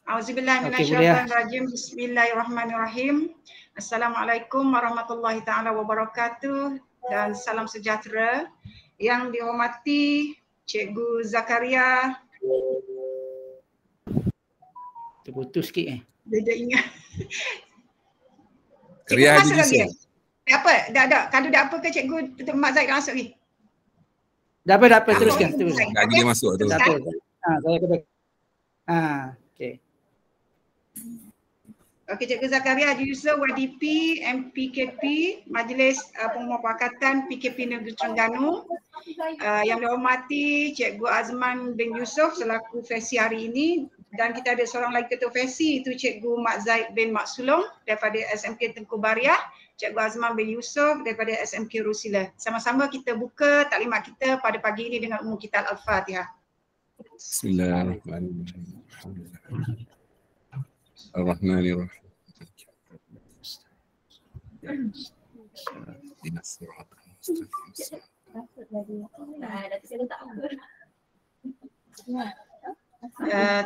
Auzubillahi minasyaitonirrajim. Bismillahirrahmanirrahim. Assalamualaikum warahmatullahi taala wabarakatuh dan salam sejahtera. Yang dihormati Cikgu Zakaria. Terputus sikit Dia dah ingat. Cikgu masuk lagi. Apa? Dah. Kalau dah apa ke Cikgu Mak Zaid masuk lagi? Dah apa teruskan. Dah dia masuk tu. Dah apa? Saya kena. Okey. Okey, Cikgu Zakaria Haji Yusof, YDP, MPKP, Majlis Pemufakatan PKP Negeri Terengganu. Yang dihormati Cikgu Azman bin Yusof selaku fesi hari ini, dan kita ada seorang lagi ketua fesi, itu Cikgu Mak Zaid bin Mak Sulong daripada SMK Tengku Bariah, Cikgu Azman bin Yusof daripada SMK Rusila. Sama-sama kita buka taklimat kita pada pagi ini dengan umum kita Al-Fatihah. Bismillahirrahmanirrahim. Ar-Rahmanirrahim.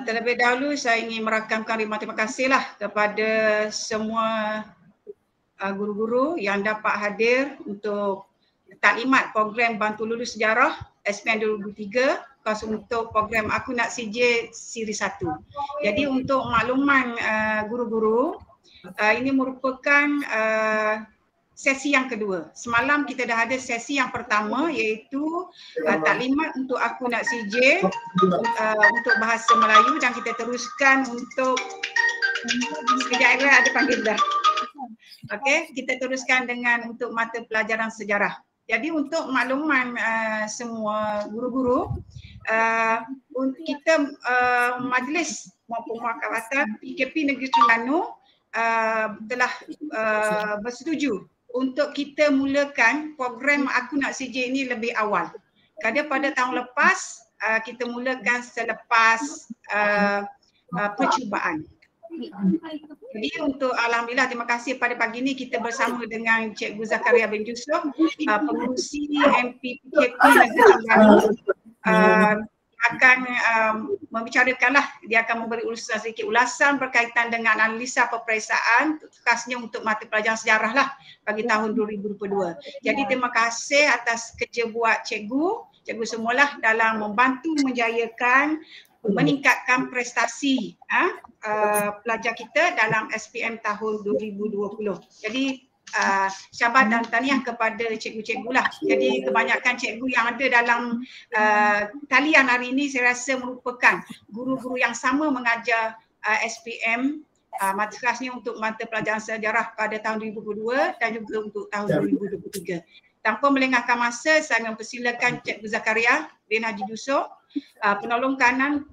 Terlebih dahulu saya ingin merakamkan terima kasihlah kepada semua guru-guru yang dapat hadir untuk taklimat program Bantu Lulus Sejarah SPM 2003 untuk program Aku Nak CJ Siri 1. Jadi untuk makluman guru-guru, ini merupakan sesi yang kedua. Semalam kita dah ada sesi yang pertama iaitu taklimat untuk Aku Nak CJ untuk bahasa Melayu, dan kita teruskan untuk sekejap ada panggil dah. Okey, kita teruskan dengan untuk mata pelajaran sejarah. Jadi untuk makluman semua guru-guru, kita Majlis Pemufakatan PKP Negeri Terengganu telah bersetuju untuk kita mulakan program Aku Nak CJ ini lebih awal. Kerana pada tahun lepas kita mulakan selepas percubaan. Jadi untuk alhamdulillah, terima kasih pada pagi ini kita bersama dengan Cikgu Zakaria bin Yusof, pengurusi MPPKP Negeri Terengganu, akan membicarakanlah, dia akan memberi sedikit ulasan berkaitan dengan analisa peperiksaan khasnya untuk mata pelajaran sejarah lah bagi tahun 2022. Jadi terima kasih atas kerja buat cikgu semualah dalam membantu menjayakan meningkatkan prestasi pelajar kita dalam SPM tahun 2020. Jadi syabas dan tahniah kepada cikgu-cikgu lah. Jadi kebanyakan cikgu yang ada dalam talian hari ini saya rasa merupakan guru-guru yang sama mengajar SPM mata kelasnya untuk mata pelajaran sejarah pada tahun 2022 dan juga untuk tahun 2023. Tanpa melengahkan masa, saya mempersilakan Cikgu Zakaria bin Haji Yusof, penolong kanan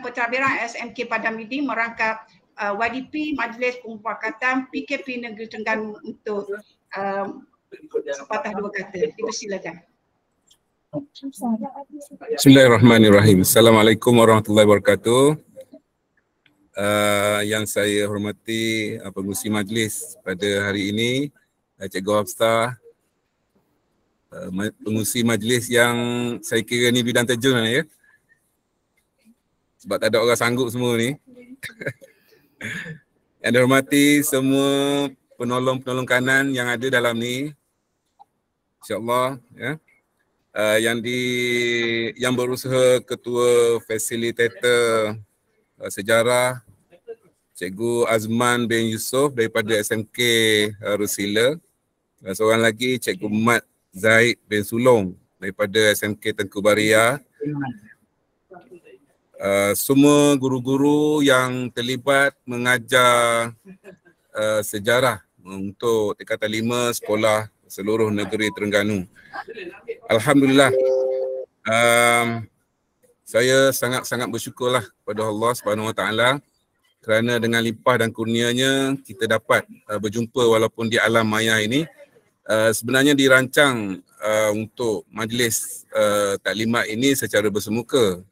pentadbiran SMK Padang Midi merangkap YDP Majlis Pemufakatan PKP Negeri Terengganu untuk sepatah dua kata. Dipersilakan. Bismillahirrahmanirrahim. Assalamualaikum warahmatullahi wabarakatuh. Yang saya hormati pengurusi majlis pada hari ini, Cikgu Hafsah, pengurusi majlis yang saya kira ni bidang terjun ya. Sebab tak ada orang sanggup semua ni. Yang dihormati semua penolong-penolong kanan yang ada dalam ni, insya-Allah ya. Yang berusaha ketua fasilitator sejarah Cikgu Azman bin Yusof daripada SMK Rusila. Seorang lagi Cikgu Mak Zaid bin Sulong daripada SMK Tengku Bariah. Semua guru-guru yang terlibat mengajar sejarah untuk tingkatan 5 sekolah seluruh negeri Terengganu. Alhamdulillah, saya sangat-sangat bersyukurlah kepada Allah Subhanahu Wa Taala kerana dengan limpah dan kurnianya kita dapat berjumpa walaupun di alam maya ini. Sebenarnya dirancang untuk majlis taklimat ini secara bersemuka.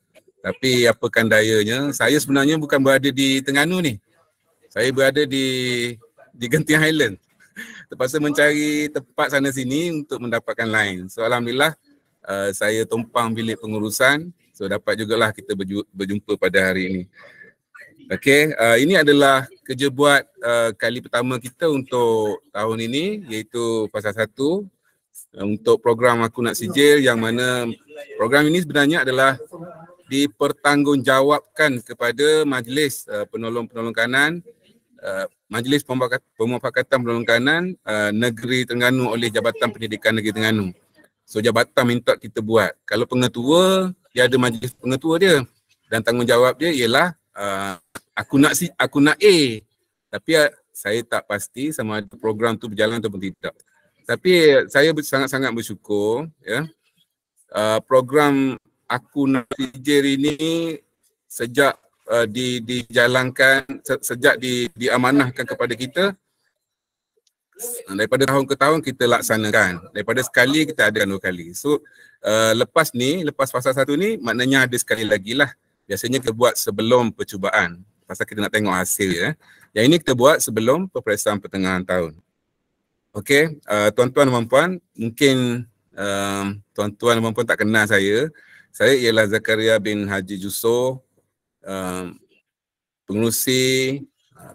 Tapi apakan dayanya, saya sebenarnya bukan berada di Terengganu ni. Saya berada di Genting Highland. Terpaksa mencari tempat sana sini untuk mendapatkan line. So alhamdulillah saya tumpang bilik pengurusan So dapat jugalah kita berjumpa pada hari ini. Okey, ini adalah kerja buat kali pertama kita untuk tahun ini, iaitu fasa 1 untuk program Aku Nak Sijil, yang mana program ini sebenarnya adalah dipertanggungjawabkan kepada Majlis Penolong Kanan, Majlis Pemufakatan Penolong Kanan Negeri Terengganu oleh Jabatan Pendidikan Negeri Terengganu. So jabatan minta kita buat. Kalau pengetua, dia ada majlis pengetua dia, dan tanggungjawab dia ialah aku nak A. Tapi saya tak pasti sama ada program tu berjalan ataupun tidak. Tapi saya sangat-sangat bersyukur, ya. Program Aku Nak Sijil ini sejak dijalankan, sejak diamanahkan kepada kita, daripada tahun ke tahun kita laksanakan. Daripada sekali kita ada 2 kali. So lepas fasa 1 ni maknanya ada sekali lagi lah. Biasanya kita buat sebelum percubaan, pasal kita nak tengok hasil, ya. Yang ini kita buat sebelum peperiksaan pertengahan tahun. Okey, tuan-tuan dan puan-puan, mungkin tuan-tuan dan puan-puan tak kenal saya. Saya ialah Zakaria bin Haji Jusoh, pengerusi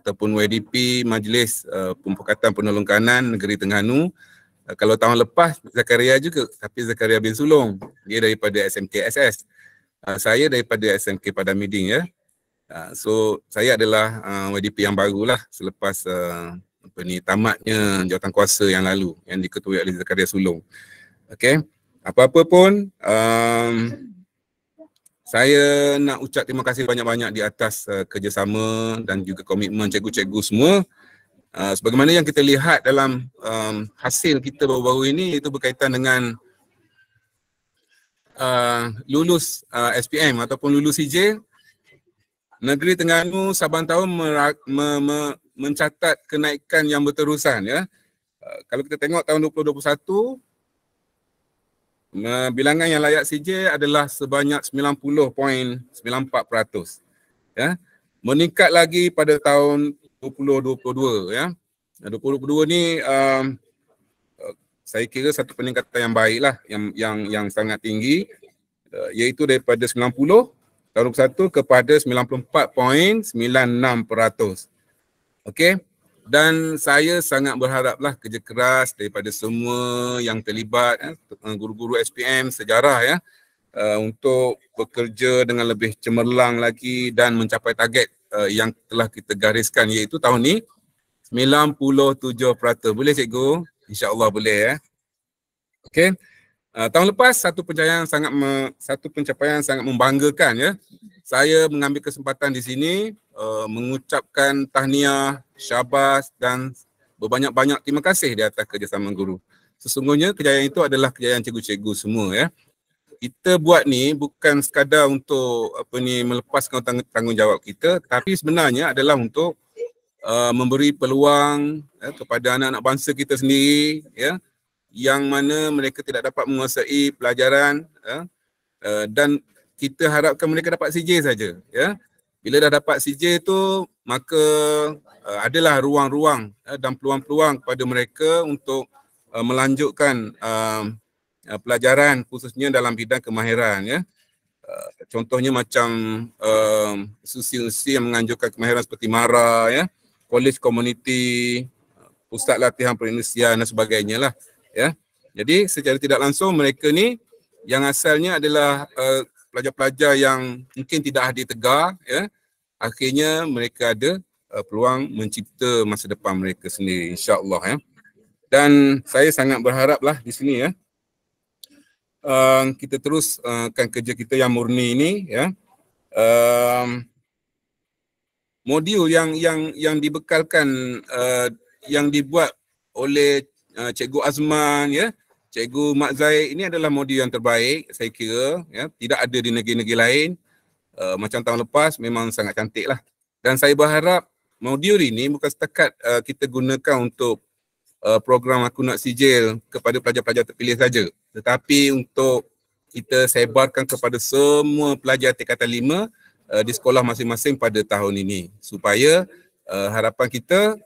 ataupun WDP Majlis Pemufakatan Penolong Kanan Negeri Terengganu. Kalau tahun lepas Zakaria juga, tapi Zakaria bin Sulong, dia daripada SMK SS. Saya daripada SMK Padamiding, ya. So saya adalah WDP yang barulah selepas tamatnya jawatankuasa yang lalu yang diketuai oleh Zakaria Sulong. Okey, apa-apa pun saya nak ucap terima kasih banyak-banyak di atas kerjasama dan juga komitmen cikgu-cikgu semua. Sebagaimana yang kita lihat dalam hasil kita baru-baru ini, itu berkaitan dengan lulus SPM ataupun lulus Sijil. Negeri Terengganu saban tahun mencatat kenaikan yang berterusan, ya. Kalau kita tengok tahun 2021, bilangan yang layak sijil adalah sebanyak 90.94%, ya. Meningkat lagi pada tahun 2022, ya. 2022 ni saya kira satu peningkatan yang baiklah, yang sangat tinggi, iaitu daripada 90 tahun 2021 kepada 94.96%. Okey. Dan saya sangat berharaplah kerja keras daripada semua yang terlibat, guru-guru SPM sejarah, ya, untuk bekerja dengan lebih cemerlang lagi dan mencapai target yang telah kita gariskan, iaitu tahun ni 97%. Boleh cikgu? InsyaAllah boleh, ya. Okey. Tahun lepas satu pencapaian sangat membanggakan, ya. Saya mengambil kesempatan di sini mengucapkan tahniah, syabas dan berbanyak-banyak terima kasih di atas kerjasama guru. Sesungguhnya kejayaan itu adalah kejayaan cikgu-cikgu semua, ya. Kita buat ni bukan sekadar untuk melepaskan tanggungjawab kita, tapi sebenarnya adalah untuk memberi peluang, ya, kepada anak-anak bangsa kita sendiri, ya, yang mana mereka tidak dapat menguasai pelajaran, ya, dan kita harapkan mereka dapat sijil saja, ya. Bila dah dapat sijil tu, maka adalah ruang-ruang dan peluang-peluang kepada mereka untuk melanjutkan pelajaran khususnya dalam bidang kemahiran, ya. Contohnya macam institusi yang menganjurkan kemahiran seperti MARA, ya, Kolej Komuniti, Pusat Latihan Perindustrian dan sebagainya lah, ya. Jadi secara tidak langsung mereka ni yang asalnya adalah pelajar-pelajar yang mungkin tidak hadir tegar, ya, akhirnya mereka ada peluang mencipta masa depan mereka sendiri, insya-Allah, ya. Dan saya sangat berharaplah di sini, ya, kita teruskan kerja kita yang murni ini, ya. Modul yang dibekalkan, yang dibuat oleh Cikgu Azman, ya, Cikgu Mak Zaid, ini adalah modul yang terbaik saya kira, ya. Tidak ada di negeri-negeri lain. Macam tahun lepas memang sangat cantik lah. Dan saya berharap modul ini bukan setakat kita gunakan untuk program Aku Nak Sijil kepada pelajar-pelajar terpilih saja, tetapi untuk kita sebarkan kepada semua pelajar tingkatan 5 di sekolah masing-masing pada tahun ini, supaya harapan kita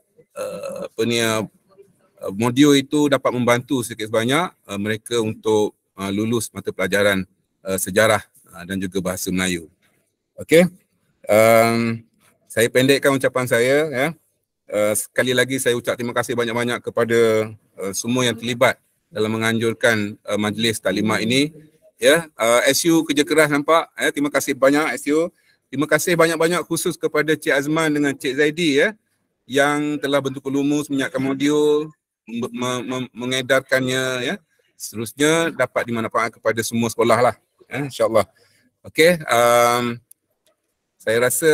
modul itu dapat membantu sedikit sebanyak mereka untuk lulus mata pelajaran sejarah dan juga bahasa Melayu. Okey. Saya pendekkan ucapan saya ya. Sekali lagi saya ucap terima kasih banyak-banyak kepada semua yang terlibat dalam menganjurkan majlis taklimat ini ya. SU kerja keras nampak ya. Terima kasih banyak SU. Terima kasih banyak-banyak khusus kepada Cik Azman dengan Cik Zaidi ya yang telah bentuk lumus menyiapkan modul mengedarkannya ya. Seterusnya dapat dimanfaatkan kepada semua sekolah lah ya, insya-Allah. Okey, saya rasa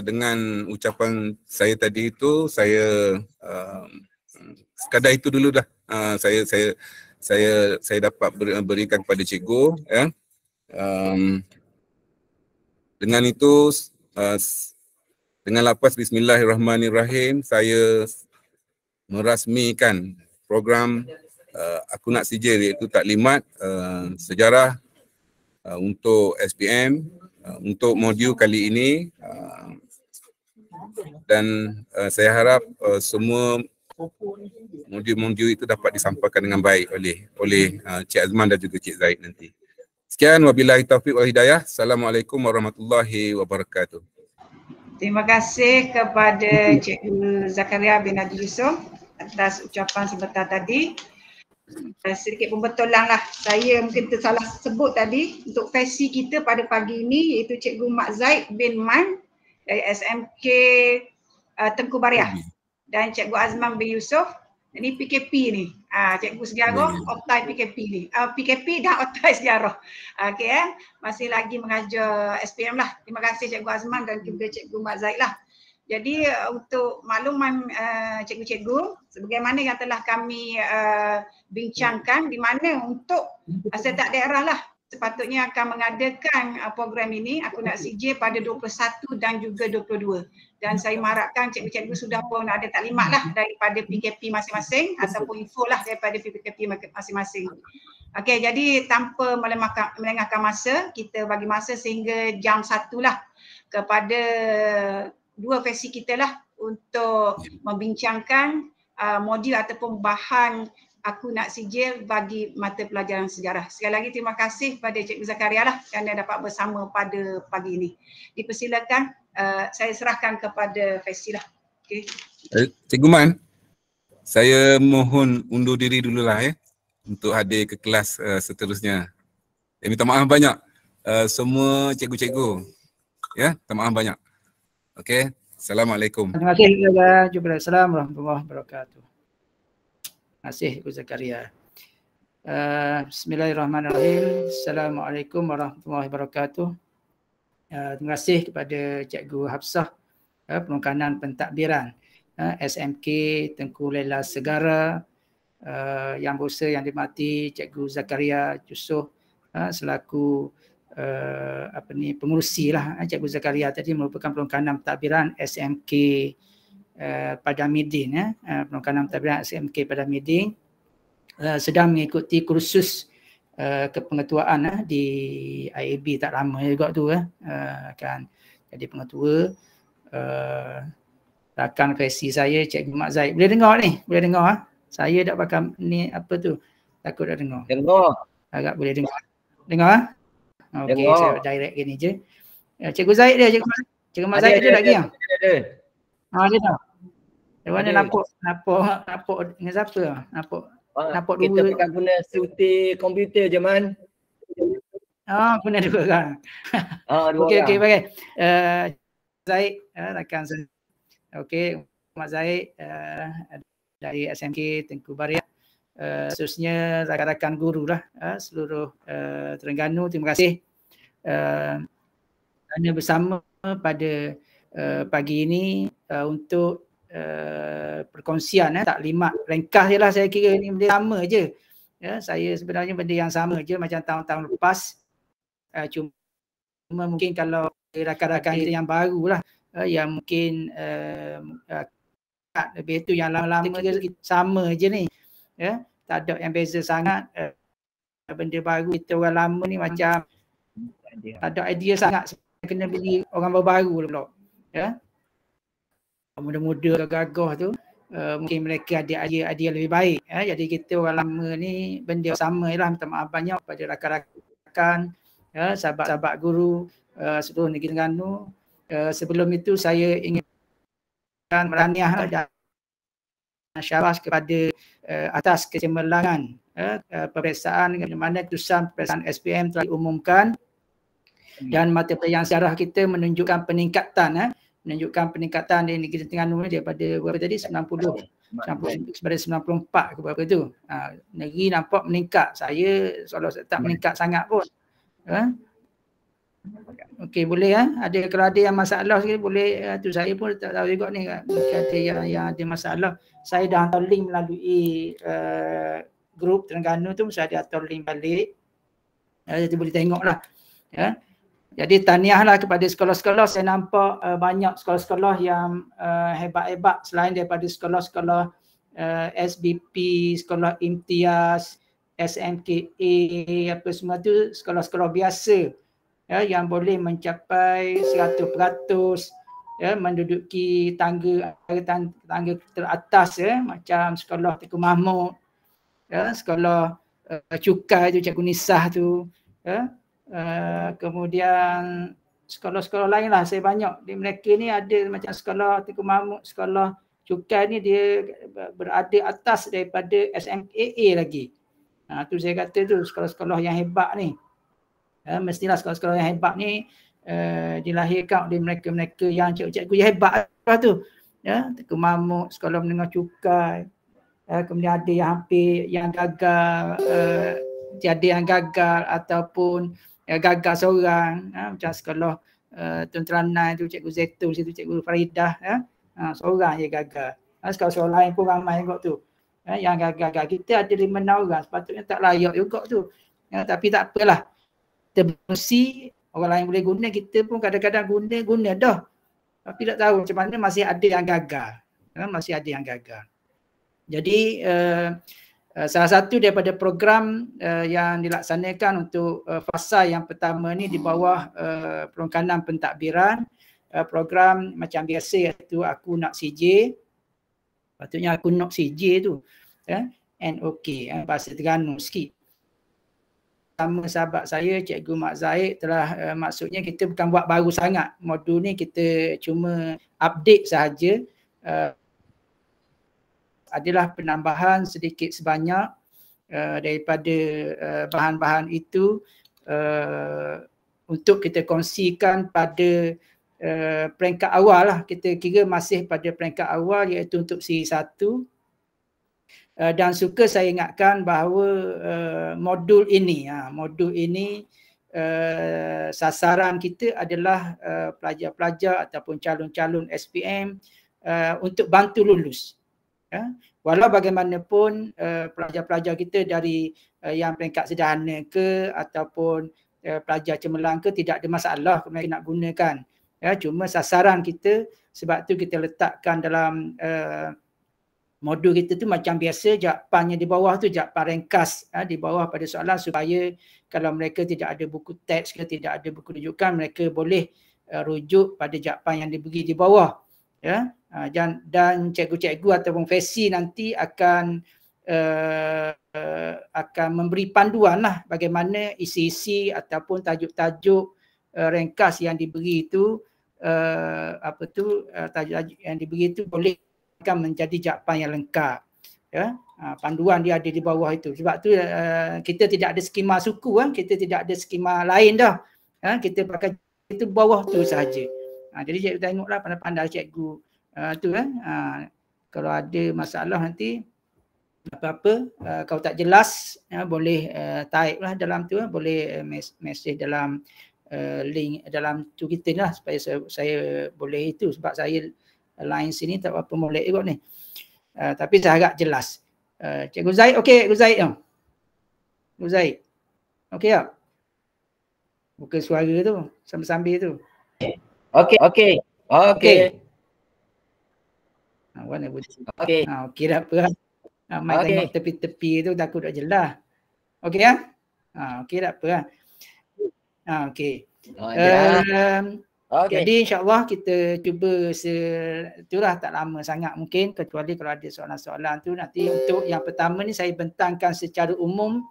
dengan ucapan saya tadi itu saya sekadar itu dulu dah. Saya dapat berikan kepada cikgu ya. Dengan itu dengan lafaz bismillahirrahmanirrahim saya merasmikan program Aku Nak Sijil iaitu taklimat sejarah untuk SPM untuk modul kali ini dan saya harap semua modul-modul itu dapat disampaikan dengan baik oleh Cik Azman dan juga Cik Zaid nanti. Sekian, wabillahi taufiq wal hidayah. Assalamualaikum warahmatullahi wabarakatuh. Terima kasih kepada Cikgu Zakaria bin Haji Yusof atas ucapan sebentar tadi. Sedikit pembetulan lah, saya mungkin tersalah sebut tadi untuk versi kita pada pagi ini iaitu Cikgu Mak Zaid bin Man dari SMK Tengku Bariah dan Cikgu Azman bin Yusof. Ini PKP ni, Cikgu Sejarah, Optai PKP ni, PKP dan Optai Sejarah. Okey masih lagi mengajar SPM lah. Terima kasih Cikgu Azman dan juga Cikgu Mak Zaid lah. Jadi untuk makluman cikgu-cikgu, sebagaimana yang telah kami bincangkan di mana untuk setiap daerah lah sepatutnya akan mengadakan program ini Aku Nak Sijil pada 21 dan juga 22. Dan saya mengharapkan cikgu-cikgu sudah pun ada taklimat lah daripada PKP masing-masing ataupun info lah daripada PKP masing-masing. Okey, jadi tanpa melengahkan masa, kita bagi masa sehingga jam 1 lah kepada dua versi kita lah untuk membincangkan modul ataupun bahan Aku Nak Sijil bagi mata pelajaran sejarah. Sekali lagi terima kasih kepada Cikgu Zakaria lah kerana dapat bersama pada pagi ini. Dipersilakan saya serahkan kepada versi lah. Okay. Cikgu Man, saya mohon undur diri dululah ya untuk hadir ke kelas seterusnya. Saya minta maaf banyak semua cikgu-cikgu. Ya, minta maaf banyak. Okey, Assalamualaikum. Terima kasih kepada Assalamualaikum warahmatullahi wabarakatuh. Terima kasih Cikgu Zakaria. Bismillahirrahmanirrahim. Assalamualaikum warahmatullahi wabarakatuh. Terima kasih kepada Cikgu Hafsah penekanan pentadbiran SMK Tengku Lela Segara, yang berusaha yang dimati Cikgu Zakaria Yusof selaku pengurusi lah. Cikgu Zakaria tadi merupakan penekanan pentadbiran SMK Padamidin, penekanan pentadbiran SMK Padamidin, sedang mengikuti kursus kepengetuaan di IAB tak lama juga tu kan jadi pengetua. Rakan versi saya Cikgu Mak Zaid. Boleh dengar ni? Boleh dengar saya tak pakai ni apa tu, takut tak dengar. Agak boleh dengar. Dengar? Okey, saya direct gini je. Cikgu Zaid dia, Cikgu Mak Zaid ada lagi ah? Ada tak? Dari mana nampak dengan siapa? Nampak kita dua. bukan guna suti komputer je Man. Guna dua kan. Okey, baik. Zaid rakan saya. Okey, Mak Zaid dari SMK Tengku Bariah. Seterusnya rakan-rakan guru lah seluruh Terengganu, terima kasih kerana bersama pada pagi ini untuk perkongsian taklimat ringkas je lah. Saya kira ni benda sama je ya, saya sebenarnya benda yang sama je macam tahun-tahun lepas, cuma mungkin kalau rakan-rakan kita yang baru lah yang mungkin lebih tu yang lama-lama je sama je ni ya, tak ada yang beza sangat. Benda baru kita orang lama ni macam tak ada idea sangat, kena beli orang baru pula ya. Muda-muda gagah tu mungkin mereka ada idea lebih baik ya. Jadi kita orang lama ni benda sama lah. Minta maaf banyak pada rakan-rakan ya, sahabat-sahabat guru seluruh negeri Terengganu. Sebelum itu saya ingin meraniah dan syarah kepada atas kecemerlangan peperiksaan di mana keputusan peperiksaan SPM telah diumumkan dan mata pelajaran sejarah kita menunjukkan peningkatan di negeri Terengganu daripada berapa tadi 90 daripada 94 ke berapa tu. Negeri nampak meningkat. Saya seolah tak meningkat sangat pun. Okey, boleh ada, kalau ada yang masalah sikit boleh tu, saya pun tak tahu juga ni kata yang ada masalah. Saya dah hantar link melalui grup Terengganu tu, saya ada hantar link balik. Jadi boleh tengoklah. Ya. Jadi tahniahlah kepada sekolah-sekolah. Saya nampak banyak sekolah-sekolah yang hebat-hebat selain daripada sekolah-sekolah SBP, sekolah imtiaz, SMKA, apa semua tu sekolah-sekolah biasa. Ya, yang boleh mencapai 100%, ya, menduduki tangga teratas, ya, macam sekolah Tengku Mahmud, ya, sekolah Cukai tu, Cikgu Nisah tu, ya, kemudian sekolah-sekolah lain lah. Saya banyak di mereka ni ada macam sekolah Tengku Mahmud, sekolah Cukai ni dia berada atas daripada SMKA lagi. Tu saya kata tu sekolah-sekolah yang hebat ni. Mestilah sekolah-sekolah yang hebat ni dilahirkan oleh mereka-mereka yang cikgu-cikgu yang hebat lah tu. Ya, Tengku Mahmud, sekolah menengah Cukai. Kemudian ada yang hampir yang gagal, tiada yang gagal ataupun gagal seorang. Macam sekolah Tun Teranai tu, Cikgu Zaitun situ, Cikgu Faridah. Seorang je gagal. Sekolah-sekolah lain pun ramai juga tu. Yang gagal. Kita ada 5-6 orang. Sepatutnya tak layak juga tu. Tapi tak apalah. Kita berfungsi, orang lain boleh guna, kita pun kadang-kadang guna dah. Tapi tak tahu macam mana masih ada yang gagal. Masih ada yang gagal. Jadi salah satu daripada program yang dilaksanakan untuk fasa yang pertama ni di bawah perongkanan pentadbiran, program macam biasa iaitu Aku Nak CJ. Patutnya Aku Nak CJ tu. NOK, bahasa Terengganu sikit. Sama sahabat saya, Cikgu Mak Zaid telah maksudnya kita bukan buat baru sangat. Modul ni kita cuma update sahaja. Adalah penambahan sedikit sebanyak daripada bahan-bahan itu untuk kita kongsikan pada peringkat awal lah. Kita kira masih pada peringkat awal iaitu untuk siri 1. Dan suka saya ingatkan bahawa modul ini sasaran kita adalah pelajar-pelajar ataupun calon-calon SPM untuk bantu lulus. Walau bagaimanapun pelajar-pelajar kita dari yang peringkat sederhana ke ataupun pelajar cemerlang ke tidak ada masalah mereka nak gunakan. Cuma sasaran kita, sebab tu kita letakkan dalam modul kita tu macam biasa, jawapannya di bawah tu jawapan ringkas di bawah pada soalan, supaya kalau mereka tidak ada buku teks ke tidak ada buku rujukan, mereka boleh rujuk pada jawapan yang diberi di bawah. Ya. Dan cikgu-cikgu ataupun FESI nanti akan memberi panduan lah bagaimana isi-isi ataupun tajuk-tajuk ringkas yang diberi itu tajuk yang diberi itu boleh akan menjadi jawapan yang lengkap. Ya. Panduan dia ada di bawah itu. Sebab tu kita tidak ada skema suku, kita tidak ada skema lain dah. Kita pakai itu bawah tu sahaja. Jadi cikgu tengoklah pandai-pandai cikgu tu kalau ada masalah nanti apa-apa kalau tak jelas boleh type lah dalam tu, boleh message dalam link dalam tu kita lah, supaya saya boleh itu, sebab saya line sini tak apa molek juga ni. Tapi saya agak jelas. Cikgu Zaid, okey Cikgu Zaid. Cikgu Zaid. Okey tak? Buka suara tu, sambil-sambil tu. Okey. Warna putih. Okey. Okey dah apa. Mai tengok tepi-tepi tu takut tak jelas. Okey ya? Okey tak apa. Okey. Jadi insya-Allah kita cuba itulah, tak lama sangat mungkin, kecuali kalau ada soalan-soalan tu nanti. Untuk yang pertama ni saya bentangkan secara umum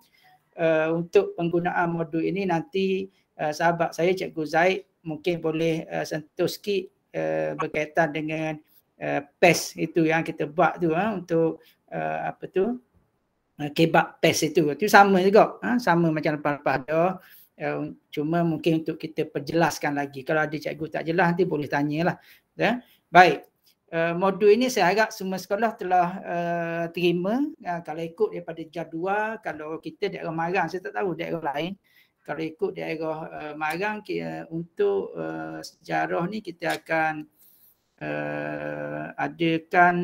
untuk penggunaan modul ini nanti sahabat saya Cikgu Zaid mungkin boleh sentuh sikit berkaitan dengan PES itu yang kita buat tu untuk apa tu kebab PES itu sama juga, sama macam lepas-lepas ada. Cuma mungkin untuk kita perjelaskan lagi. Kalau ada cikgu tak jelas nanti boleh tanyalah. Baik. Modul ini saya harap semua sekolah telah terima. Kalau ikut daripada jadual, kalau kita daerah Marang, saya tak tahu daerah lain. Kalau ikut daerah Marang, untuk sejarah ni kita akan adakan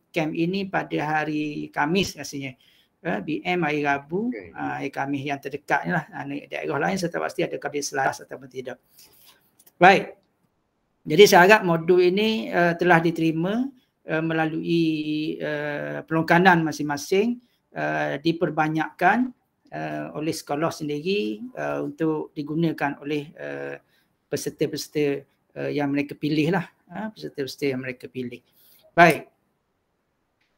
camp ini pada hari Khamis rasanya. BM hari Rabu, hari Khamis yang terdekat ni lah. Daerah lain saya tak pasti ada kali Selasa atau tidak. Baik. Jadi saya harap modul ini telah diterima melalui pelongkanan masing-masing, diperbanyakkan oleh sekolah sendiri untuk digunakan oleh peserta-peserta yang mereka pilih lah. Peserta-peserta yang mereka pilih. Baik.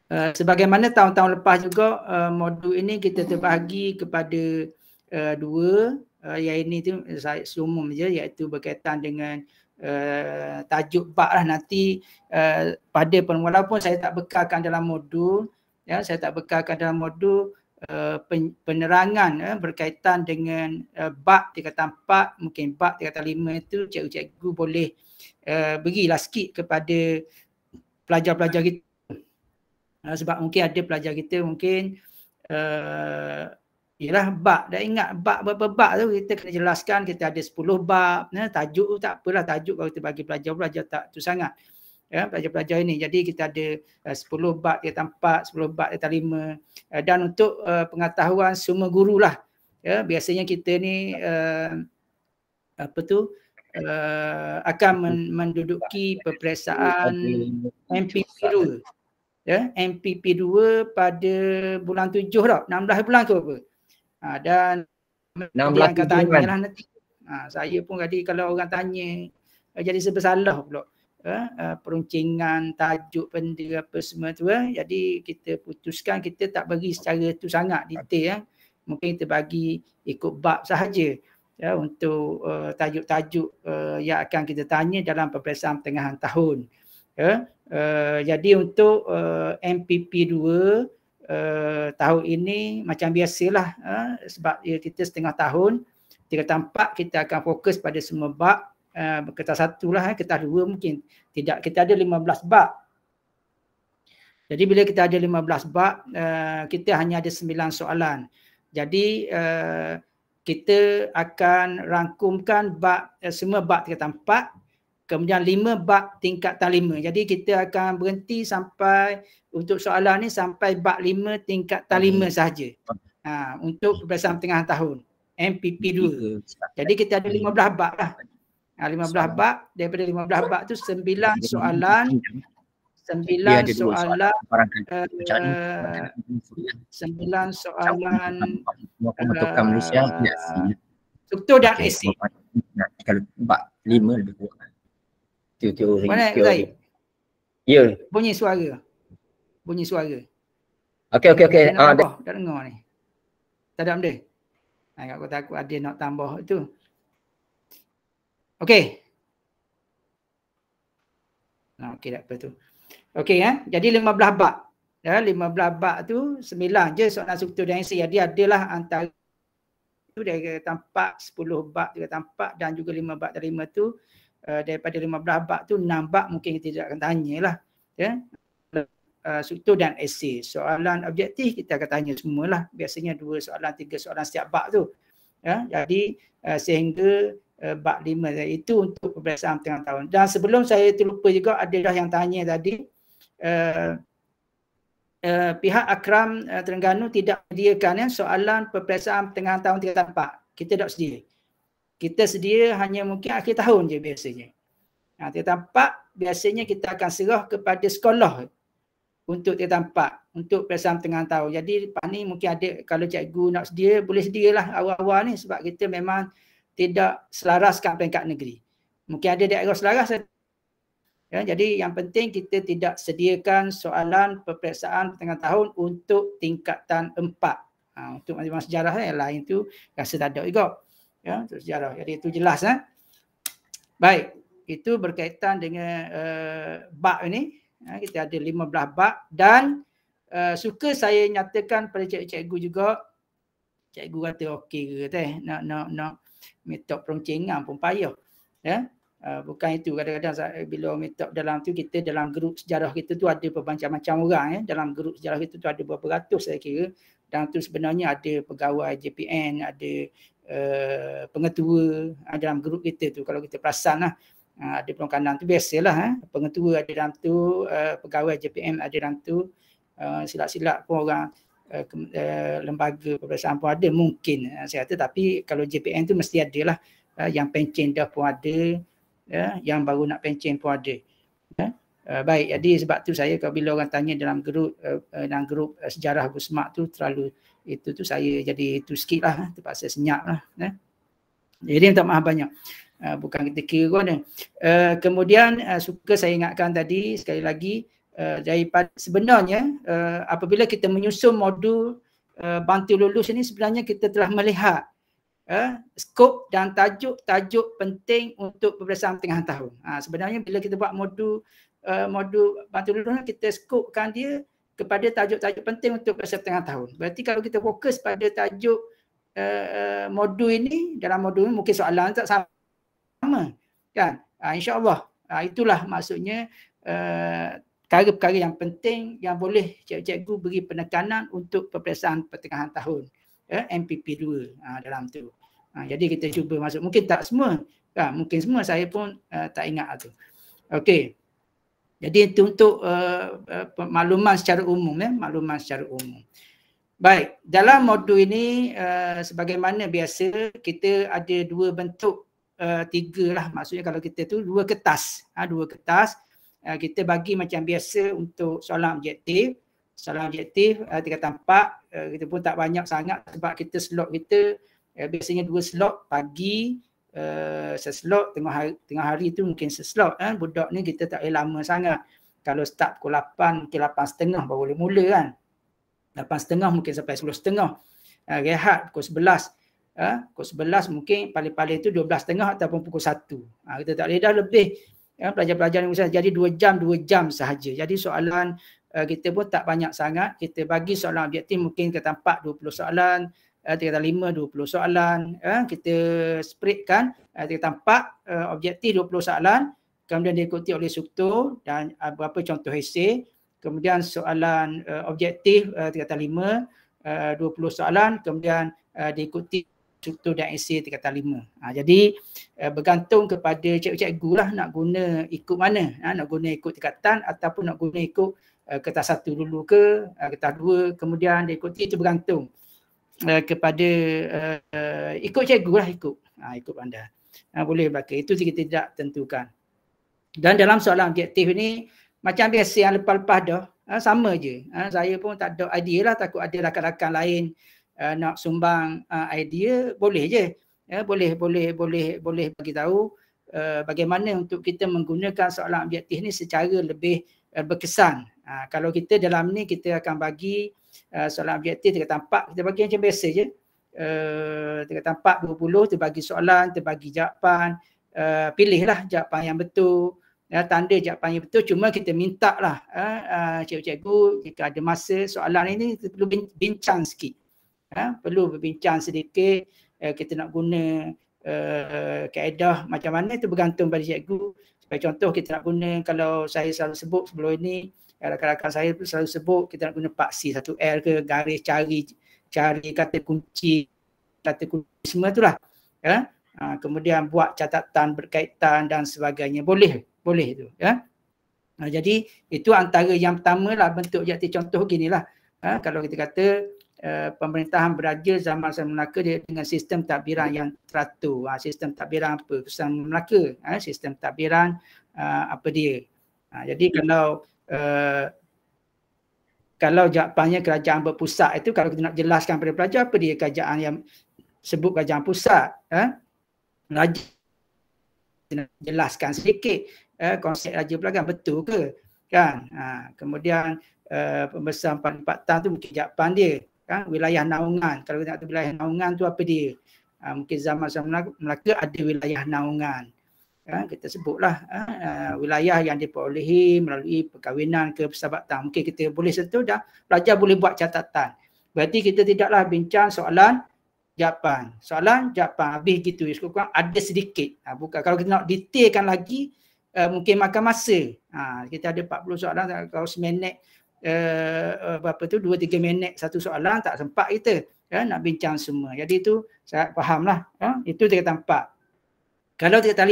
Sebagaimana tahun-tahun lepas juga modul ini kita terbahagi kepada dua, yang ini tu saya umum je, iaitu berkaitan dengan tajuk bab lah. Nanti pada walaupun saya tak bekalkan dalam modul, saya tak bekalkan dalam modul penerangan berkaitan dengan bab tingkatan 4, mungkin bab tingkatan 5 itu cikgu-cikgu boleh berilah sikit kepada pelajar-pelajar kita. Sebab mungkin ada pelajar kita mungkin ialah bab, dah ingat bab berapa bab tu kita kena jelaskan. Kita ada 10 bab, tajuk tu tak apalah, tajuk kalau kita bagi pelajar tak tu sangat, pelajar-pelajar ini. Jadi kita ada 10 bab tingkatan 4, 10 bab tingkatan 5, dan untuk pengetahuan semua guru lah, biasanya kita ni akan menduduki peperiksaan MPP2. MPP2 pada bulan 7 dah, 16 bulan ke apa. Dan 16 akan tanya lah nanti. Saya pun tadi kalau orang tanya jadi bersalah pula. Peruncingan, tajuk, benda apa semua tu. Jadi kita putuskan kita tak bagi secara tu sangat detail. Mungkin kita bagi ikut bab sahaja. Untuk tajuk-tajuk yang akan kita tanya dalam peperiksaan pertengahan tahun. Jadi untuk MPP2 tahun ini macam biasalah, sebab kita setengah tahun, tingkatan 4 kita akan fokus pada semua bab. Kertas 1 lah, kertas 2 mungkin tidak, kita ada 15 bab. Jadi bila kita ada 15 bab, kita hanya ada 9 soalan. Jadi kita akan rangkumkan bab, semua bab tingkatan 4, kemudian 5 bab tingkatan 5. Jadi kita akan berhenti sampai untuk soalan ni sampai bab 5 tingkatan 5 sahaja. Untuk peperiksaan pertengahan tahun MPP2. Jadi kita ada 15 bab lah. 15 bab, daripada 15 bab tu 9 soalan. 9 soalan 9 soalan struktur dan esei. Kalau bab 5 lebih kurang. Teori. Mana Zaid? Ya. Bunyi suara. Okey. Dah dengar ni. Tak ada benda. Aku takut ada nak tambah tu. Okey. Okey, tak apa tu. Okey, jadi 15 bab. 15 bab tu 9 je soalan struktur dan esei. Jadi adalah antara tu dari tingkatan 4, 10 bab tingkatan 4 dan juga 5 bab dari 5 tu. Daripada 15 bab tu 6 bab mungkin kita tidak akan tanyalah. Struktur dan esei. Soalan objektif kita akan tanya semualah. Biasanya 2 soalan, 3 soalan setiap bab tu. Jadi sehingga bab 5 itu untuk peperiksaan tengah tahun. Dan sebelum saya terlupa juga ada dah yang tanya tadi, pihak Akram Terengganu tidak menyediakan soalan peperiksaan tengah tahun tingkatan 4. Kita tak sedia. Kita sedia hanya mungkin akhir tahun je biasanya. Tingkatan 4 biasanya kita akan serah kepada sekolah untuk tingkatan 4 untuk peperiksaan tengah tahun. Jadi lepas ni mungkin ada, kalau cikgu nak sedia boleh sedialah awal-awal ni, sebab kita memang tidak selaraskan peringkat negeri. Mungkin ada daerah selaras. Jadi yang penting kita tidak sediakan soalan peperiksaan tengah tahun untuk tingkatan 4. Untuk masing-masing sejarah yang lain tu rasa tak ada juga. Ya, untuk sejarah. Jadi itu jelas. Baik, itu berkaitan dengan bab ini. Kita ada 15 bab dan suka saya nyatakan pada cikgu juga, cikgu kata okey ke teh nak metod peroncengan pun payah. Ya. Bukan itu, kadang-kadang bila metod dalam tu kita dalam grup sejarah kita tu ada bermacam-macam orang ya. Dalam grup sejarah kita tu ada beberapa ratus saya kira, dan tu sebenarnya ada pegawai JPN, ada pengetua dalam grup kita tu. Kalau kita perasan lah, ada pelongkanan tu biasalah, pengetua ada dalam tu, pegawai JPM ada dalam tu, silap-silap pun orang lembaga peperiksaan pun ada mungkin saya kata, tapi kalau JPN tu mesti ada lah, yang pencen dah pun ada, yang baru nak pencen pun ada. Baik, jadi sebab tu saya kalau bila orang tanya dalam grup sejarah Gus Mak tu terlalu itu tu saya jadi itu sikit lah, terpaksa senyap lah. Jadi minta maaf banyak. Bukan kita kira pun. Kemudian suka saya ingatkan tadi sekali lagi, daripada sebenarnya apabila kita menyusun modul bantu lulus ini, sebenarnya kita telah melihat skop dan tajuk penting untuk peperiksaan tengah tahun. Sebenarnya bila kita buat modul bantu lulus, kita skopkan dia kepada tajuk-tajuk penting untuk peperiksaan tengah tahun. Berarti kalau kita fokus pada tajuk modul ini, dalam modul ini mungkin soalan tak sama kan. InsyaAllah itulah maksudnya perkara-perkara yang penting yang boleh cikgu beri penekanan untuk peperiksaan pertengahan tahun, MPP 2 dalam tu. Jadi kita cuba masuk, mungkin tak semua kan, mungkin semua saya pun tak ingat tu. Okey, jadi itu untuk makluman secara umum, makluman secara umum. Baik, dalam modul ini sebagaimana biasa kita ada dua bentuk, tiga lah maksudnya, kalau kita tu dua kertas, kita bagi macam biasa untuk soalan objektif. Soalan objektif tingkatan 4, kita pun tak banyak sangat sebab kita slot kita biasanya 2 slot pagi, seslot tengah hari tu mungkin seslot. Budak ni kita tak boleh lama sangat. Kalau start pukul 8, mungkin 8.30 baru boleh mula kan. 8.30 mungkin sampai 10.30. Rehat pukul 11. Pukul 11 mungkin paling-paling tu 12.30 ataupun pukul 1. Kita tak boleh dah lebih. Pelajar-pelajar ni jadi 2 jam sahaja. Jadi soalan kita pun tak banyak sangat. Kita bagi soalan objektif mungkin tingkatan 4 20 soalan, tingkatan 5 20 soalan. Kita spreadkan tingkatan 4 objektif 20 soalan, kemudian diikuti oleh struktur dan beberapa contoh esei. Kemudian soalan objektif tingkatan 5 20 soalan, kemudian diikuti struktur dan esei tingkatan 5. Jadi bergantung kepada cikgu lah nak guna ikut mana. Nak guna ikut tingkatan ataupun nak guna ikut kertas 1 dulu ke, kertas 2 kemudian diikuti, itu bergantung kepada ikut cikgu lah, ikut anda. Boleh pakai, itu kita tidak tentukan. Dan dalam soalan objektif ini macam biasa yang lepas-lepas dah, sama je. Saya pun tak ada idea lah, takut ada rakan-rakan lain nak sumbang idea, boleh je. Boleh bagi tahu bagaimana untuk kita menggunakan soalan objektif ni secara lebih berkesan. Kalau kita dalam ni kita akan bagi soalan objektif tingkatan 4, kita bagi macam biasa je. Tingkatan 4 20 terbagi soalan, terbagi jawapan, pilihlah jawapan yang betul, tanda jawapan yang betul. Cuma kita minta lah cikgu jika ada masa soalan ini kita perlu bincang sikit. Perlu berbincang sedikit, kita nak guna kaedah macam mana itu bergantung pada cikgu. Sebagai contoh kita nak guna, kalau saya selalu sebut sebelum ini, rakan-rakan saya pun selalu sebut kita nak guna paksi 1L ke, garis cari kata kunci semua itulah. Kemudian buat catatan berkaitan dan sebagainya, boleh itu. Jadi itu antara yang pertama lah bentuk objektif. Contoh ginilah, kalau kita kata pemerintahan beraja zaman Sultan Melaka dengan sistem tadbiran yang teratur. Sistem tadbiran apa? Sultan Melaka. Sistem tadbiran apa dia? Jadi kalau jawapannya kerajaan berpusat itu, kalau kita nak jelaskan pada pelajar apa dia kerajaan yang sebut kerajaan pusat, raja jelaskan sedikit konsep raja pelagam betul ke kan. Kemudian pembesaran Perlipatan tu mungkin jawapan dia kan, wilayah naungan. Kalau kita nak tahu wilayah naungan tu apa dia, Mungkin zaman Melaka ada wilayah naungan. Kita sebutlah wilayah yang diperolehi melalui perkahwinan ke persahabatan. Mungkin kita boleh sentuh dah, pelajar boleh buat catatan. Berarti kita tidaklah bincang soalan jawapan. Soalan jawapan habis gitu. Kurang ada sedikit. Bukan kalau kita nak detailkan lagi mungkin makan masa. Kita ada 40 soalan, kalau seminit berapa tu 2-3 minit satu soalan tak sempat kita nak bincang semua. Jadi itu saya fahamlah. Itu tingkatan 4. Kalau tingkatan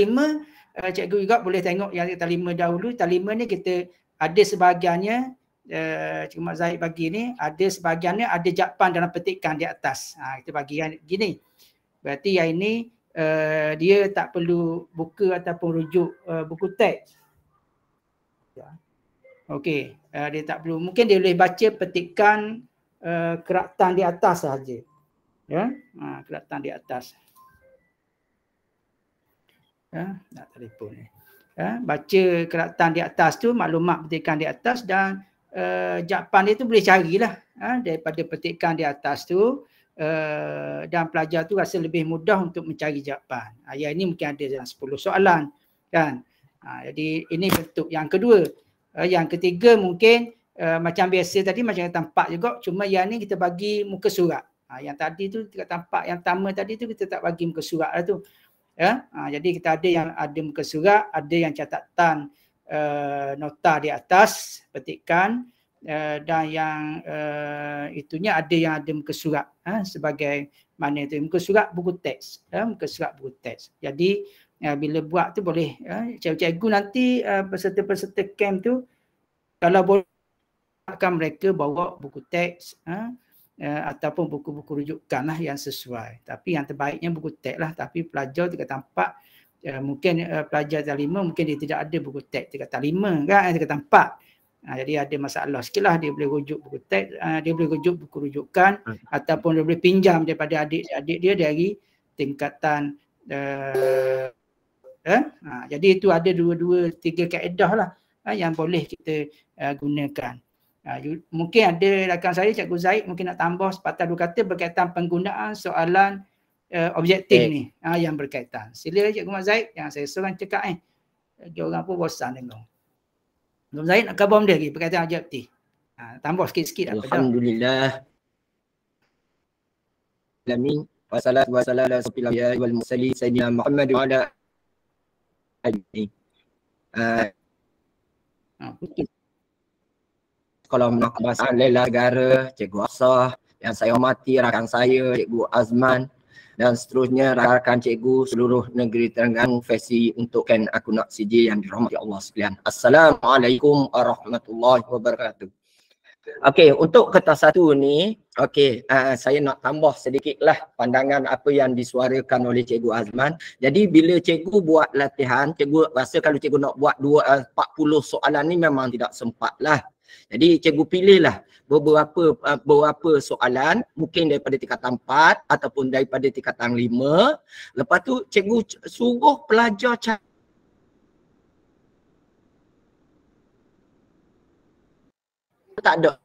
5, cikgu juga boleh tengok yang tingkatan 5 dahulu. Tingkatan 5 ni kita ada sebahagiannya, Cikgu Mat Zahid bagi ni, ada sebahagiannya ada jawapan dalam petikan di atas. Kita bagi yang gini. Berarti yang ini dia tak perlu buka ataupun rujuk buku teks. Okey, dia tak perlu. Mungkin dia boleh baca petikan keratan di atas sahaja. Ya, keratan di atas. Nak telefon ni. Baca keratan di atas tu, maklumat petikan di atas dan jawapan dia tu boleh carilah daripada petikan di atas tu, dan pelajar tu rasa lebih mudah untuk mencari jawapan. Yang ini mungkin ada dalam 10 soalan kan. Jadi ini bentuk yang kedua. Yang ketiga mungkin macam biasa tadi macam tampak juga, cuma yang ni kita bagi muka surat. Yang tadi tu tampak yang pertama tadi tu kita tak bagi muka surat lah tu. Jadi kita ada yang ada muka surat, ada yang catatan nota di atas petikan, dan yang itunya ada yang ada muka surat sebagai mana itu muka surat buku teks, muka surat buku teks. Jadi bila buat tu boleh cikgu nanti peserta-peserta camp tu kalau boleh akan mereka bawa buku teks ataupun buku-buku rujukan lah yang sesuai. Tapi yang terbaiknya buku teks lah. Tapi pelajar tingkatan 4 mungkin pelajar tingkatan 5 mungkin dia tidak ada buku teks tingkatan 5 kan, tingkatan 4. Jadi ada masalah sikit lah, dia boleh rujuk buku teks, dia boleh rujuk buku rujukan ataupun dia boleh pinjam daripada adik-adik dia dari tingkatan jadi itu ada 2-3 kaedah lah yang boleh kita gunakan. Mungkin ada rakan saya Cikgu Zaid mungkin nak tambah sepatah 2 kata berkaitan penggunaan soalan objektif ni yang berkaitan. Sila Cikgu Mat Zaid, yang saya seorang cakap lagi orang pun bosan dengar. Cikgu Zaid nak khabar benda lagi berkaitan objektif. Tambah sikit-sikit. Alhamdulillah. Alamin. Wassalatu wassalamu ala rasulillah wal mursalin sayyidina Muhammad wa ala alihi. Kalau nak bahasa Lela Negara, Cikgu Afsah, yang saya hormati rakan saya, Cikgu Azman dan seterusnya rakan cikgu seluruh negeri Terengganu versi untuk Ken Aku Nak CJ yang dirahmati Allah sekalian. Assalamualaikum warahmatullahi wabarakatuh. Okey, untuk kertas 1 ni, saya nak tambah sedikitlah pandangan apa yang disuarakan oleh Cikgu Azman. Jadi bila cikgu buat latihan, cikgu rasa kalau cikgu nak buat 40 soalan ni memang tidak sempat lah. Jadi cikgu pilihlah beberapa soalan mungkin daripada tingkatan 4 ataupun daripada tingkatan 5. Lepas tu cikgu suruh pelajar tak ada.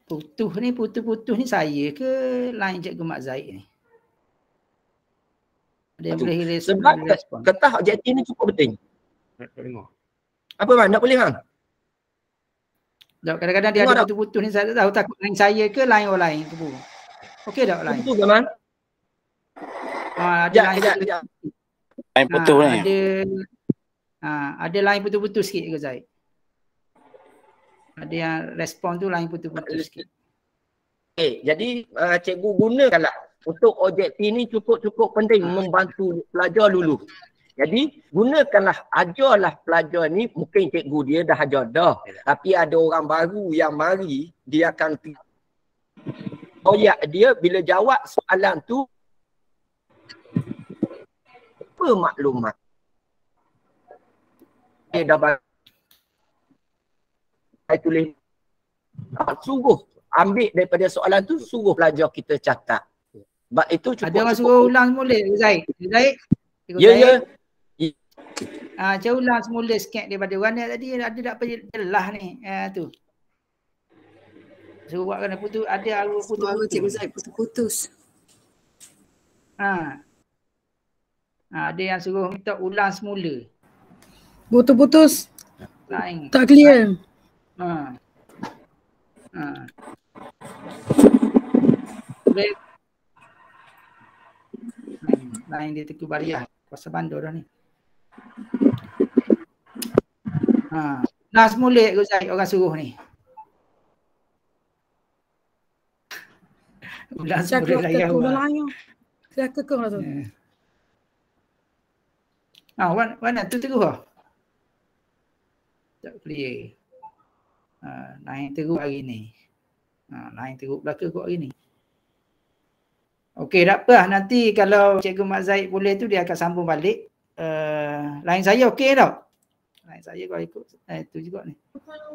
Putus ni saya ke lain Cikgu Mat Zahid ni? Ada yang boleh sebab kertas objektif ni cukup penting. Apa bang? Tak boleh bang? Kadang-kadang dia ada putus-putus ni, saya tak tahu takut lain saya ke lain orang lain ke pun. Okey tak lain? Betul ke man? Ada lain. Lain putus ni. Ada lain putus-putus sikit ke Zaid? Ada yang respon tu lain putus-putus sikit. Jadi cikgu gunakanlah untuk objektif ni cukup penting membantu pelajar dulu. Jadi gunakanlah, ajarlah pelajar ni, mungkin cikgu dia dah ajar dah. Tapi ada orang baru yang mari, dia akan dia bila jawab soalan tu apa maklumat. Dia dah saya tulis, suruh ambil daripada soalan tu, suruh pelajar kita catat. Sebab itu cukup. Ada orang suruh ulang semula Zaid? Ya. Saya ulang semula sikit daripada warna tadi, ada tak jelas ni tu. Suruh buat kena putus, ada arwah putus. Suara Cikgu Zaid putus-putus. Ada yang suruh minta ulang semula. Putus-putus. Lain. Tak clear. Boleh. Lain dia Teguh Bariah. Kuasa bandar dah ni. Nah semula Guzai orang suruh ni. Ulang semula layan awak. Saya kekang lah tu. Mana tu Teguh lah? Tak clear. Naik teruk hari ni. Naik teruk belakang kot hari ni. Okey, tak apa. Nanti kalau Cikgu Mak Zaid boleh tu dia akan sambung balik. Lain saya okey tak? Lain saya kalau ikut. Itu juga ni.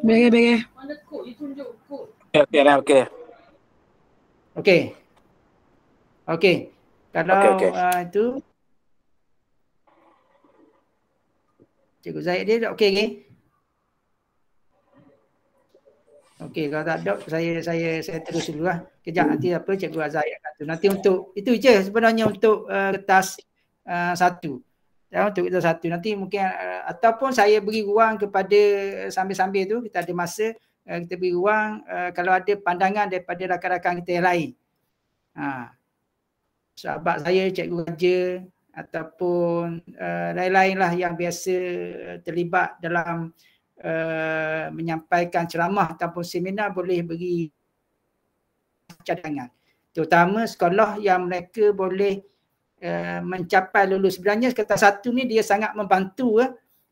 Bege. Mana kod dia tunjuk kod. Okey. Okey. Kalau itu Cikgu Zaid dia tak okey ke? Okey, kalau tak ada saya terus dulu lah. Kejap nanti apa Cikgu Azhar akan tu. Nanti untuk itu je sebenarnya untuk kertas satu. Ya, untuk kertas satu. Nanti mungkin ataupun saya beri ruang kepada sambil-sambil tu kita ada masa kita beri ruang kalau ada pandangan daripada rakan-rakan kita yang lain. Sahabat saya, Cikgu Raja ataupun lain-lain lah yang biasa terlibat dalam menyampaikan ceramah ataupun seminar boleh beri cadangan. Terutama sekolah yang mereka boleh mencapai lulus. Sebenarnya kertas satu ni dia sangat membantu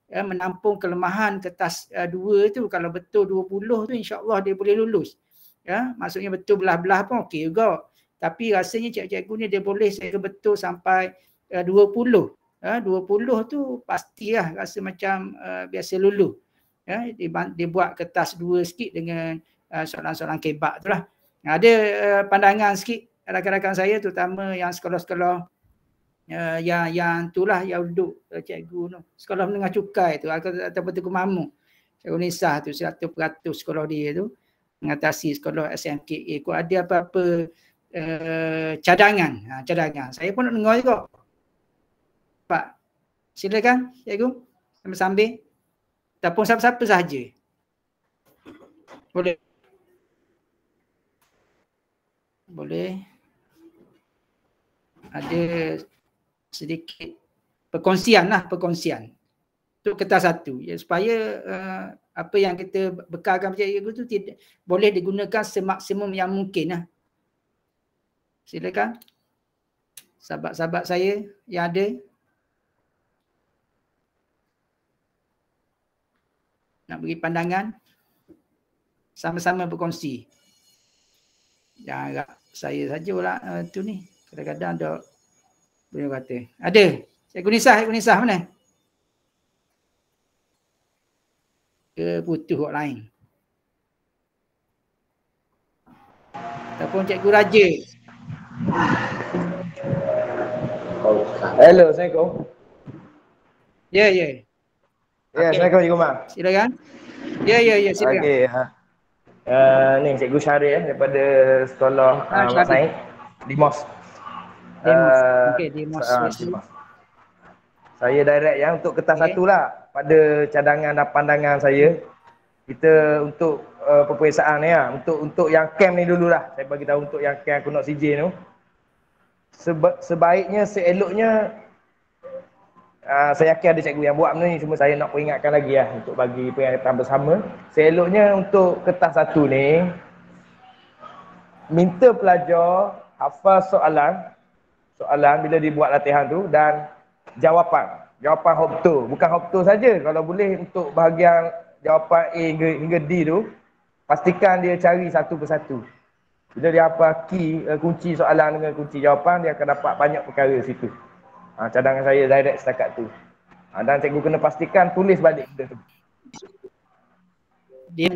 menampung kelemahan kertas dua tu. Kalau betul 20 tu insya-Allah dia boleh lulus. Ya, maksudnya betul belah-belah pun okey juga. Tapi rasanya cikgu-cikgu ni dia boleh saya betul sampai 20. 20 tu pastilah rasa macam biasa lulus. Ya, dia buat kertas dua sikit dengan soalan-soalan kebak tu lah. Ada pandangan sikit rakan-rakan saya terutama yang sekolah-sekolah yang tu lah yang duduk cikgu tu. Sekolah menengah cukai tu ataupun Teguh Mahmud. Cikgu Nisah tu 100% sekolah dia tu mengatasi sekolah SMKA. Kau ada apa-apa cadangan. Saya pun nak dengar juga. Pak, silakan cikgu sambil-sambil. Ataupun siapa-siapa sahaja. Boleh. Ada sedikit perkongsian. Untuk kertas satu. Ya, supaya apa yang kita bekalkan cikgu tu tidak boleh digunakan semaksimum yang mungkin lah. Silakan. Sahabat-sahabat saya yang ada. Nak beri pandangan, sama-sama berkongsi. Jangan agak saya sajalah tu ni. Kadang-kadang ada boleh kata. Ada. Cikgu Nisah mana? Ke butuh orang lain. Ataupun Cikgu Raja. Hello, Assalamualaikum. Ya. Ya, Assalamualaikum Cikgu Mak. Silakan. Ya, silakan. Okey, ni Cikgu Syarif daripada sekolah Mak Said di MOS. Okey, di MOS. Saya direct yang untuk kertas satu lah pada cadangan dan pandangan saya. Kita untuk peperiksaan ni lah. Untuk yang camp ni dululah. Saya bagi tahu untuk yang camp aku nak CJ tu. Sebaiknya, seeloknya saya yakin ada cikgu yang buat benda ni, cuma saya nak peringatkan lagi lah untuk bagi peringatan bersama. Seeloknya untuk kertas satu ni, minta pelajar hafal soalan bila dibuat latihan tu dan jawapan hok betul. Bukan hok betul saja. Kalau boleh untuk bahagian jawapan A hingga D tu, pastikan dia cari satu persatu. Bila dia hafal kunci soalan dengan kunci jawapan, dia akan dapat banyak perkara situ. Cadangan saya direct setakat tu. Dan cikgu kena pastikan tulis balik benda tu. Dia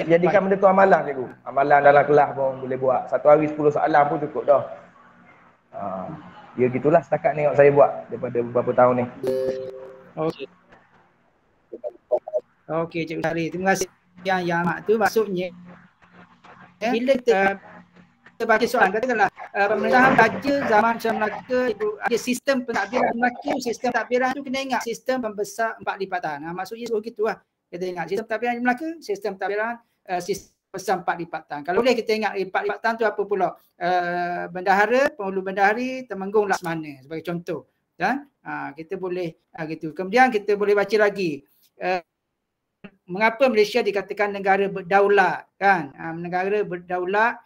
jadikan benda tu amalan cikgu. Amalan dalam kelas pun boleh buat. Satu hari 10 soalan pun cukup dah. Ya gitulah setakat ni yang saya buat daripada beberapa tahun ni. Okey Cikgu Syarif. Terima kasih yang amat tu maksudnya bila kita kita bagi soalan. Katakanlah pemerintahan Raja zaman Syah Melaka ada sistem pentadbiran Melaka, sistem pentadbiran tu kena ingat sistem pembesar 4 lipatan. Maksudnya suruh gitulah. Kita ingat sistem pentadbiran Melaka, sistem pentadbiran sistem besar 4 lipatan. Kalau boleh kita ingat 4 lipatan tu apa pula? Bendahara, penghulu bendahari, Temenggung, Laksamana sebagai contoh. Dan kita boleh gitu. Kemudian kita boleh baca lagi. Mengapa Malaysia dikatakan negara berdaulat kan? Negara berdaulat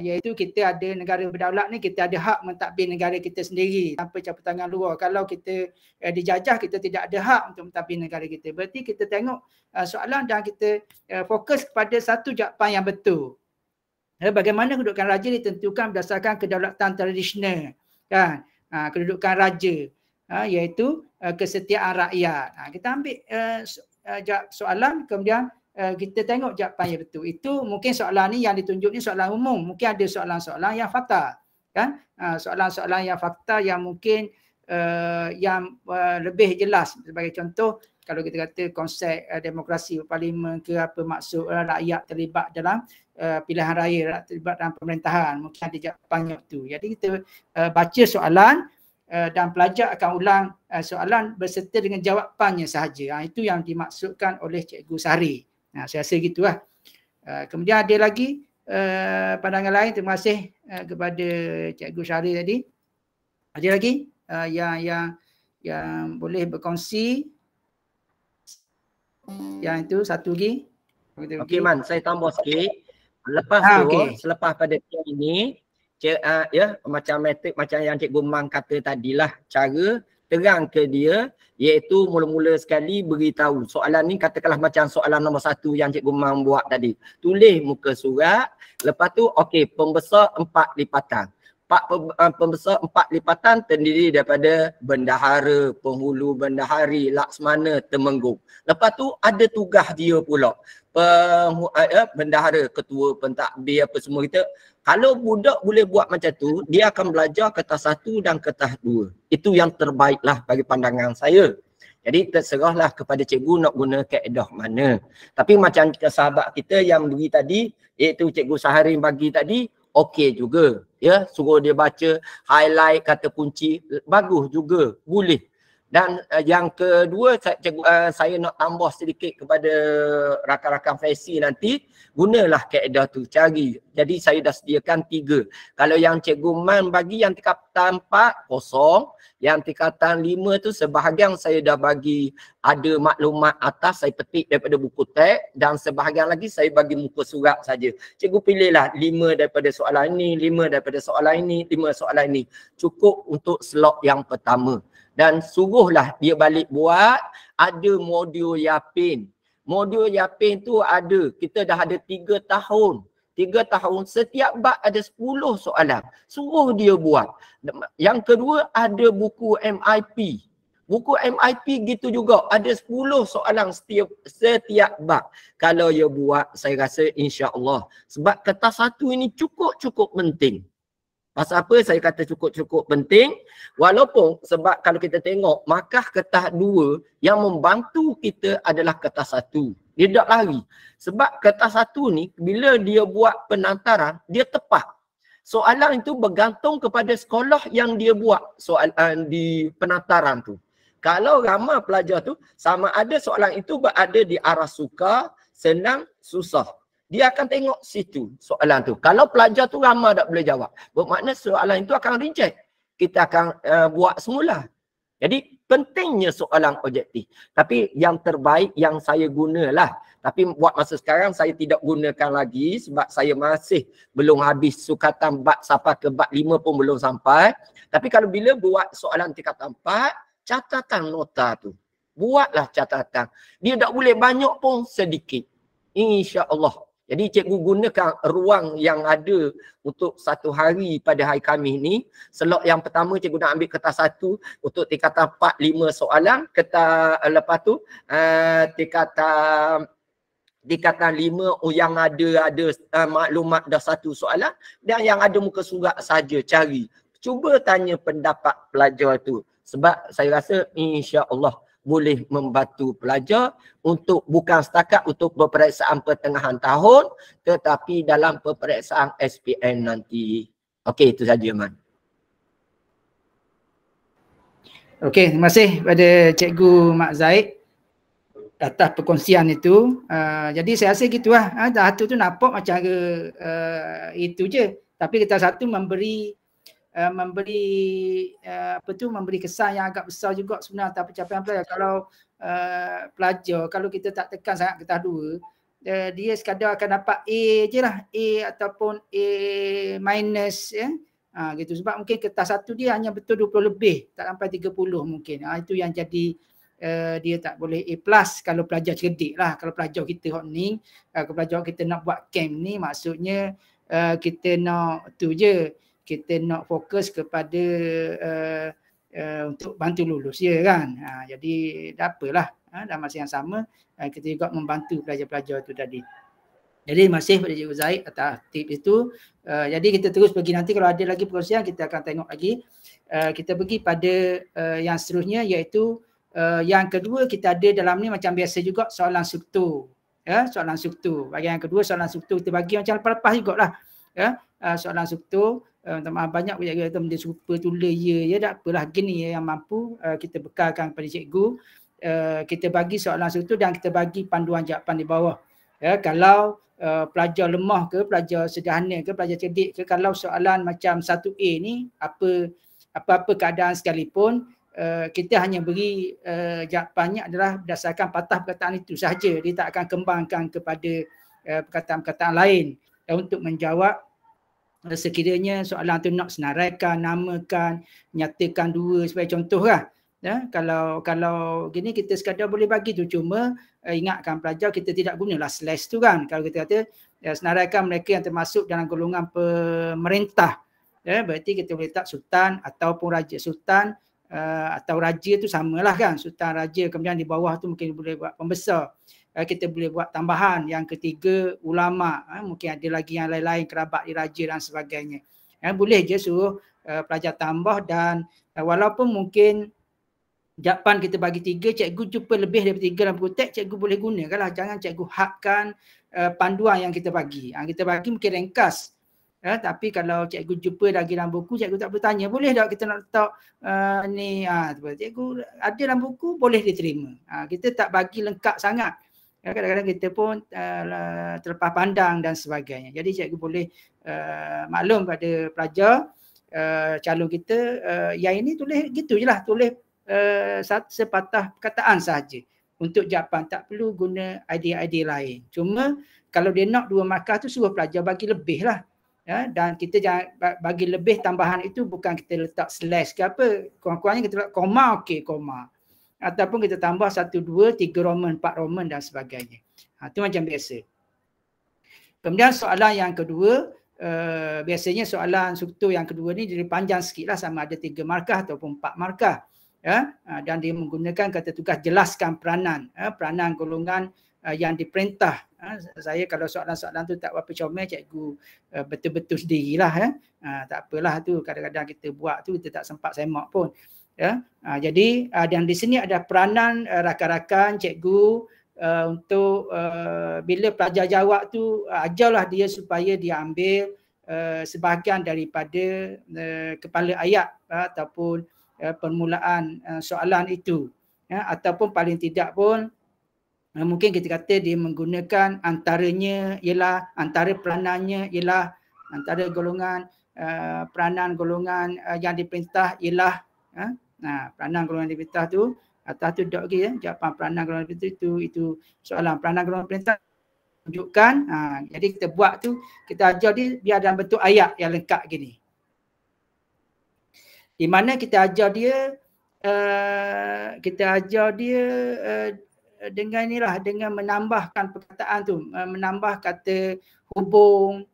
iaitu kita ada negara berdaulat ni, kita ada hak mentadbir negara kita sendiri tanpa campur tangan luar. Kalau kita dijajah, kita tidak ada hak untuk mentadbir negara kita. Berarti kita tengok soalan dan kita fokus kepada satu jawapan yang betul. Bagaimana kedudukan raja ditentukan berdasarkan kedaulatan tradisional kan? Kedudukan raja iaitu kesetiaan rakyat. Kita ambil soalan, kemudian kita tengok jawapan yang betul. Itu mungkin soalan ni yang ditunjuk ni soalan umum. Mungkin ada soalan-soalan yang fakta kan? Soalan-soalan yang fakta yang mungkin yang lebih jelas. Sebagai contoh, kalau kita kata konsep demokrasi parlimen ke apa maksud rakyat terlibat dalam pilihan raya, rakyat terlibat dalam pemerintahan, mungkin ada jawapannya tu. Jadi kita baca soalan dan pelajar akan ulang soalan berserta dengan jawapannya sahaja. Itu yang dimaksudkan oleh Cikgu Sahari. Saya rasa gitulah. Kemudian ada lagi pandangan lain. Terima kasih kepada Cikgu Sahari tadi. Ada lagi yang boleh berkongsi? Yang itu satu lagi. Okey Man, saya tambah sikit. Lepas tu, selepas pada tiap ini, macam metrik macam yang Cikgu Mang kata tadilah, cara terang ke dia iaitu mula-mula sekali beritahu. Soalan ni katakanlah macam soalan nombor 1 yang Cikgu Mang buat tadi. Tulis muka surat, lepas tu okey, pembesar 4 lipatan. Pembesar 4 lipatan terdiri daripada bendahara, penghulu bendahari, Laksamana, Temenggung. Lepas tu ada tugas dia pula. Bendahara, ketua pentadbir apa semua kita. Kalau budak boleh buat macam tu, dia akan belajar kertas 1 dan kertas 2. Itu yang terbaiklah bagi pandangan saya. Jadi terserahlah kepada cikgu nak guna kaedah mana. Tapi macam sahabat kita yang beri tadi, iaitu Cikgu Sahari bagi tadi, okey juga. Ya, suruh dia baca, highlight kata kunci, bagus juga, boleh. Dan yang kedua, saya nak tambah sedikit kepada rakan-rakan Faisal nanti, gunalah kaedah tu, cari. Jadi saya dah sediakan 3. Kalau yang Cikgu Man bagi yang tingkatan 4, kosong. Yang tingkatan 5 tu sebahagian saya dah bagi ada maklumat atas, saya petik daripada buku teks, dan sebahagian lagi saya bagi muka surat saja. Cikgu pilihlah 5 daripada soalan ini, 5 daripada soalan ini, 5 soalan ini. Cukup untuk slot yang pertama. Dan suruhlah dia balik buat, ada modul Yapin. Modul Yapin tu ada, kita dah ada 3 tahun. 3 tahun, setiap bab ada 10 soalan. Suruh dia buat. Yang kedua ada buku MIP. Buku MIP gitu juga, ada 10 soalan setiap bab. Kalau dia buat, saya rasa insya-Allah. Sebab kertas 1 ini cukup-cukup penting. Pasal apa saya kata cukup-cukup penting? Walaupun sebab kalau kita tengok markah kertas 2 yang membantu kita adalah kertas 1. Dia tak lari. Sebab kertas 1 ni bila dia buat penantaran, dia tepat. Soalan itu bergantung kepada sekolah yang dia buat soalan di penantaran tu. Kalau ramai pelajar tu, sama ada soalan itu berada di arah suka, senang, susah. Dia akan tengok situ soalan tu. Kalau pelajar tu ramai tak boleh jawab, bermakna soalan itu akan reject. Kita akan buat semula. Jadi pentingnya soalan objektif. Tapi yang terbaik yang saya gunalah. Tapi buat masa sekarang saya tidak gunakan lagi sebab saya masih belum habis sukatan bab sampai ke bab 5 pun belum sampai. Tapi kalau bila buat soalan tingkatan 4, catatan nota tu. Buatlah catatan. Dia tak boleh banyak pun sedikit. InsyaAllah. Jadi cikgu gunakan ruang yang ada untuk 1 hari pada hari Khamis ni. Slot yang pertama cikgu nak ambil kertas 1 untuk tingkatan 4, 5 soalan. Lepas tu tingkatan 5 yang ada maklumat dah 1 soalan. Dan yang ada muka surat saja cari. Cuba tanya pendapat pelajar tu. Sebab saya rasa insya-Allah boleh membantu pelajar untuk bukan setakat untuk peperiksaan pertengahan tahun tetapi dalam peperiksaan SPM nanti. Okey, itu saja Man. Okey, terima kasih kepada Cikgu Mak Zaid atas perkongsian itu. Jadi saya rasa gitulah. Satu tu nampak macam itu je. Tapi kita satu memberi memberi kesan yang agak besar juga sebenarnya atas pencapaian pelajar. Kalau pelajar, kalau kita tak tekan sangat getah 2, dia sekadar akan dapat A je lah, A ataupun A minus ya. Gitu. Sebab mungkin kertas 1 dia hanya betul 20 lebih, tak sampai 30 mungkin. Itu yang jadi dia tak boleh A plus kalau pelajar cerdik lah. Kalau pelajar kita hot ni, kalau pelajar kita nak buat camp ni, maksudnya kita nak tu je, kita nak fokus kepada untuk bantu lulus ya kan. Jadi tak apalah, dalam masa yang sama kita juga membantu pelajar-pelajar itu tadi. Jadi masih pada Cikgu Zaid atas tips itu. Jadi kita terus pergi, nanti kalau ada lagi perkongsian kita akan tengok lagi. Kita pergi pada yang seterusnya, iaitu yang kedua kita ada dalam ni macam biasa juga soalan struktur. Ya, soalan struktur. Bahagian yang kedua soalan struktur kita bagi macam lepas-lepas jugalah. Ya, soalan struktur. Banyak kita benda serupa tulis ya tak apalah, gini yang mampu kita bekalkan kepada cikgu. Kita bagi soalan struktur dan kita bagi panduan jawapan di bawah. Ya, kalau pelajar lemah ke, pelajar sederhana ke, pelajar cerdik ke, kalau soalan macam 1A ni apa-apa keadaan sekalipun, kita hanya beri jawapannya adalah berdasarkan patah perkataan itu sahaja. Dia tak akan kembangkan kepada perkataan-perkataan lain untuk menjawab sekiranya soalan tu nak senaraikan, namakan, nyatakan 2 sebagai contoh lah. Ya, kalau gini kita sekadar boleh bagi tu, cuma ingatkan pelajar kita tidak gunalah slash tu kan. Kalau kita kata senaraikan mereka yang termasuk dalam golongan pemerintah, ya, berarti kita boleh letak sultan ataupun raja. Sultan atau raja tu samalah kan, sultan raja, kemudian di bawah tu mungkin boleh buat pembesar. Kita boleh buat tambahan yang ketiga ulama, mungkin ada lagi yang lain-lain, kerabat diraja dan sebagainya. Boleh je suruh pelajar tambah, dan walaupun mungkin jawapan kita bagi 3, cikgu jumpa lebih daripada 3 dalam buku teks, cikgu boleh gunakanlah. Jangan cikgu hadkan panduan yang kita bagi. Yang kita bagi mungkin ringkas. Tapi kalau cikgu jumpa lagi dalam buku, cikgu tak boleh tanya, boleh tak kita nak letak ni, cikgu ada dalam buku, boleh diterima. Kita tak bagi lengkap sangat. Kadang-kadang kita pun terlepas pandang dan sebagainya. Jadi cikgu boleh maklum pada pelajar calon kita, yang ini tulis gitu je lah, tulis sepatah perkataan sahaja untuk jawapan, tak perlu guna idea-idea lain. Cuma kalau dia nak 2 markah tu, suruh pelajar bagi lebih lah. Ya, dan kita jangan bagi lebih tambahan itu bukan kita letak slash ke apa, kurang-kurangnya kita letak koma, okey koma. Ataupun kita tambah 1, 2, 3 Roman, 4 Roman dan sebagainya. Itu macam biasa. Kemudian soalan yang kedua, biasanya soalan struktur yang kedua ni jadi panjang sikit lah, sama ada 3 markah ataupun 4 markah. Ya, dan dia menggunakan kata tugas jelaskan peranan, peranan golongan yang diperintah. Saya kalau soalan-soalan tu tak berapa comel, cikgu betul-betul sendirilah. Tak apalah tu, kadang-kadang kita buat tu kita tak sempat semak pun. Ya, jadi dan di sini ada peranan rakan-rakan cikgu untuk bila pelajar jawab tu, ajarlah dia supaya dia ambil sebahagian daripada kepala ayat ataupun permulaan soalan itu, ya, ataupun paling tidak pun mungkin kita kata dia menggunakan antaranya ialah, antara peranannya ialah, antara golongan peranan golongan yang diperintah ialah, peranan golongan diperintah tu atas tu dot lagi ya, jawapan peranan golongan diperintah itu soalan peranan golongan diperintah tunjukkan. Jadi kita buat tu, kita ajar dia biar dalam bentuk ayat yang lengkap gini, di mana kita ajar dia dengan inilah, dengan menambahkan perkataan tu, menambah kata hubung,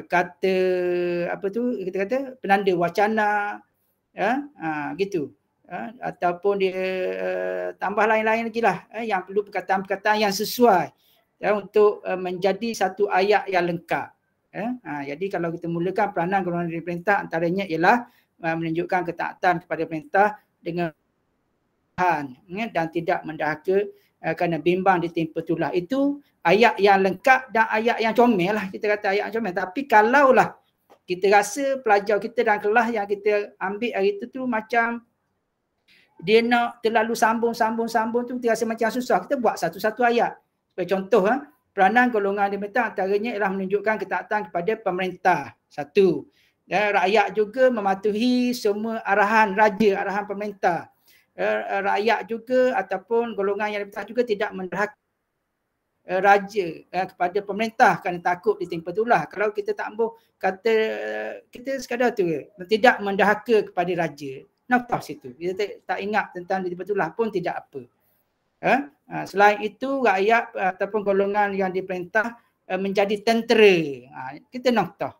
kata apa tu kita kata penanda wacana, ya, gitu, ataupun dia tambah lain-lain lagi lah, yang perlu perkataan-perkataan yang sesuai, ya, untuk menjadi satu ayat yang lengkap. Jadi kalau kita mulakan peranan golongan dari perintah, antaranya ialah menunjukkan ketaatan kepada perintah dengan dan tidak mendahaka kerana bimbang ditimpa tulah. Itu ayat yang lengkap dan ayat yang comel lah, kita kata ayat yang comel. Tapi kalaulah kita rasa pelajar kita dan kelas yang kita ambil hari itu tu macam dia nak terlalu sambung tu, kita rasa macam susah, kita buat satu-satu ayat. Sebagai contoh, peranan golongan diminta antaranya ialah menunjukkan ketaatan kepada pemerintah. Satu. Dan rakyat juga mematuhi semua arahan raja, arahan pemerintah. Rakyat juga ataupun golongan yang diminta juga tidak menderhaka raja kepada pemerintah kerana takut ditimpa tulah. Kalau kita tak ambil kata kita sekadar tu tidak mendahaka kepada raja. Nafas situ. Kita tak ingat tentang ditimpa tulah pun tidak apa. Selain itu rakyat ataupun golongan yang diperintah menjadi tentera. Kita noktah.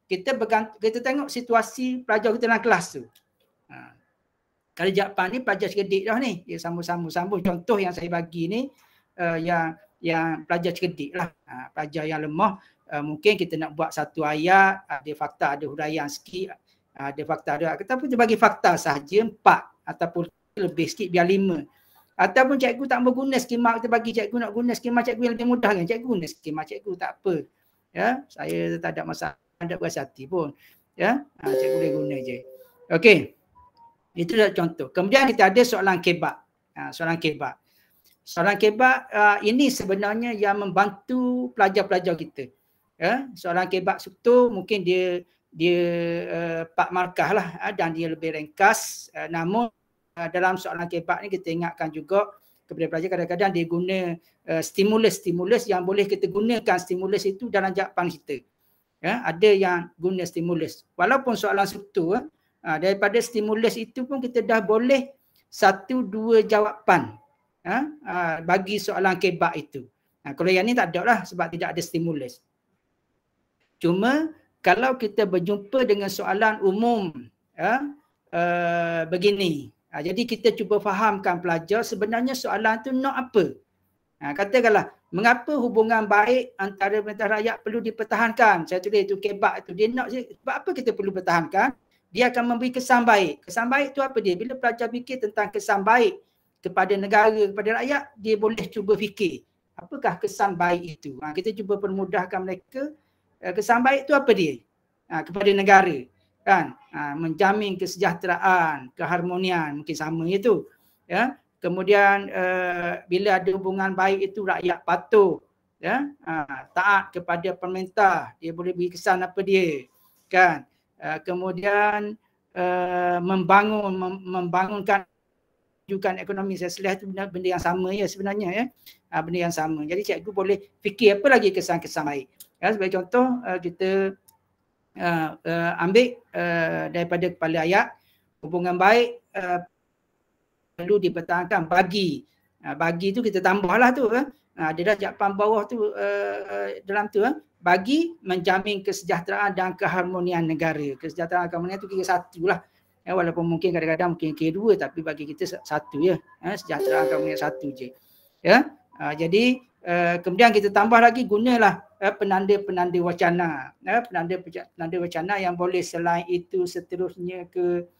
Kita tengok situasi pelajar kita dalam kelas tu. Kalau Japan ni pelajar cerdik dah ni. Dia sambung. Contoh yang saya bagi ni yang pelajar cerdik lah. Pelajar yang lemah mungkin kita nak buat satu ayat, ada fakta, ada huraian sikit, ada fakta, ada kita pun bagi fakta sahaja 4 ataupun lebih sikit biar 5. Ataupun cikgu tak mau guna skema, kita bagi cikgu nak guna skema cikgu yang lebih mudah kan. Cikgu guna skema cikgu, tak apa. Ya, saya tak ada masalah, tak berasa hati pun. Ya, cikgu boleh guna je. Okey. Itu adalah contoh. Kemudian kita ada soalan kebab. Soalan kebab ini sebenarnya yang membantu pelajar-pelajar kita. Ya, soalan kebab struktur mungkin dia 4 markah lah dan dia lebih ringkas. Namun dalam soalan kebab ni kita ingatkan juga kepada pelajar kadang-kadang dia guna stimulus yang boleh kita gunakan stimulus itu dalam jawapan kita. Ya, ada yang guna stimulus. Walaupun soalan struktur daripada stimulus itu pun kita dah boleh 1-2 jawapan bagi soalan kebab itu. Kalau yang ni tak ada lah sebab tidak ada stimulus. Cuma kalau kita berjumpa dengan soalan umum begini. Jadi kita cuba fahamkan pelajar sebenarnya soalan tu nak apa. Katakanlah mengapa hubungan baik antara pemerintah rakyat perlu dipertahankan. Saya tulis itu kebab itu. Dia nak sebab apa kita perlu pertahankan? Dia akan memberi kesan baik. Kesan baik tu apa dia? Bila pelajar fikir tentang kesan baik kepada negara, kepada rakyat, dia boleh cuba fikir apakah kesan baik itu. Kita cuba permudahkan mereka. Kesan baik itu apa dia? Kepada negara. Kan? Menjamin kesejahteraan, keharmonian, mungkin sama itu. Ya. Kemudian bila ada hubungan baik itu rakyat patuh, ya, taat kepada pemerintah, dia boleh beri kesan apa dia. Kan? Kemudian membangunkan juga ekonomi. Saya selesai itu benda yang sama ya sebenarnya ya. Benda yang sama. Jadi cikgu boleh fikir apa lagi kesan-kesan baik. Ya, sebagai contoh kita ambil daripada kepala ayat hubungan baik perlu dipertahankan bagi. Bagi tu kita tambahlah tu dia dah jawapan bawah tu dalam tu bagi menjamin kesejahteraan dan keharmonian negara. Kesejahteraan dan keharmonian tu kira satu lah. Walaupun mungkin kadang-kadang mungkin kira 2 tapi bagi kita satu ya. Sejahteraan dan keharmonian satu je. Ya. Jadi kemudian kita tambah lagi gunalah penanda-penanda wacana. Penanda wacana yang boleh selain itu seterusnya ke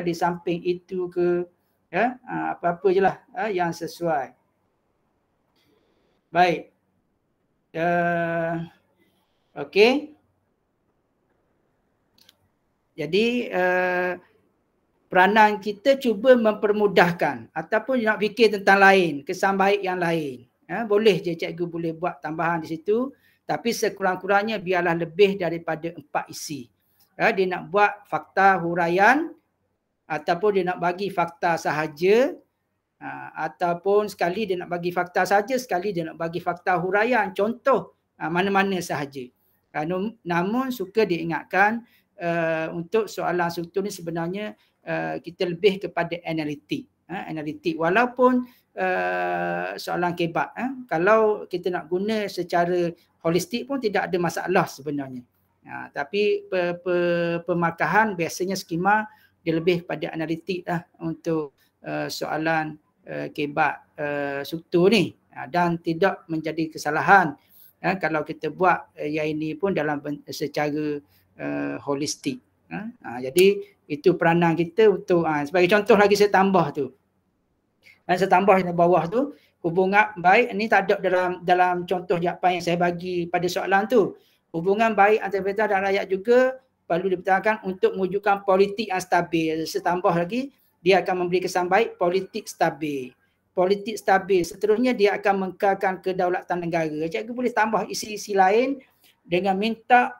di samping itu ke ya apa-apa je lah yang sesuai. Baik. Okey. Jadi peranan kita cuba mempermudahkan ataupun nak fikir tentang lain, kesan baik yang lain. Boleh je cikgu boleh buat tambahan di situ, tapi sekurang-kurangnya biarlah lebih daripada 4 isi. Dia nak buat fakta huraian ataupun dia nak bagi fakta sahaja, ataupun sekali dia nak bagi fakta sahaja, sekali dia nak bagi fakta huraian, contoh mana-mana sahaja. Namun suka diingatkan untuk soalan struktur ni sebenarnya kita lebih kepada analitik. Analitik walaupun soalan kebab kalau kita nak guna secara holistik pun tidak ada masalah sebenarnya. Tapi pemarkahan biasanya skema dia lebih pada analitik lah untuk soalan kebab struktur ni dan tidak menjadi kesalahan kalau kita buat yang ini pun dalam secara holistik. Jadi itu peranan kita untuk sebagai contoh lagi saya tambah tu. Dan saya tambah di bawah tu, hubungan baik ni tak ada dalam contoh jawapan yang saya bagi pada soalan tu. Hubungan baik antara pemerintah dan rakyat juga perlu dipertahankan untuk mewujudkan politik yang stabil. Saya tambah lagi, dia akan memberi kesan baik politik stabil. Politik stabil. Seterusnya dia akan mengekalkan kedaulatan negara. Cikgu boleh tambah isi-isi lain dengan minta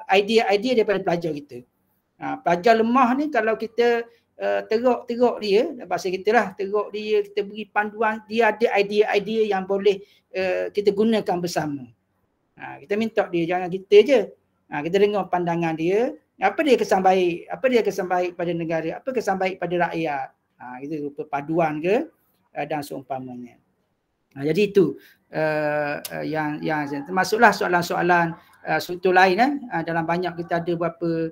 idea-idea daripada pelajar kita. Pelajar lemah ni kalau kita teruk dia, bahasa kita lah, teruk dia, kita beri panduan, dia ada idea-idea yang boleh kita gunakan bersama. Kita minta dia, jangan kita je. Kita dengar pandangan dia, apa dia kesan baik pada negara, apa kesan baik pada rakyat. Itu perpaduan ke dan seumpamanya. Jadi itu yang termasuklah soalan-soalan struktur lain dalam banyak, kita ada berapa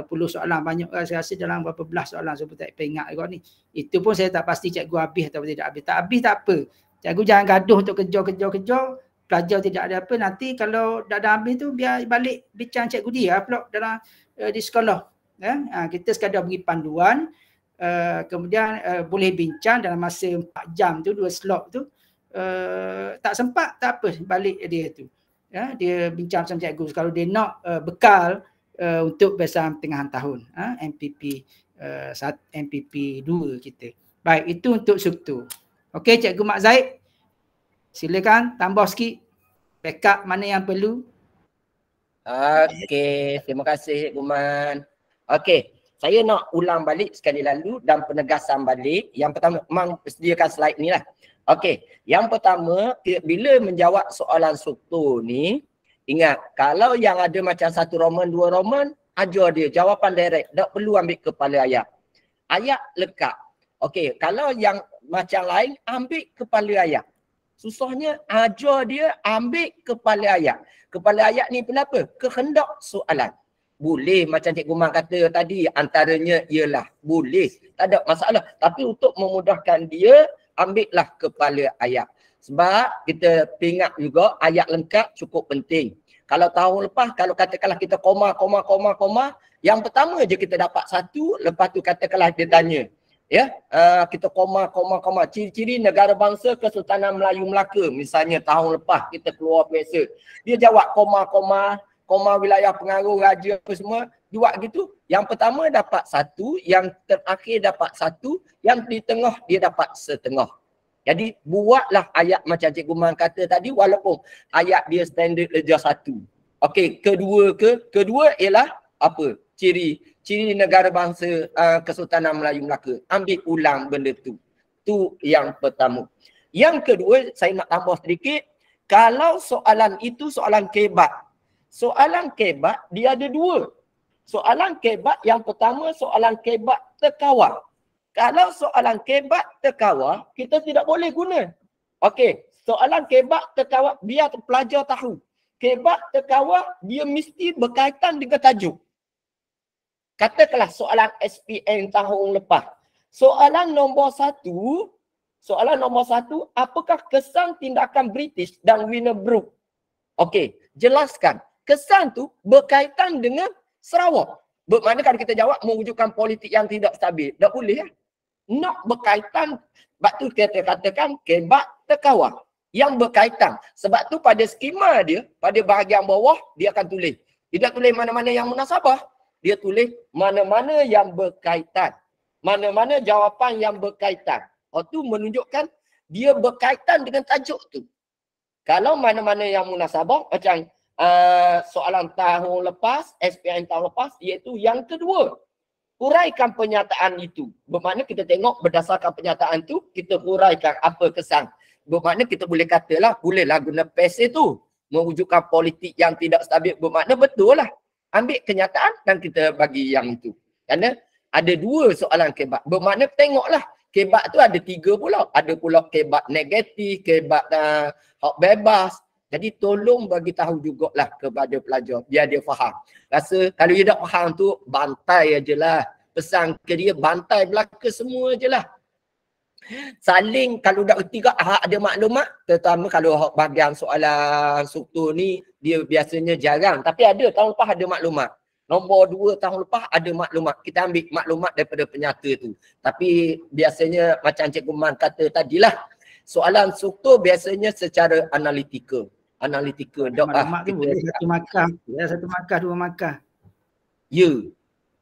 puluh soalan, banyak saya rasa dalam berapa belas soalan, saya pun tak ingat kot ni. Itu pun saya tak pasti cikgu habis atau tidak habis. Tak habis tak apa. Cikgu jangan gaduh untuk kejar. Pelajar tidak ada apa, nanti kalau dah habis tu biar balik bincang cikgu dia pula dalam di sekolah. Kita sekadar beri panduan, kemudian boleh bincang dalam masa 4 jam tu, 2 slot tu. Tak sempat tak apa, balik dia tu. Dia bincang sama cikgu. Kalau dia nak bekal untuk bersama tengah tahun, MPP 2 kita. Baik, itu untuk struktur. Okey, Cikgu Mak Zaid, silakan tambah sikit backup mana yang perlu. Okey, terima kasih Cikgu Man. Okey, saya nak ulang balik sekali lalu dan penegasan balik. Yang pertama, memang sediakan slide ni lah. Okey, yang pertama, bila menjawab soalan struktur ni, ingat, kalau yang ada macam 1 Roman, 2 Roman, ajar dia jawapan direct. Tak perlu ambil kepala ayat. Ayat lekat. Okey, kalau yang macam lain, ambil kepala ayat. Susahnya, ajar dia ambil kepala ayat. Kepala ayat ni kenapa? Kehendak soalan. Boleh macam Cikgu Man kata tadi, antaranya ialah boleh. Tak ada masalah. Tapi untuk memudahkan dia, ambillah kepala ayat. Sebab kita ingat juga ayat lengkap cukup penting. Kalau tahun lepas, kalau katakanlah kita koma, yang pertama je kita dapat 1, lepas tu katakanlah dia tanya. Ya, kita koma. Ciri-ciri negara bangsa Kesultanan Melayu Melaka. Misalnya tahun lepas kita keluar biasa. Dia jawab koma wilayah pengaruh raja apa semua. Buat gitu. Yang pertama dapat 1, yang terakhir dapat 1, yang di tengah dia dapat setengah. Jadi buatlah ayat macam Cikgu Man kata tadi, walaupun ayat dia standard darjah 1. Okey, kedua ialah apa? Ciri negara bangsa Kesultanan Melayu Melaka. Ambil ulang benda tu. Tu yang pertama. Yang kedua, saya nak tambah sedikit. Kalau soalan itu soalan kebat. Soalan kebat dia ada 2. Soalan kebat yang pertama soalan kebat terkawal. Kalau soalan kebat terkawal, kita tidak boleh guna. Okey, soalan kebat terkawal, biar pelajar tahu. Kebat terkawal, dia mesti berkaitan dengan tajuk. Katakanlah soalan SPM tahun lepas. Soalan nombor 1, apakah kesan tindakan British dan Winterbrook? Okey, jelaskan. Kesan tu berkaitan dengan Sarawak. Bermakna kalau kita jawab mewujudkan politik yang tidak stabil, tak boleh ya. Nak berkaitan, sebab tu kita katakan kebat terkawal. Yang berkaitan. Sebab tu pada skema dia, pada bahagian bawah, dia akan tulis. Dia tak tulis mana-mana yang munasabah. Dia tulis mana-mana yang berkaitan. Mana-mana jawapan yang berkaitan. Itu menunjukkan dia berkaitan dengan tajuk tu. Kalau mana-mana yang munasabah, macam soalan tahun lepas, SPM tahun lepas, iaitu yang kedua. Huraikan pernyataan itu. Bermakna kita tengok berdasarkan pernyataan itu, kita huraikan apa kesan. Bermakna kita boleh katalah, bolehlah guna PES itu. Mewujudkan politik yang tidak stabil. Bermakna betul lah. Ambil kenyataan dan kita bagi yang itu. Kerana ada 2 soalan kebat. Bermakna tengoklah. Kebat tu ada 3 pula. Ada pula kebat negatif, kebat hak bebas. Jadi tolong bagi tahu jugalah kepada pelajar biar dia faham. Rasa kalau dia tak faham tu bantai ajalah. Pesan ke dia bantai belaka semua ajalah. Saling kalau dah ketiga ada maklumat, terutama kalau bahagian soalan struktur ni dia biasanya jarang, tapi ada tahun lepas ada maklumat. Nombor 2 tahun lepas ada maklumat. Kita ambil maklumat daripada penyata tu. Tapi biasanya macam Cikgu Man kata tadilah, soalan struktur biasanya secara analitikal. Maklumat tu boleh satu markah, satu markah, 2 markah. Ya.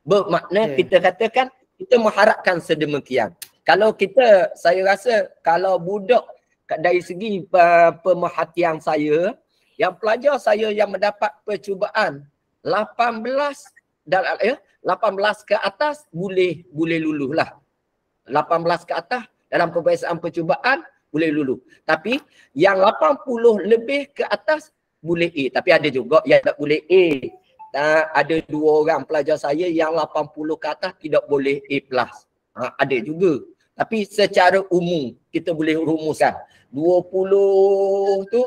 Bermakna kita katakan kita mengharapkan sedemikian. Kalau kita, saya rasa kalau budak dari segi pemerhatian saya, yang pelajar saya yang mendapat percubaan 18 ke atas boleh lulus lah. 18 ke atas dalam peperiksaan percubaan boleh lulus. Tapi yang 80 lebih ke atas boleh A. Tapi ada juga yang tak boleh A. Ada 2 orang pelajar saya yang 80 ke atas tidak boleh A+. Ada juga. Tapi secara umum kita boleh rumuskan 20 tu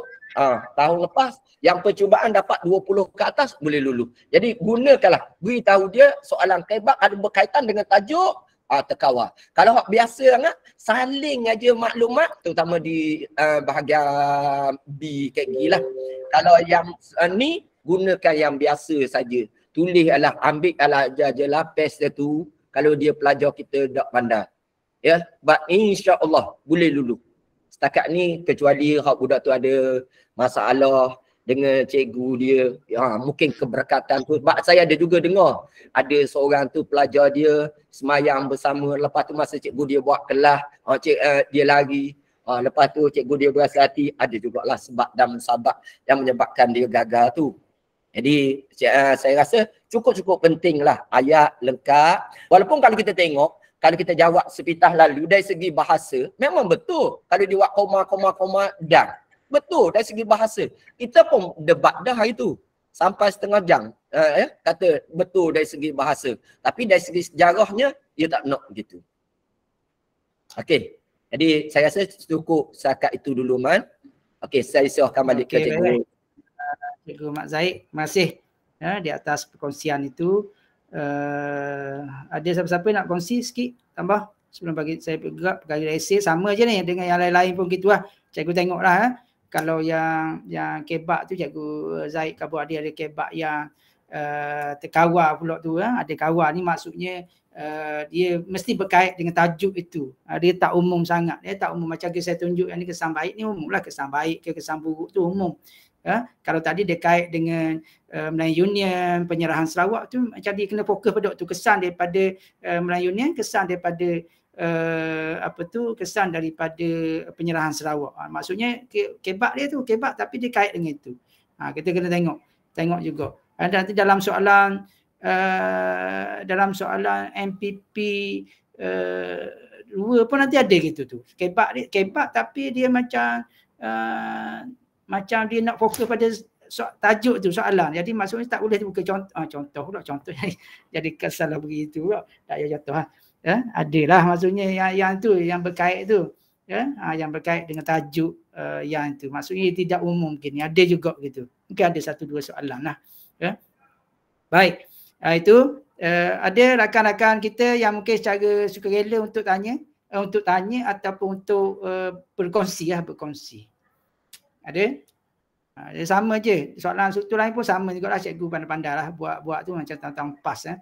tahun lepas yang percubaan dapat 20 ke atas boleh lulus. Jadi gunakanlah, beritahu dia soalan kebab ada berkaitan dengan tajuk terkawal. Kalau biasa sangat saling aja maklumat terutama di bahagian B kayak gila. Kalau yang ni gunakan yang biasa saja. Tulislah, ambil ajalah pes dia tu kalau dia pelajar kita tak pandai. Ya, insya-Allah boleh lulus. Setakat ni kecuali hak budak tu ada masalah dengan cikgu dia, mungkin keberkatan tu. Sebab saya ada juga dengar ada seorang tu pelajar dia semayang bersama, lepas tu masa cikgu dia buat kelas, dia lari, lepas tu cikgu dia berasa hati, ada jugalah sebab dan musabak yang menyebabkan dia gagal tu. Jadi saya rasa cukup-cukup pentinglah ayat lengkap. Walaupun kalau kita tengok, kalau kita jawab sepitah lalu dari segi bahasa, memang betul. Kalau dia buat koma dan. Betul dari segi bahasa. Kita pun debat dah hari tu. Sampai setengah jam. Kata betul dari segi bahasa. Tapi dari segi sejarahnya, dia tak nak gitu. Okey. Jadi saya rasa cukup setakat itu dulu, Man. Okey, saya serahkan balik ke cikgu. Cikgu Mak Zaid, terima kasih di atas perkongsian itu. Ada siapa-siapa nak kongsi sikit tambah sebelum bagi saya bergerak perkara esei sama je ni dengan yang lain-lain pun gitulah. Cikgu tengoklah kalau yang kebak tu Cikgu Zaid Kabul ada kebak yang terkawal pula tu ada kawal ni maksudnya dia mesti berkait dengan tajuk itu. Dia tak umum sangat. Dia tak umum macam saya tunjuk yang ni kesan baik ni umum lah, kesan baik ke kesan buruk tu umum. Kalau tadi dia kait dengan Melayu Union, penyerahan Sarawak tu macam dia kena fokus pada waktu kesan daripada Melayu Union, kesan daripada kesan daripada penyerahan Sarawak. Maksudnya kebak dia tu kebak tapi dia kait dengan itu. Kita kena tengok juga. Nanti dalam soalan MPP 2 pun nanti ada gitu tu. Kebak tapi dia macam dia nak fokus pada tajuk tu soalan. Jadi maksudnya tak boleh buka contoh pula contoh jadi kesalah begitu pula. Tak payah contoh adalah maksudnya yang tu yang berkait tu yang berkait dengan tajuk yang tu. Maksudnya tidak umum mungkin. Ada juga gitu. Mungkin ada 1-2 soalan lah. Baik. Itu ada rakan-rakan kita yang mungkin secara sukarela untuk tanya ataupun untuk berkongsi. Ada? Dia sama je. Soalan struktur lain pun sama juga lah. Cikgu pandai-pandai lah buat tu macam tentang PAS.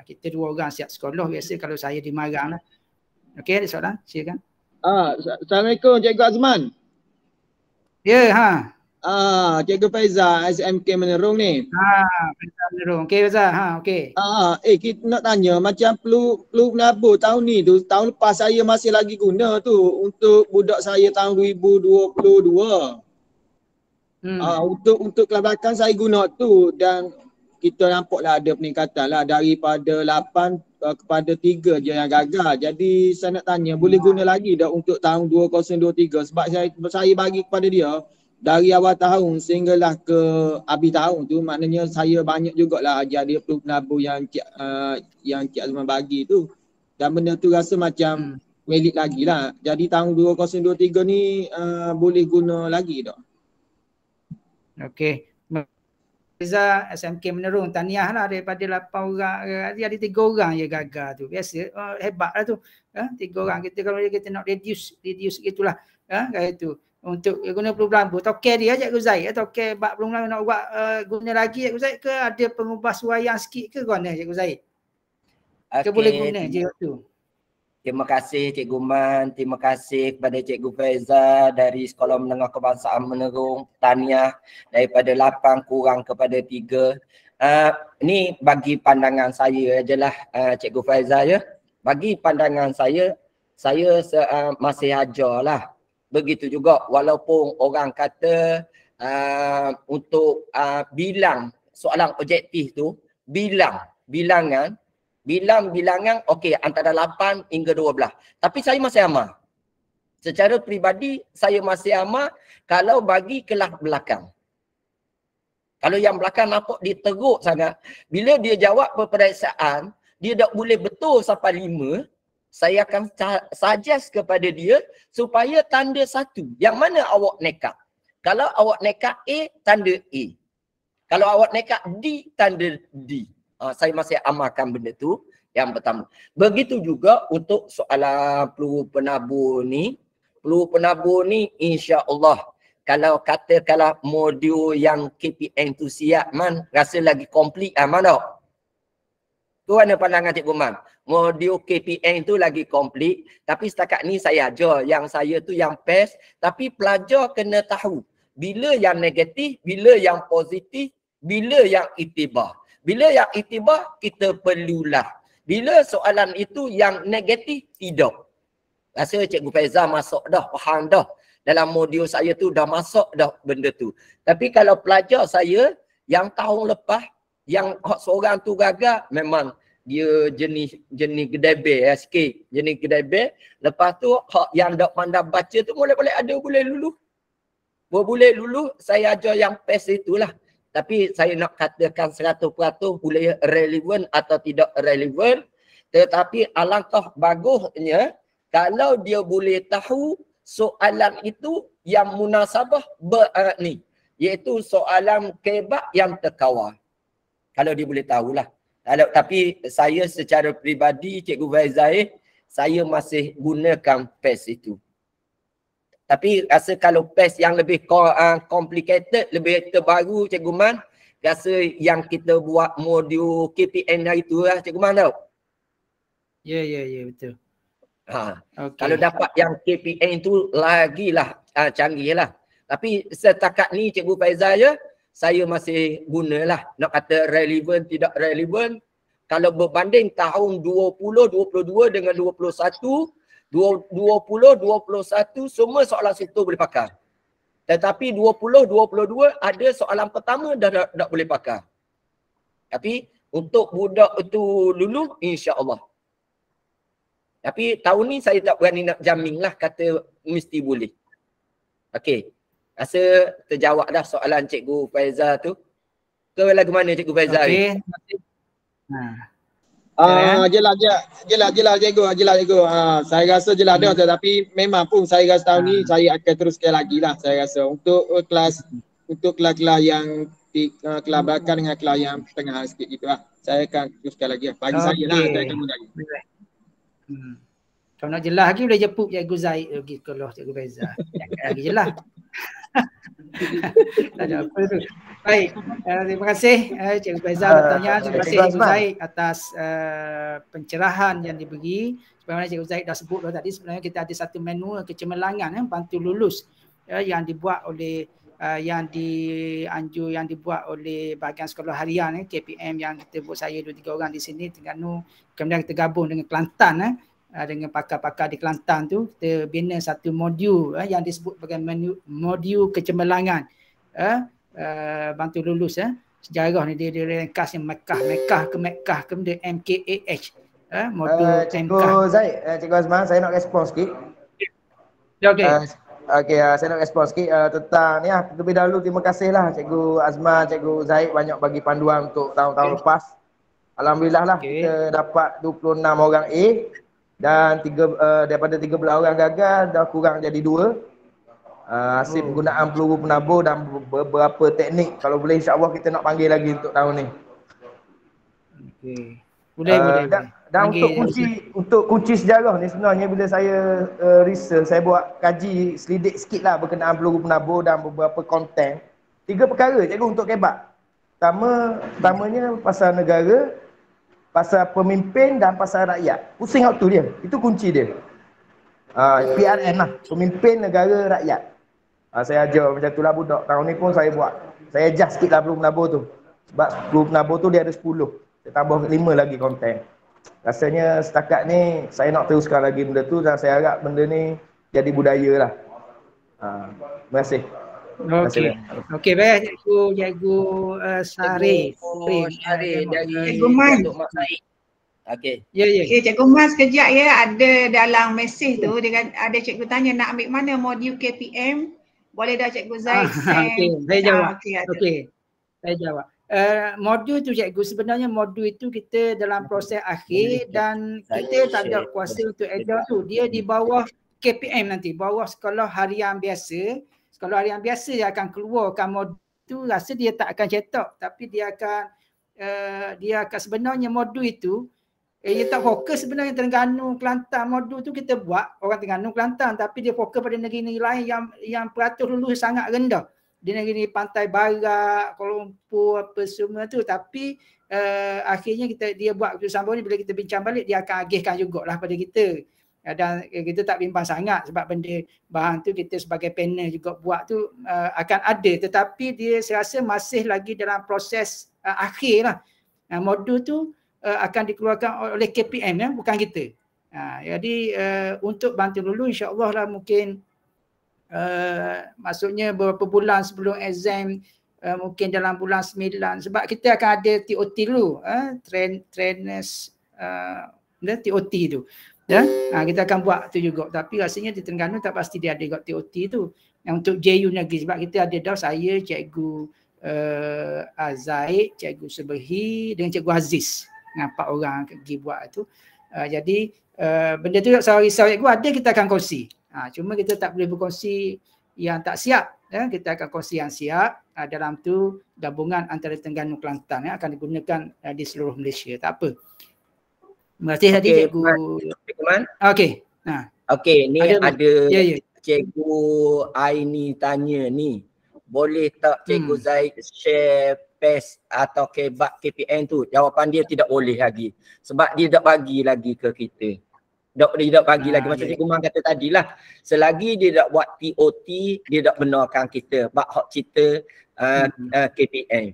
Kita 2 orang siap sekolah biasa kalau saya dimarang lah. Okey, ada soalan? Silakan. Assalamualaikum Cikgu Azman. Ya, Cikgu Faizal SMK Menerung ni. Faizal Menerung. Okey Faizal, okey. Kita nak tanya macam peluk menabur tahun ni tu, tahun lepas saya masih lagi guna tu untuk budak saya tahun 2022. Untuk kelas belakang saya guna tu dan kita nampaklah ada peningkatan lah daripada 8 kepada 3 je yang gagal. Jadi saya nak tanya boleh guna lagi tak untuk tahun 2023 sebab saya bagi kepada dia dari awal tahun sehinggalah ke habis tahun tu, maknanya saya banyak jugalah ajar dia peluk penabur yang Cik Azman bagi tu. Dan benda tu rasa macam valid lagi lah. Jadi tahun 2023 ni boleh guna lagi tak? Okey. Reza SMK Menerung, tahniah lah daripada 8 orang. Dia ada 3 orang je gagal tu. Biasa, hebat lah tu. 3 orang. Kita kalau kita nak reduce gitulah. Kayak tu. untuk guna peluru berlambu. Token dia Cikgu Zaid, token bak peluru berlambu nak buat guna lagi Cikgu Zaid ke ada pengubah suaian sikit ke guna Cikgu Zaid? Ke boleh guna je tu. Terima kasih Cikgu Man, terima kasih kepada Cikgu Faiza dari Sekolah Menengah Kebangsaan Menerung, Tahniah daripada 8 kurang kepada 3. Ni bagi pandangan saya je lah Cikgu Faiza ya. Bagi pandangan saya masih ajar lah. Begitu juga walaupun orang kata untuk bilang soalan objektif tu, bilangan okey antara 8 hingga 12. Tapi saya masih amal. Secara peribadi saya masih amal kalau bagi kelas belakang. Kalau yang belakang nampak dia teruk sangat, bila dia jawab peperiksaan, dia tak boleh betul sampai 5, saya akan suggest kepada dia supaya tanda 1. Yang mana awak nekat? Kalau awak nekat A, tanda A. Kalau awak nekat D, tanda D. Saya masih amalkan benda tu yang pertama. Begitu juga untuk soalan peluru penabur ni. Peluru penabur ni insya-Allah kalau katakanlah modul yang KPM tu siap Man, rasa lagi komplit Man tak? Tu mana pandangan Cikgu Man? Modul KPM tu lagi komplit, tapi setakat ni saya ajar. Yang saya tu yang PES, tapi pelajar kena tahu bila yang negatif, bila yang positif, bila yang iktibar. Bila yang iktibar, kita perlulah. Bila soalan itu yang negatif, tidak. Rasa Cikgu Faiza masuk dah, faham dah. Dalam modul saya tu dah masuk dah benda tu. Tapi kalau pelajar saya yang tahun lepas, yang seorang tu gagal, memang dia jenis gedebe sikit. Jenis gedebe. Lepas tu yang tak pandai baca tu boleh ada, boleh lulus. Boleh lulus, saya ajar yang PES itulah. Tapi saya nak katakan 100% boleh relevan atau tidak relevan. Tetapi alangkah bagusnya kalau dia boleh tahu soalan itu yang munasabah ni. Iaitu soalan kebak yang terkawal. Kalau dia boleh tahulah. Tapi saya secara peribadi, Cikgu Faizal, saya masih gunakan PES itu. Tapi rasa kalau PES yang lebih complicated, lebih terbaru Cikgu Man, rasa yang kita buat modul KPN hari tu lah Cikgu Man tau. Ya, betul. Okay. Kalau dapat yang KPN tu lagilah canggih lah. Tapi setakat ni Cikgu Faizal je, saya masih gunalah. Nak kata relevan, tidak relevan. Kalau berbanding tahun 2022 dengan 21, 20, 21 semua soalan situ boleh pakai. Tetapi 20, 22 ada soalan pertama dah tak boleh pakai. Tapi untuk budak itu lulus, insya-Allah. Tapi tahun ni saya tak berani nak jamin lah kata mesti boleh. Okey. Rasa terjawab dah soalan Cikgu Faiza tu. Ke lagu mana Cikgu Faiza? Okey. Jelas cikgu. Saya rasa jelas dah, tetapi memang pun saya rasa tahun ni saya akan teruskan lagi lah saya rasa untuk kelas yang kelas belakang dengan kelas yang tengah sikit gitu lah. Saya akan teruskan lagi lah. Bagi saya lah, saya akan mula lagi. Kalau nak jelas lagi boleh jemput Cikgu Zaid pergi kelas Cikgu Faiza. Lagi jelas. Tak ada apa tu. Baik, terima kasih Cikgu Faiza bertanya. Terima kasih Cikgu Zaid atas pencerahan yang diberi. Sebenarnya Cikgu Zaid dah sebut tadi, sebenarnya kita ada satu manual kecemerlangan bantu lulus yang dibuat oleh yang dibuat oleh bahagian sekolah harian KPM yang kita buat, saya 2-3 orang di sini Terengganu, kemudian kita gabung dengan Kelantan dengan pakar-pakar di Kelantan tu, kita bina satu modul yang disebut sebagai modul kecemerlangan bantu lulus sejarah ni dia ringkas yang Mekah kemudian MKAH modul Cikgu Zaid, Cikgu Azman, saya nak respon sikit. Okey. Saya nak respon sikit tentang ni terlebih dahulu terima kasihlah Cikgu Azman, Cikgu Zaid banyak bagi panduan untuk tahun-tahun lepas. Alhamdulillah lah kita dapat 26 orang A dan daripada 13 orang gagal dah kurang jadi 2. Hasil penggunaan peluru penabur dan beberapa teknik. Kalau boleh insya-Allah kita nak panggil lagi untuk tahun ni. Okey. Boleh. Dan untuk kunci sejarah ni sebenarnya bila saya research, saya buat kaji selidik sikit lah berkenaan peluru penabur dan beberapa konten. 3 perkara cikgu untuk kebab. Pertamanya pasal negara, pasal pemimpin dan pasal rakyat. Pusing waktu dia. Itu kunci dia. PRN lah. Pemimpin, negara, rakyat. Saya ajar macam tu lah budak. Tahun ni pun saya buat. Saya adjust sikit lah peluru penabur tu. Sebab peluru penabur tu dia ada 10. Saya tambah 5 lagi konten. Rasanya setakat ni saya nak teruskan lagi benda tu dan saya harap benda ni jadi budaya lah. Terima kasih. Okey, baik Cikgu Sari. Sari dari Cikgu Man. Okey. Ya. Okay, Cikgu Mas kejap ya, ada dalam mesej tu dia ada cikgu tanya nak ambil mana modul KPM. Boleh dah Cikgu Zaid Okey, saya jawab. Okey, saya jawab. Modul tu cikgu, sebenarnya modul itu kita dalam proses akhir dan kita tak ada kuasa untuk ajar tu. Dia di bawah KPM nanti, bawah sekolah harian biasa. Sekolah harian biasa dia akan keluarkan modul tu, rasa dia tak akan cetak tapi dia akan sebenarnya modul itu dia tak fokus sebenarnya Terengganu, Kelantan. Modul tu kita buat orang Terengganu, Kelantan tapi dia fokus pada negeri-negeri lain yang peratus lulus sangat rendah. Di negeri Pantai Barat, Kuala Lumpur, apa semua tu. Tapi akhirnya dia buat keputusan baru ni, bila kita bincang balik dia akan agihkan jugalah pada kita. Dan kita tak bimbang sangat sebab benda bahan tu kita sebagai panel juga buat tu akan ada. Tetapi dia saya rasa masih lagi dalam proses akhir lah. Modul tu akan dikeluarkan oleh KPM ya, bukan kita. Jadi untuk bantu dulu insya-Allah lah mungkin maksudnya beberapa bulan sebelum exam, mungkin dalam bulan 9 sebab kita akan ada TOT dulu, trainers TOT tu ya. Kita akan buat tu juga tapi rasanya di Terengganu tak pasti dia ada kat TOT tu. Yang untuk JU negeri sebab kita ada dah saya, Cikgu Zaid, Cikgu Seberhi dengan Cikgu Aziz. 4 orang pergi buat tu. Jadi benda tu tak saya risau cikgu, ada kita akan kongsi. Cuma kita tak boleh berkongsi yang tak siap. Kita akan kongsi yang siap. Dalam tu gabungan antara Terengganu Kelantan akan digunakan di seluruh Malaysia. Tak apa. Terima kasih tadi Cikgu. Okey. Okey, ni ada Cikgu Aini tanya ni. Boleh tak Cikgu Zaid share PES atau kebab KPN tu? Jawapan dia tidak boleh lagi. Sebab dia tak bagi lagi ke kita. Dia tak bagi lagi. Macam Cikgu Man kata tadilah. Selagi dia tak buat TOT, dia tak benarkan kita. Bak hak cerita KPN.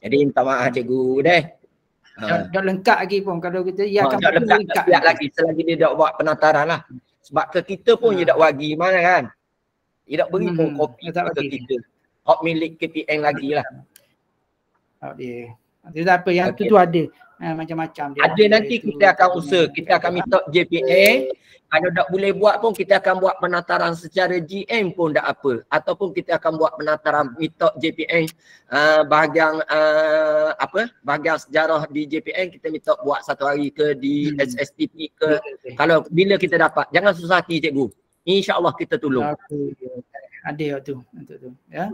Jadi minta maaf Cikgu deh. Tak lengkap lagi pun kalau kita akan lengkap lagi selagi dia tak buat penataran lah. Sebab ke kita pun dia tak bagi mana kan. Dia tak beri pun kopi ke kita. Hak milik KPN lagi lah. Dia tak apa, yang tu ada macam-macam dia. Ada nanti kita akan usaha, kita akan minta JPN. Kalau tak boleh buat pun kita akan buat penataran secara GM pun tak apa. Ataupun kita akan buat penataran minta JPN bahagian bahagian sejarah di JPN kita minta buat 1 hari ke di SSTP ke. Kalau bila kita dapat, jangan susah hati cikgu. InsyaAllah kita tolong. Ada tu untuk tu ya.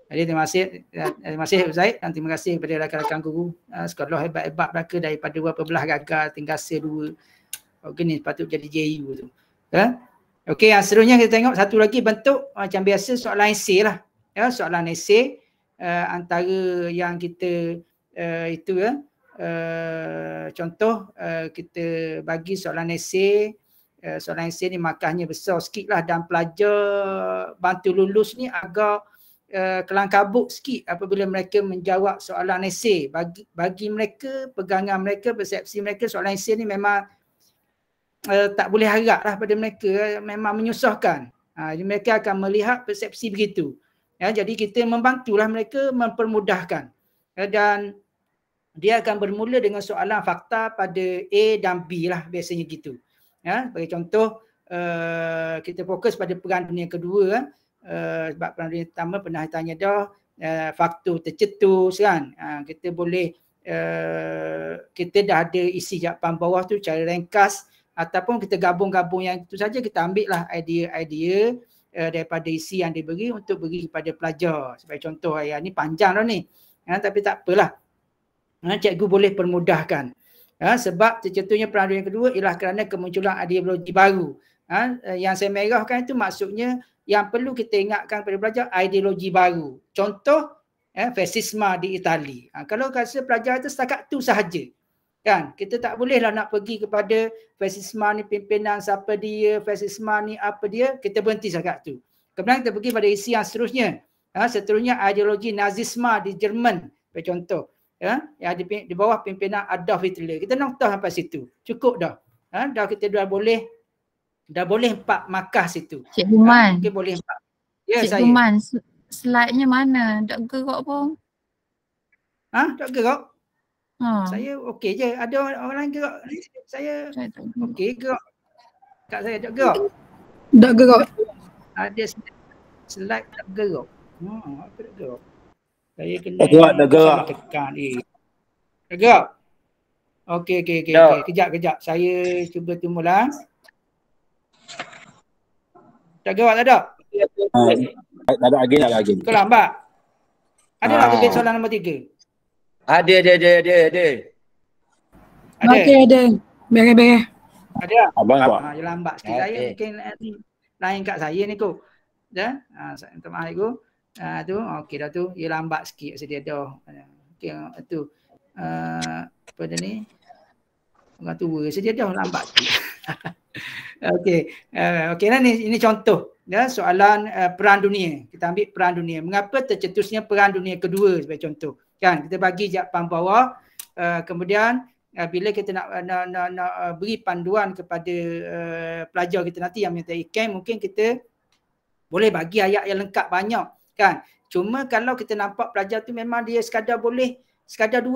Jadi terima kasih Zaid dan terima kasih kepada rakan-rakan guru sekolah hebat-hebat mereka daripada beberapa belah gagal tinggal C2 ni patut jadi JU tu ya. Okey, yang seterusnya kita tengok satu lagi bentuk macam biasa soalan esei lah ya. Soalan esei antara yang kita itu ya contoh kita bagi soalan esei. Soalan esei ni markahnya besar sikit lah dan pelajar bantu lulus ni agak kelang kabut sikit apabila mereka menjawab soalan esei. Bagi mereka, pegangan mereka, persepsi mereka soalan esei ni memang tak boleh harap lah pada mereka, memang menyusahkan. Jadi mereka akan melihat persepsi begitu. Ya, jadi kita membantulah mereka mempermudahkan. Dan dia akan bermula dengan soalan fakta pada A dan B lah biasanya gitu. Ya, bagi contoh kita fokus pada perang dunia kedua sebab perang dunia pertama pernah tanya dah faktor tercetus kan. Kita boleh kita dah ada isi jawapan bawah tu cara ringkas ataupun kita gabung-gabung yang itu saja, kita ambil lah idea-idea daripada isi yang diberi untuk beri kepada pelajar. Sebagai contoh yang ni panjang dah ni tapi tak apalah. Cikgu boleh permudahkan. Sebab tercetusnya Perang Dunia Kedua ialah kerana kemunculan ideologi baru. Yang saya merahkan itu maksudnya yang perlu kita ingatkan kepada pelajar ideologi baru. Contoh fasisme di Itali. Kalau rasa pelajar itu setakat tu sahaja. Kan? Kita tak bolehlah nak pergi kepada fasisme ni pimpinan siapa dia, fasisme ni apa dia, kita berhenti setakat tu. Kemudian kita pergi pada isi yang seterusnya. Seterusnya ideologi Nazisme di Jerman, contoh. Yang di bawah pimpinan Adolf Hitler. Kita noktah sampai situ. Cukup dah. Dah kita dah boleh 4 markah situ. Cikgu Man. Mungkin boleh 4. Ya, Cikgu Man, slide-nya mana? Tak gerak pun. Tak gerak? Saya okey je. Ada orang lain gerak. Saya okey gerak. Kat saya tak gerak. Tak gerak. Ada slide tak gerak. Apa tak gerak? Saya kena tak gerak. tekan. Tak gerak. Okey. Kejap. Saya cuba tumulah. Tak gerak tak ada? Tak ada lagi. Kau lambat. Ada tak soalan nombor 3? Ada. Okey, ada. Beres. Ada? Abang apa? Dia lambat sikit. Saya mungkin lain kat saya ni kot. Dah? Saya minta maaf aku. Tu, okey dah tu. Dia lambat sikit sedia dah. Okey, tu. Apa dia ni? Orang tua sedia dah lambat sikit. Okey lah ini contoh. Ya, soalan Perang Dunia. Kita ambil Perang Dunia. Mengapa tercetusnya Perang Dunia Kedua sebagai contoh? Kan kita bagi jawapan bawah, kemudian bila kita nak beri panduan kepada pelajar kita nanti yang menyertai camp, mungkin kita boleh bagi ayat yang lengkap banyak kan. Cuma kalau kita nampak pelajar tu memang dia sekadar 2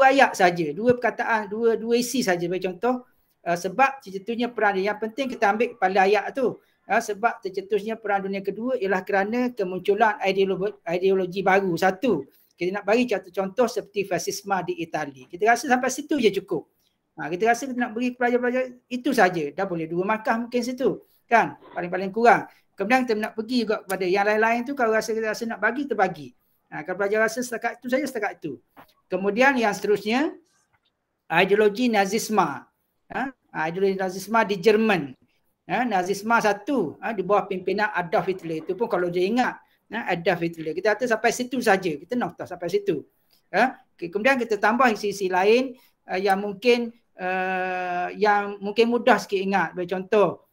ayat saja, 2 perkataan, dua isi saja bagi contoh, sebab tercetusnya Perang Dunia. Yang penting kita ambil kepala ayat tu. Sebab tercetusnya Perang Dunia Kedua ialah kerana kemunculan ideologi baru. Satu, kita nak bagi contoh seperti fasisme di Itali. Kita rasa sampai situ je cukup. Kita rasa kita nak beri pelajar-pelajar itu saja. Dah boleh 2 markah mungkin situ. Kan? Paling-paling kurang. Kemudian kita nak pergi juga kepada yang lain-lain tu, kalau kita rasa nak bagi, kita bagi. Kalau pelajar rasa setakat itu saja, setakat itu. Kemudian yang seterusnya, ideologi Nazisme. Ideologi Nazisme di Jerman. Nazisme satu di bawah pimpinan Adolf Hitler. Itu pun kalau dia ingat. Adolf Hitler. Kita kata sampai situ saja. Kita noktah sampai situ. Kemudian kita tambah isi-isi lain yang mungkin mudah sikit ingat. Bagi contoh,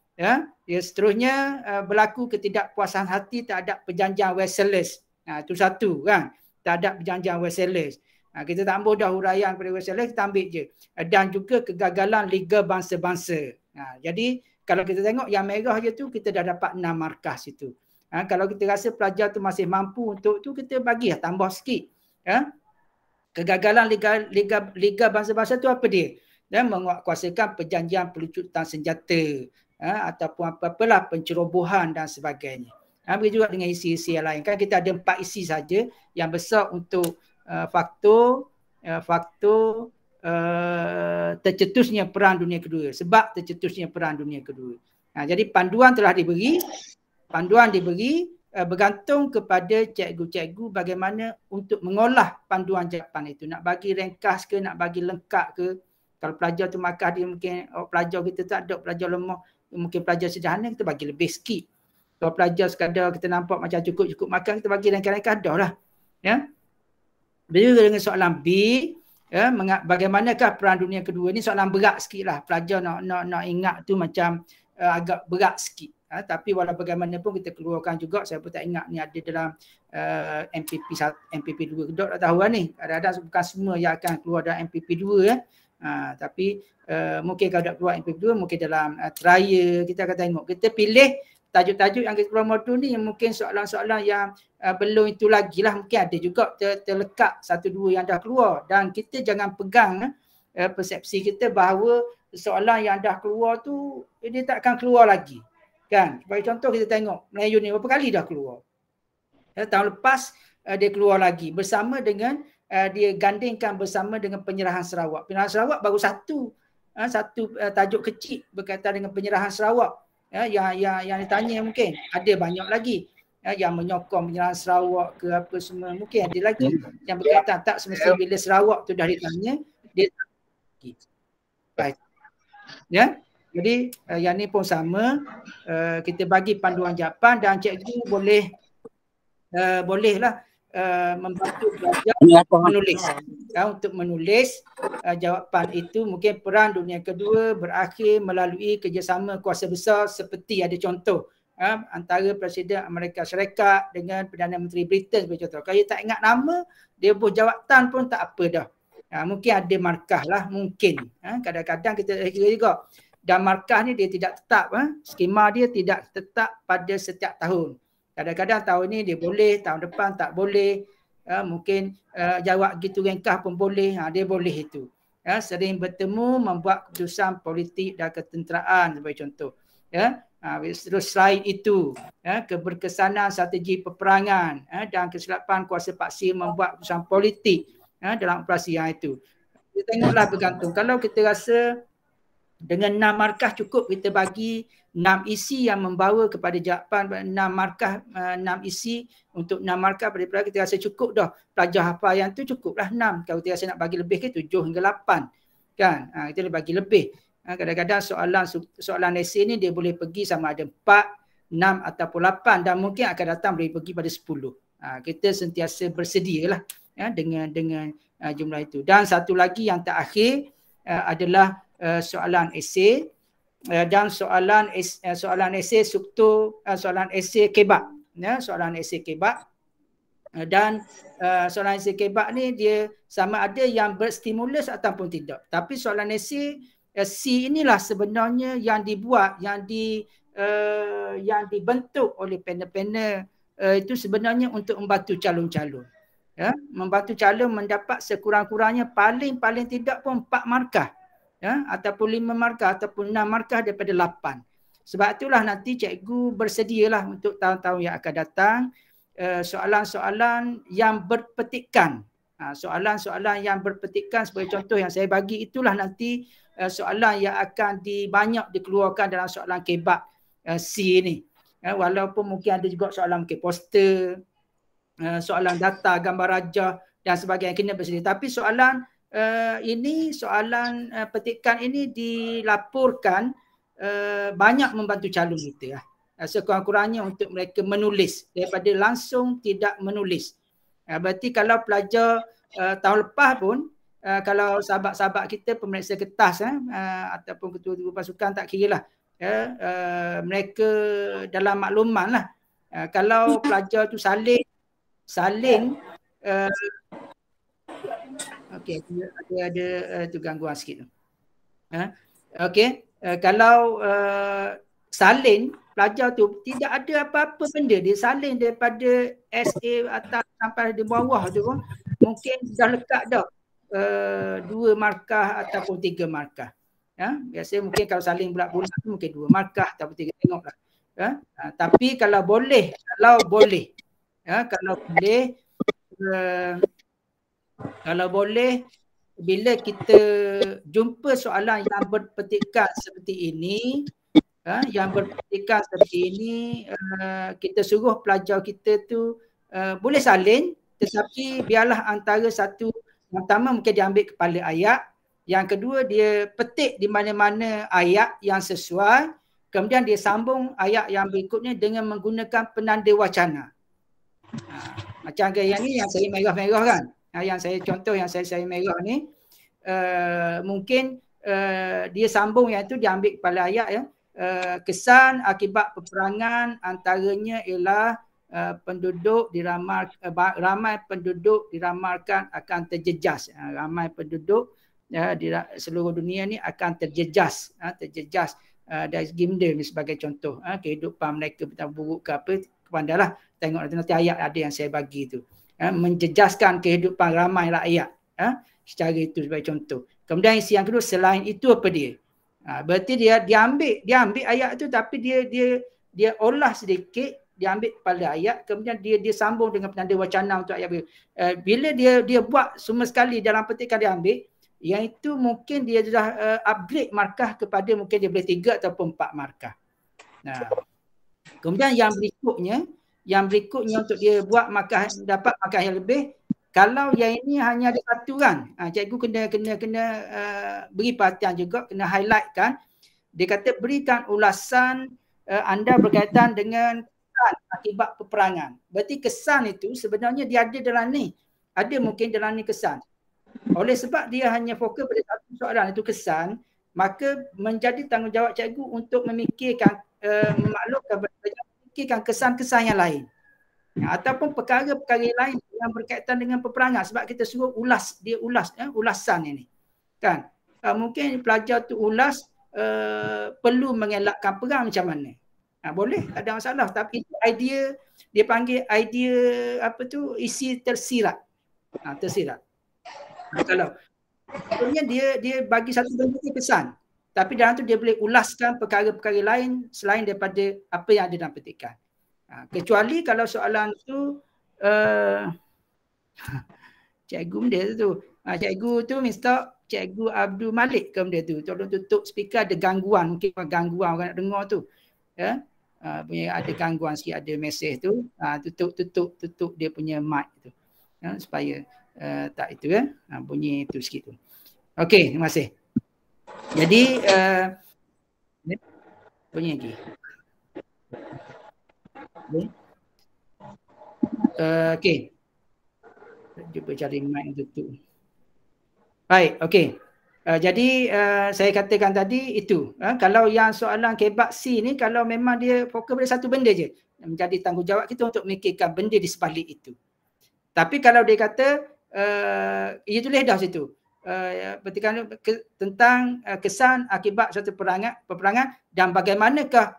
seterusnya berlaku ketidakpuasan hati terhadap perjanjian Versailles. Itu satu kan. Terhadap perjanjian Versailles. Kita tambah dah huraian kepada Versailles, kita ambil je. Dan juga kegagalan Liga Bangsa-Bangsa. Jadi kalau kita tengok yang merah je tu, kita dah dapat 6 markah situ. Kalau kita rasa pelajar tu masih mampu untuk tu, kita bagilah tambah sikit. Kegagalan Liga Bangsa-Bangsa tu apa dia? Dan menguatkuasakan perjanjian pelucutan senjata ataupun apa-apalah pencerobohan dan sebagainya. Begitu juga dengan isi-isi yang lain. Kan kita ada 4 isi saja yang besar untuk faktor tercetusnya Perang Dunia Kedua. Sebab tercetusnya Perang Dunia Kedua. Jadi panduan telah diberi. Panduan diberi bergantung kepada cikgu-cikgu bagaimana untuk mengolah panduan jawapan itu. Nak bagi ringkas ke, nak bagi lengkap ke. Kalau pelajar tu markah dia mungkin pelajar kita tak ada, pelajar lemah, mungkin pelajar sederhana kita bagi lebih sikit. Kalau pelajar sekadar kita nampak macam cukup markah, kita bagi ringkas-ringkas dah lah. Ya. Begitu dengan soalan B, bagaimanakah Perang Dunia Kedua ni, soalan berat sikit lah. Pelajar nak ingat tu macam agak berat sikit. Tapi walau bagaimanapun kita keluarkan juga, saya pun tak ingat ni ada dalam MPP 2 kedok, tak tahu lah ni. Kadang-kadang bukan semua yang akan keluar dalam MPP 2 tapi mungkin kalau tak keluar MPP 2 mungkin dalam trial kita akan tengok. Kita pilih tajuk-tajuk yang kita keluar modul ni yang mungkin soalan-soalan yang belum itu lagi lah. Mungkin ada juga terlekat 1-2 yang dah keluar, dan kita jangan pegang persepsi kita bahawa soalan yang dah keluar tu dia tak akan keluar lagi. Kan? Sebagai contoh kita tengok Melayu ni berapa kali dah keluar. Tahun lepas dia keluar lagi bersama dengan dia gandingkan bersama dengan penyerahan Sarawak. Penyerahan Sarawak baru satu tajuk kecil berkaitan dengan penyerahan Sarawak. Yang ditanya mungkin ada banyak lagi yang menyokong penyerahan Sarawak ke apa semua, mungkin ada lagi yang berkaitan. Tak semestinya bila Sarawak tu dah ditanya dia Ya. Jadi yang ni pun sama, kita bagi panduan jawapan dan cikgu bolehlah membantu pelajar menulis. Untuk menulis jawapan itu mungkin peran dunia kedua berakhir melalui kerjasama kuasa besar seperti ada contoh antara Presiden Amerika Syarikat dengan Perdana Menteri Britain sebagai contoh. Kalau tak ingat nama, dia buat jawatan pun tak apa dah. Mungkin ada markah lah, mungkin. Kadang-kadang kita kira juga. Dan markah ni dia tidak tetap. Skema dia tidak tetap pada setiap tahun. Kadang-kadang tahun ni dia boleh, tahun depan tak boleh. Mungkin jawab gitu ringkas pun boleh. Dia boleh itu. Sering bertemu membuat keputusan politik dan ketenteraan sebagai contoh. Terus selain itu, keberkesanan strategi peperangan dan kesilapan kuasa paksa membuat keputusan politik dalam operasi yang itu. Kita tengoklah bergantung. Kalau kita rasa dengan 6 markah cukup, kita bagi 6 isi yang membawa kepada jawapan 6 markah, 6 isi untuk 6 markah pada pelajar, kita rasa cukup dah. Pelajar hafal yang tu cukuplah 6. Kalau kita rasa nak bagi lebih ke 7 hingga 8. Kan? Kita boleh bagi lebih. Kadang-kadang soalan esei ni dia boleh pergi sama ada 4, 6 ataupun 8 dan mungkin akan datang boleh pergi pada 10. Kita sentiasa bersedialah dengan jumlah itu. Dan satu lagi yang terakhir adalah soalan esei dan soalan esei struktur soalan esei kebak. Soalan esei kebak dan soalan esei kebak ni dia sama ada yang berstimulus ataupun tidak. Tapi soalan esei C inilah sebenarnya yang dibuat, yang dibentuk oleh panel-panel itu sebenarnya untuk membantu calon-calon. Membantu calon mendapat sekurang-kurangnya paling tidak pun 4 markah. Ataupun 5 markah ataupun 6 markah daripada 8. Sebab itulah nanti cikgu bersedialah untuk tahun-tahun yang akan datang soalan-soalan yang berpetikan. Soalan-soalan yang berpetikan sebagai contoh yang saya bagi itulah nanti soalan yang akan banyak dikeluarkan dalam soalan kebak C ni. Walaupun mungkin ada juga soalan mungkin poster, soalan data, gambar rajah dan sebagainya kena bersedia. Tapi soalan soalan petikan ini dilaporkan banyak membantu calon kita. Sekurang-kurangnya untuk mereka menulis daripada langsung tidak menulis. Berarti kalau pelajar tahun lepas pun kalau sahabat-sahabat kita pemeriksa kertas ataupun ketua-ketua pasukan tak kira lah. Mereka dalam makluman lah. Kalau pelajar tu saling okey, ada tu gangguan sikit tu. Okey, kalau salin pelajar tu tidak ada apa-apa benda, dia salin daripada SA atas sampai di bawah tu pun mungkin dah lekat dah 2 markah ataupun 3 markah. Biasanya mungkin kalau salin bulat-bulat tu mungkin 2 markah ataupun 3, tengoklah. Tapi kalau boleh bila kita jumpa soalan yang berpetikan seperti ini, kita suruh pelajar kita tu boleh salin, tetapi biarlah antara satu, yang pertama mungkin dia ambil kepala ayat, yang kedua dia petik di mana-mana ayat yang sesuai, kemudian dia sambung ayat yang berikutnya dengan menggunakan penanda wacana. Macam gaya ni yang saya merah-merah kan. Yang saya contoh yang saya merah ni mungkin dia sambung yang itu, dia ambil kepala ayat kesan akibat peperangan antaranya ialah ramai penduduk diramalkan akan terjejas. Ramai penduduk di seluruh dunia ni akan terjejas dari segi benda ni sebagai contoh. Kehidupan mereka betapa buruk ke apa, pandailah tengok nanti ayat ada yang saya bagi tu. Menjejaskan kehidupan ramai rakyat. Secara itu sebagai contoh. Kemudian isi yang kedua, selain itu apa dia? Berarti dia ambil ayat tu, tapi dia olah sedikit, dia ambil kepala ayat, kemudian dia sambung dengan penanda wacana untuk ayat. Bila dia buat semua sekali dalam petikan dia ambil, yang itu mungkin dia dah upgrade markah kepada mungkin dia boleh 3 ataupun 4 markah. Kemudian yang berikutnya untuk dia buat dapat markah yang lebih, Kalau yang ini hanya ada satu kan, cikgu kena beri perhatian juga, kena highlight kan. Dia kata berikan ulasan anda berkaitan dengan kesan akibat peperangan. Berarti kesan itu sebenarnya dia ada dalam ni. Ada mungkin dalam ni kesan. Oleh sebab dia hanya fokus pada satu soalan, itu kesan, maka menjadi tanggungjawab cikgu untuk memikirkan, memaklumkan, memikirkan kesan-kesan yang lain. Ataupun perkara-perkara lain yang berkaitan dengan peperangan, sebab kita suruh ulas, dia ulas, ulasan ini kan. Mungkin pelajar tu ulas perlu mengelakkan perang macam mana, boleh, tak ada masalah. Tapi idea, dia panggil idea apa tu, isi tersirat, tersirat. Kalau sebenarnya dia bagi satu benda kesan, tapi dalam tu dia boleh ulaskan perkara-perkara lain selain daripada apa yang ada dalam petikan. Kecuali kalau soalan tu cikgu benda tu, cikgu tu minta Cikgu Abdul Malik ke benda tu, tolong tutup speaker, ada gangguan, mungkin gangguan orang nak dengar tu, ya, punya ada gangguan sikit, ada mesej tu, tutup dia punya mic tu, ya, supaya tak itu ya, bunyi tu sikit tu. Okey, terima kasih. Jadi bunyi lagi. Okey. Cuba cari mic tutup. Baik, okey. Jadi saya katakan tadi itu. Kalau yang soalan kebab C ni, kalau memang dia fokus pada satu benda je, menjadi tanggungjawab kita untuk memikirkan benda di sebalik itu. Tapi kalau dia kata, ia tulis dah situ. Petikan tentang kesan akibat satu peperangan dan bagaimanakah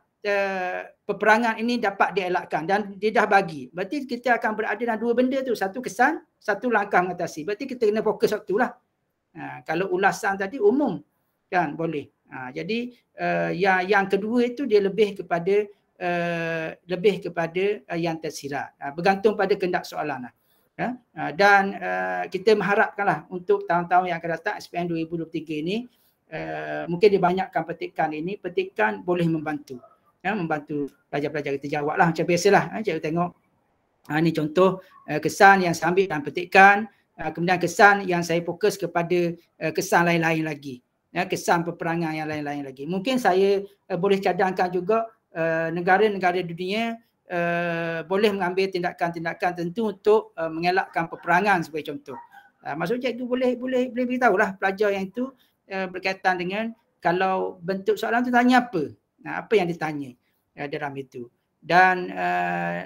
peperangan ini dapat dielakkan, dan dia dah bagi. Berarti kita akan berada dalam dua benda tu, satu kesan, satu langkah mengatasi. Berarti kita kena fokus satu lah. Kalau ulasan tadi umum kan boleh. Jadi yang kedua itu dia lebih kepada yang tersirat. Bergantung pada kehendak soalan lah. Dan kita mengharapkanlah untuk tahun-tahun yang akan datang, SPM 2023 ini, mungkin dibanyakkan petikan ini, petikan boleh membantu. Membantu pelajar-pelajar kita jawab lah macam biasalah. Cikgu tengok ini contoh kesan yang saya ambil dalam petikan, kemudian kesan yang saya fokus kepada kesan lain-lain lagi, kesan peperangan yang lain-lain lagi. Mungkin saya boleh cadangkan juga negara-negara dunia boleh mengambil tindakan-tindakan tentu untuk mengelakkan peperangan sebagai contoh. Maksud cikgu boleh beritahu lah pelajar yang itu berkaitan dengan kalau bentuk soalan tu tanya apa. Apa yang ditanya dalam itu. Dan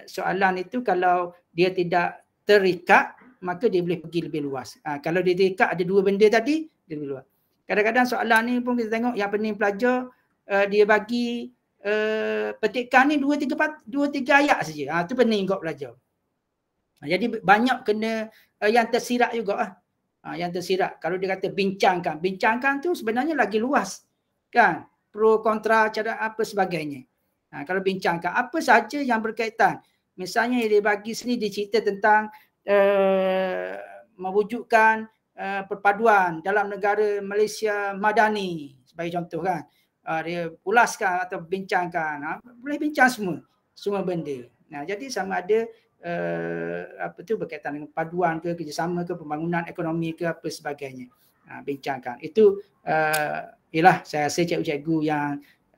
soalan itu kalau dia tidak terikat, maka dia boleh pergi lebih luas. Kalau dia terikat ada dua benda tadi, dia lebih luas. Kadang-kadang soalan ni pun kita tengok yang pening pelajar, dia bagi petikan ni 2-3 ayat saja. Tu pening kot pelajar. Jadi banyak kena yang tersirat juga. Yang tersirat. Kalau dia kata bincangkan tu sebenarnya lagi luas. Kan? Pro, kontra, cara apa sebagainya. Kalau bincangkan apa sahaja yang berkaitan. Misalnya dia bagi sini, dia cerita tentang mewujudkan perpaduan dalam negara Malaysia Madani sebagai contoh kan. Dia ulaskan atau bincangkan. Boleh bincang semua benda. Jadi sama ada berkaitan dengan paduan ke, kerjasama ke, pembangunan ekonomi ke, apa sebagainya. Bincangkan. Itu ialah saya rasa cikgu-cikgu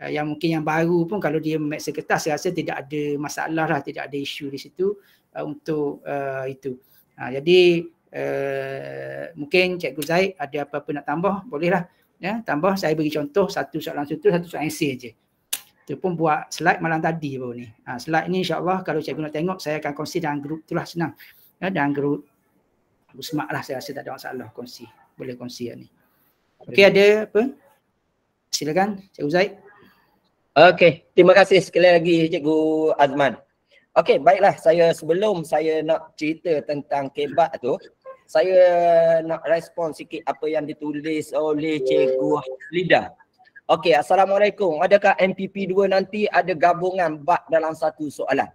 yang mungkin yang baru pun kalau dia memeriksa kertas, saya rasa tidak ada masalah lah, tidak ada isu di situ untuk itu. Jadi mungkin Cikgu Zaid ada apa-apa nak tambah, bolehlah ya, tambah. Saya beri contoh satu soalan esei je. Itu pun buat slide malam tadi baru ni. Slide ni insya-Allah kalau cikgu nak tengok, saya akan kongsi dalam grup itulah, senang. Ya, dalam grup Smart lah, saya rasa tak ada masalah kongsi. Boleh kongsi ni. Okey, ada apa? Silakan Cikgu Zaid. Okey, terima kasih sekali lagi Cikgu Azman. Okey, baiklah, sebelum saya nak cerita tentang kebat tu, saya nak respon sikit apa yang ditulis oleh Cikgu Lida. Okey, Assalamualaikum. Adakah MPP 2 nanti ada gabungan bab dalam satu soalan?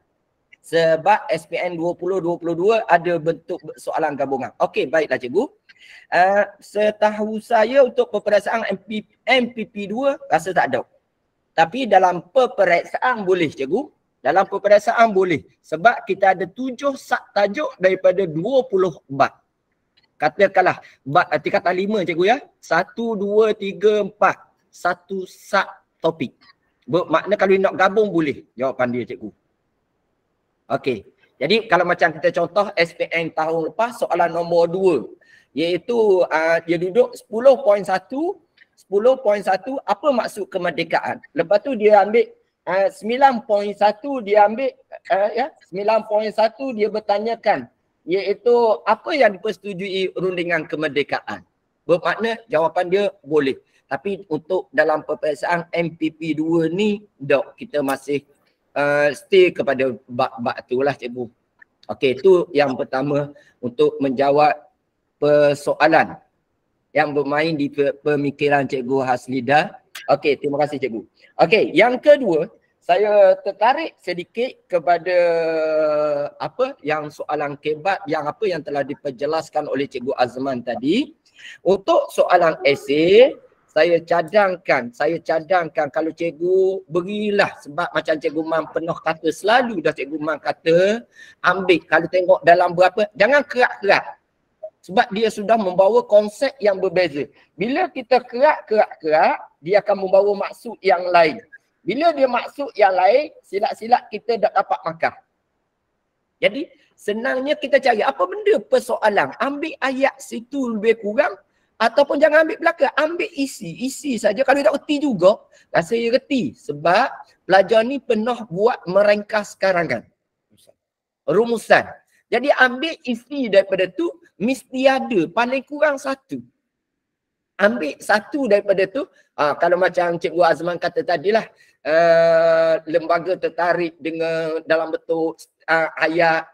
Sebab SPM 2022 ada bentuk soalan gabungan. Okey, baiklah Cikgu. Setahu saya untuk peperiksaan MPP 2 rasa tak ada. Tapi dalam peperiksaan boleh Cikgu. Dalam peperiksaan boleh. Sebab kita ada 7 sub tajuk daripada 20 bab. Katakanlah tingkatan 5 cikgu ya. 1, 2, 3, 4. Satu sub topik. Bermakna kalau nak gabung boleh jawapan dia cikgu. Okey. Jadi kalau macam kita contoh SPM tahun lepas soalan nombor 2 iaitu dia duduk 10.1 apa maksud kemerdekaan. Lepas tu dia ambil 9.1 dia ambil 9.1 dia bertanyakan iaitu apa yang dipersetujui rundingan kemerdekaan. Bermakna jawapan dia boleh. Tapi untuk dalam peperiksaan MPP 2 ni kita masih stay kepada bab-bab tu lah cikgu. Okey, itu yang pertama untuk menjawab persoalan yang bermain di pemikiran Cikgu Haslida. Okey, terima kasih cikgu. Okey, yang kedua, saya tertarik sedikit kepada apa yang soalan kebat yang apa yang telah diperjelaskan oleh Cikgu Azman tadi. Untuk soalan esei, saya cadangkan kalau cikgu berilah, sebab macam Cikgu Man pernah kata, selalu dah Cikgu Man kata, ambil kalau tengok dalam berapa, jangan kerak-kerak. Sebab dia sudah membawa konsep yang berbeza. Bila kita kerak-kerak, dia akan membawa maksud yang lain. Bila dia maksud yang lain, silap-silap kita tak dapat markah. Jadi, senangnya kita cari apa benda persoalan. Ambil ayat situ lebih kurang ataupun jangan ambil belakang. Ambil isi saja. Kalau tak reti juga, rasa dia reti. Sebab pelajar ni pernah buat merengkas karangan. Rumusan. Jadi ambil isi daripada tu, mesti ada paling kurang satu. Ambil satu daripada tu, kalau macam Cikgu Azman kata tadilah, lembaga tertarik dengan dalam bentuk ayat,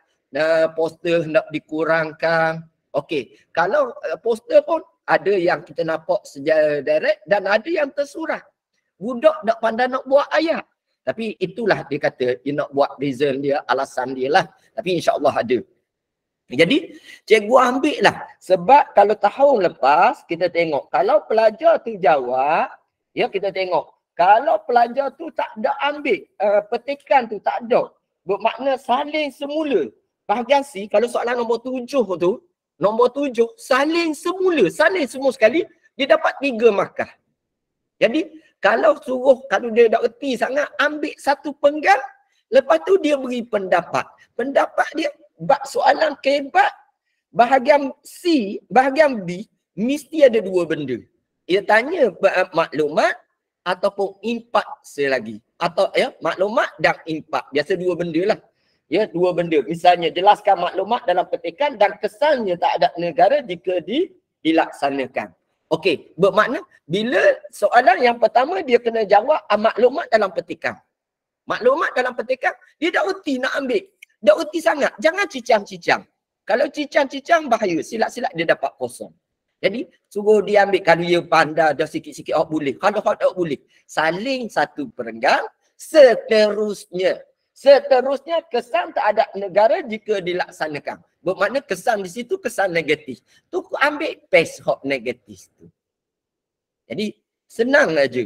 poster nak dikurangkan. Okey, kalau poster pun ada yang kita nampak secara direct dan ada yang tersurat. Budak tak pandai nak buat ayat. Tapi itulah dia kata, dia nak buat reason dia, alasan dia lah. Tapi insya-Allah ada. Jadi, cikgu ambil lah. Sebab kalau tahun lepas, kita tengok. Kalau pelajar tu jawab, ya kita tengok. Kalau pelajar tu tak ada ambil petikan tu, tak ada. Bermakna saling semula. Bahagian C, kalau soalan nombor 7 tu, nombor 7, saling semula. Saling semua sekali, dia dapat 3 markah. Jadi, kalau dia tak reti sangat, ambil satu penggal, lepas tu dia beri pendapat. Pendapat dia, bab soalan kebat, bahagian C, bahagian B, mesti ada 2 benda. Ia tanya maklumat ataupun impak selagi. Atau maklumat dan impak. Biasa 2 benda lah. Ya, 2 benda. Misalnya, jelaskan maklumat dalam petikan dan kesannya tak ada negara jika dilaksanakan. Okey, bermakna bila soalan yang pertama dia kena jawab maklumat dalam petikan. Maklumat dalam petikan, dia tak reti nak ambil. Tak reti sangat. Jangan cicang-cicang. Kalau cicang-cicang bahaya. Silap-silap dia dapat kosong. Jadi, suruh dia ambil. Kalau dia pandai dah sikit-sikit, boleh. Kalau tak boleh. Saling satu perenggan. Seterusnya kesan tak ada negara jika dilaksanakan. Bermakna kesan di situ kesan negatif. Tu ambil paste hak negatif tu. Jadi, senang aja.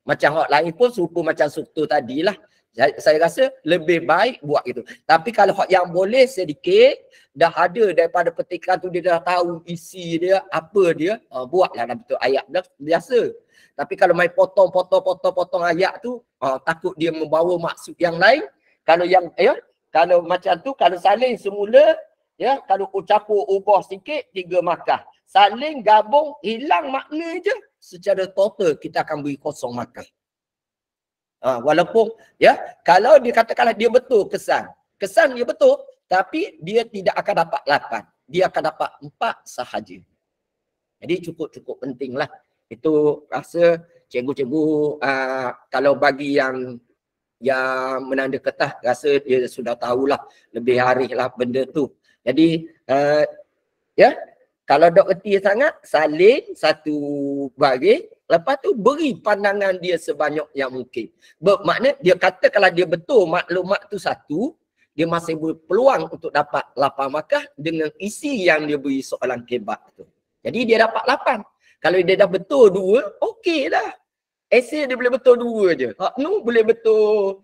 Macam hak lain pun serupa macam struktur tadilah. Saya rasa lebih baik buat itu. Tapi kalau hak yang boleh sedikit, dah ada daripada petikan tu, dia dah tahu isi dia, apa dia, buatlah dalam bentuk ayat biasa. Tapi kalau main potong ayat tu, takut dia membawa maksud yang lain. Kalau kalau macam tu, kalau saling semula, kalau campur ubah sikit, 3 markah. Saling gabung, hilang makna je. Secara total, kita akan beri 0 markah. Walaupun kalau dia katakanlah dia betul kesan dia betul, tapi dia tidak akan dapat 8, dia akan dapat 4 sahaja. Jadi cukup pentinglah. Itu rasa cikgu-cikgu kalau bagi yang menanda ketah, rasa dia sudah tahulah lebih hari lah benda tu. Jadi kalau dok reti sangat, salin satu baris, lepas tu beri pandangan dia sebanyak yang mungkin. Bermakna dia kata kalau dia betul maklumat tu satu, dia masih berpeluang untuk dapat 8 markah dengan isi yang dia beri soalan kebat tu. Jadi dia dapat 8. Kalau dia dah betul 2, okey dah. Esei dia boleh betul 2 je. Hak nu boleh betul.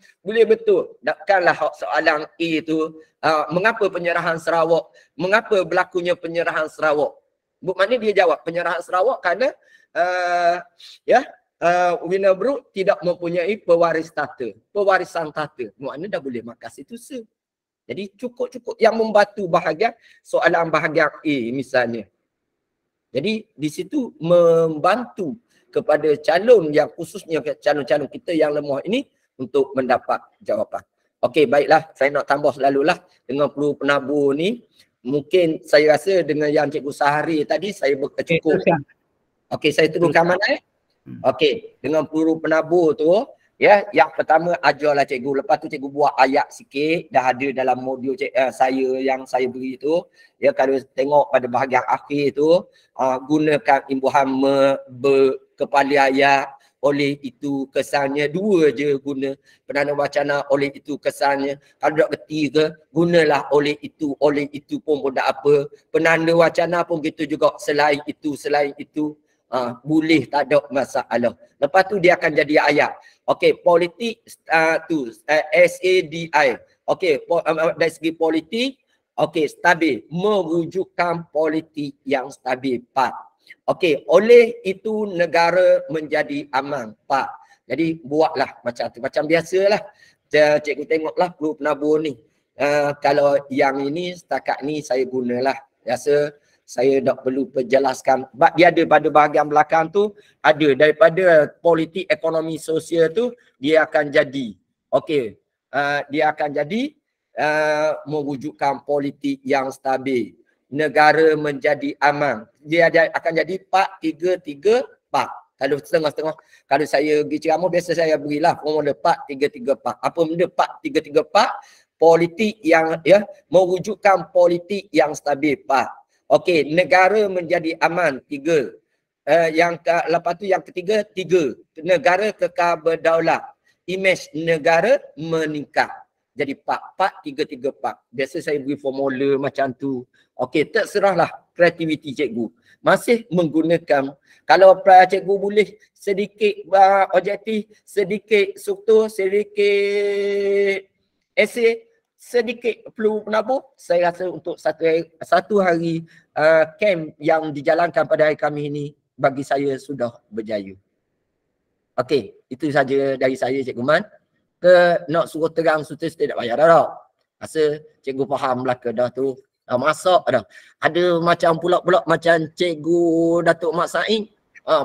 Takkanlah hak soalan A tu, mengapa penyerahan Sarawak? Mengapa berlakunya penyerahan Sarawak? Mana dia jawab penyerahan Sarawak kerana Winabro tidak mempunyai pewarisan tata. Maknanya dah boleh makas itu Jadi cukup-cukup yang membantu bahagian soalan bahagian A misalnya. Jadi di situ membantu kepada calon yang khususnya calon-calon kita yang lemah ini untuk mendapat jawapan. Okey, baiklah, saya nak tambah selalulah dengan peluru penabur ni. Mungkin saya rasa dengan yang Cikgu Sahari tadi saya cukup. Okey, saya teruskan mana Okey, dengan peluru penabur tu, yang pertama ajarlah cikgu. Lepas tu cikgu buat ayat sikit, dah ada dalam modul yang saya beri tu. Kalau tengok pada bahagian akhir tu, gunakan imbuhan berkepala ayat. Oleh itu kesannya, 2 je guna perdana wacana, oleh itu kesannya. Kalau tak kerti ke, gunalah oleh itu pun tak apa. Penanda wacana pun gitu juga, selain itu. Boleh, tak ada masalah. Lepas tu dia akan jadi ayat. Okey, politik SADI. Okey, dari segi politik, okey, stabil. Mewujudkan politik yang stabil. 4. Okey, oleh itu negara menjadi aman. 4. Jadi buatlah macam tu. Macam biasalah. Cikgu tengoklah peluru penabur ni. Kalau yang ini setakat ni saya gunalah. Biasa saya tak perlu perjelaskan. Dia ada pada bahagian belakang tu, ada daripada politik ekonomi sosial tu, dia akan jadi. Okey, dia akan jadi mewujudkan politik yang stabil. Negara menjadi aman. Dia akan jadi 4, 3, 3, 4. Kalau setengah-setengah, kalau saya pergi ceramah, biasa saya berilah formula 4, 3, 3, 4. Apa benda 4, 3, 3, 4? Politik yang, mewujudkan politik yang stabil. 4. Okey, negara menjadi aman. 3. Lepas tu yang ketiga, 3. Negara kekal berdaulat. Imej negara meningkat. Jadi 4, 3, 3, 4. Biasa saya beri formula macam tu. Okey, terserahlah kreativiti cikgu. Masih menggunakan, kalau cikgu boleh sedikit objektif, sedikit struktur, sedikit esei, sedikit peluru penabur, saya rasa untuk satu hari camp yang dijalankan pada hari kami ini, bagi saya sudah berjaya. Okey, itu saja dari saya Cikgu Man. Nak suruh terang sutis tidak payah dah. Rasa cikgu faham lah ke dah tu. Masak dah. Ada macam pula macam Cikgu Datuk Mat Said.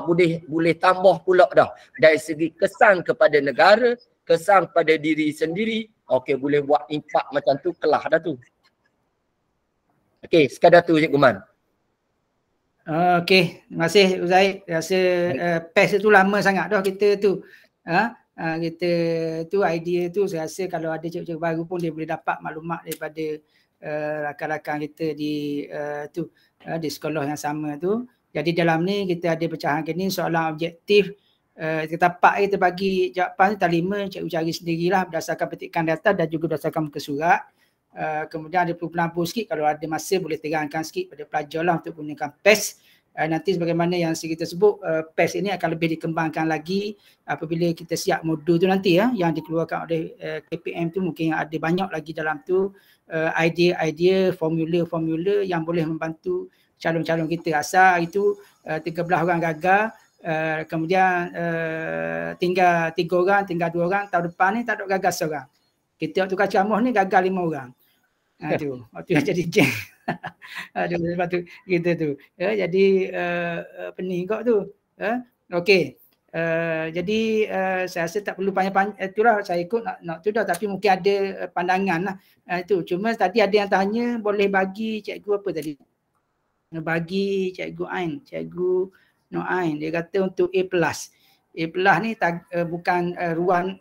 Boleh tambah pula dah. Dari segi kesan kepada negara, kesan pada diri sendiri. Okey, boleh buat impak macam tu, kelah dah tu. Okey, sekadar tu Cikgu Man. Okey, terima kasih Zaid. Rasa PES tu lama sangat dah kita tu. Kita tu idea tu saya rasa kalau ada cikgu-cikgu baru pun dia boleh dapat maklumat daripada rakan-rakan kita di di sekolah yang sama tu. Jadi dalam ni kita ada pecahan ni soalan objektif. Kita tapak kita bagi jawapan kita 5, cikgu cari sendirilah berdasarkan petikan data dan juga berdasarkan muka surat. Kemudian ada peluru penabur sikit, kalau ada masa boleh terangkan sikit pada pelajar lah untuk gunakan PES. Nanti sebagaimana yang kita sebut, PES ini akan lebih dikembangkan lagi apabila kita siap modul tu nanti yang dikeluarkan oleh KPM tu. Mungkin ada banyak lagi dalam tu idea-idea, formula-formula yang boleh membantu calon-calon kita. Asal itu 13 orang gagal, kemudian tinggal 3 orang, tinggal 2 orang, tahun depan ni tak ada gagal seorang. Kita waktu ceramah ni gagal 5 orang. Tu waktu yang jadi geng. Aduh, sebab tu kita tu. Jadi pening kok tu. Okey. Jadi saya rasa tak perlu panjang-panjang, itulah saya ikut nak tu dah, tapi mungkin ada pandangan lah. Itu cuma tadi ada yang tanya boleh bagi cikgu apa tadi? Bagi cikgu Ain, cikgu Noain, dia kata untuk A+. A+ ni bukan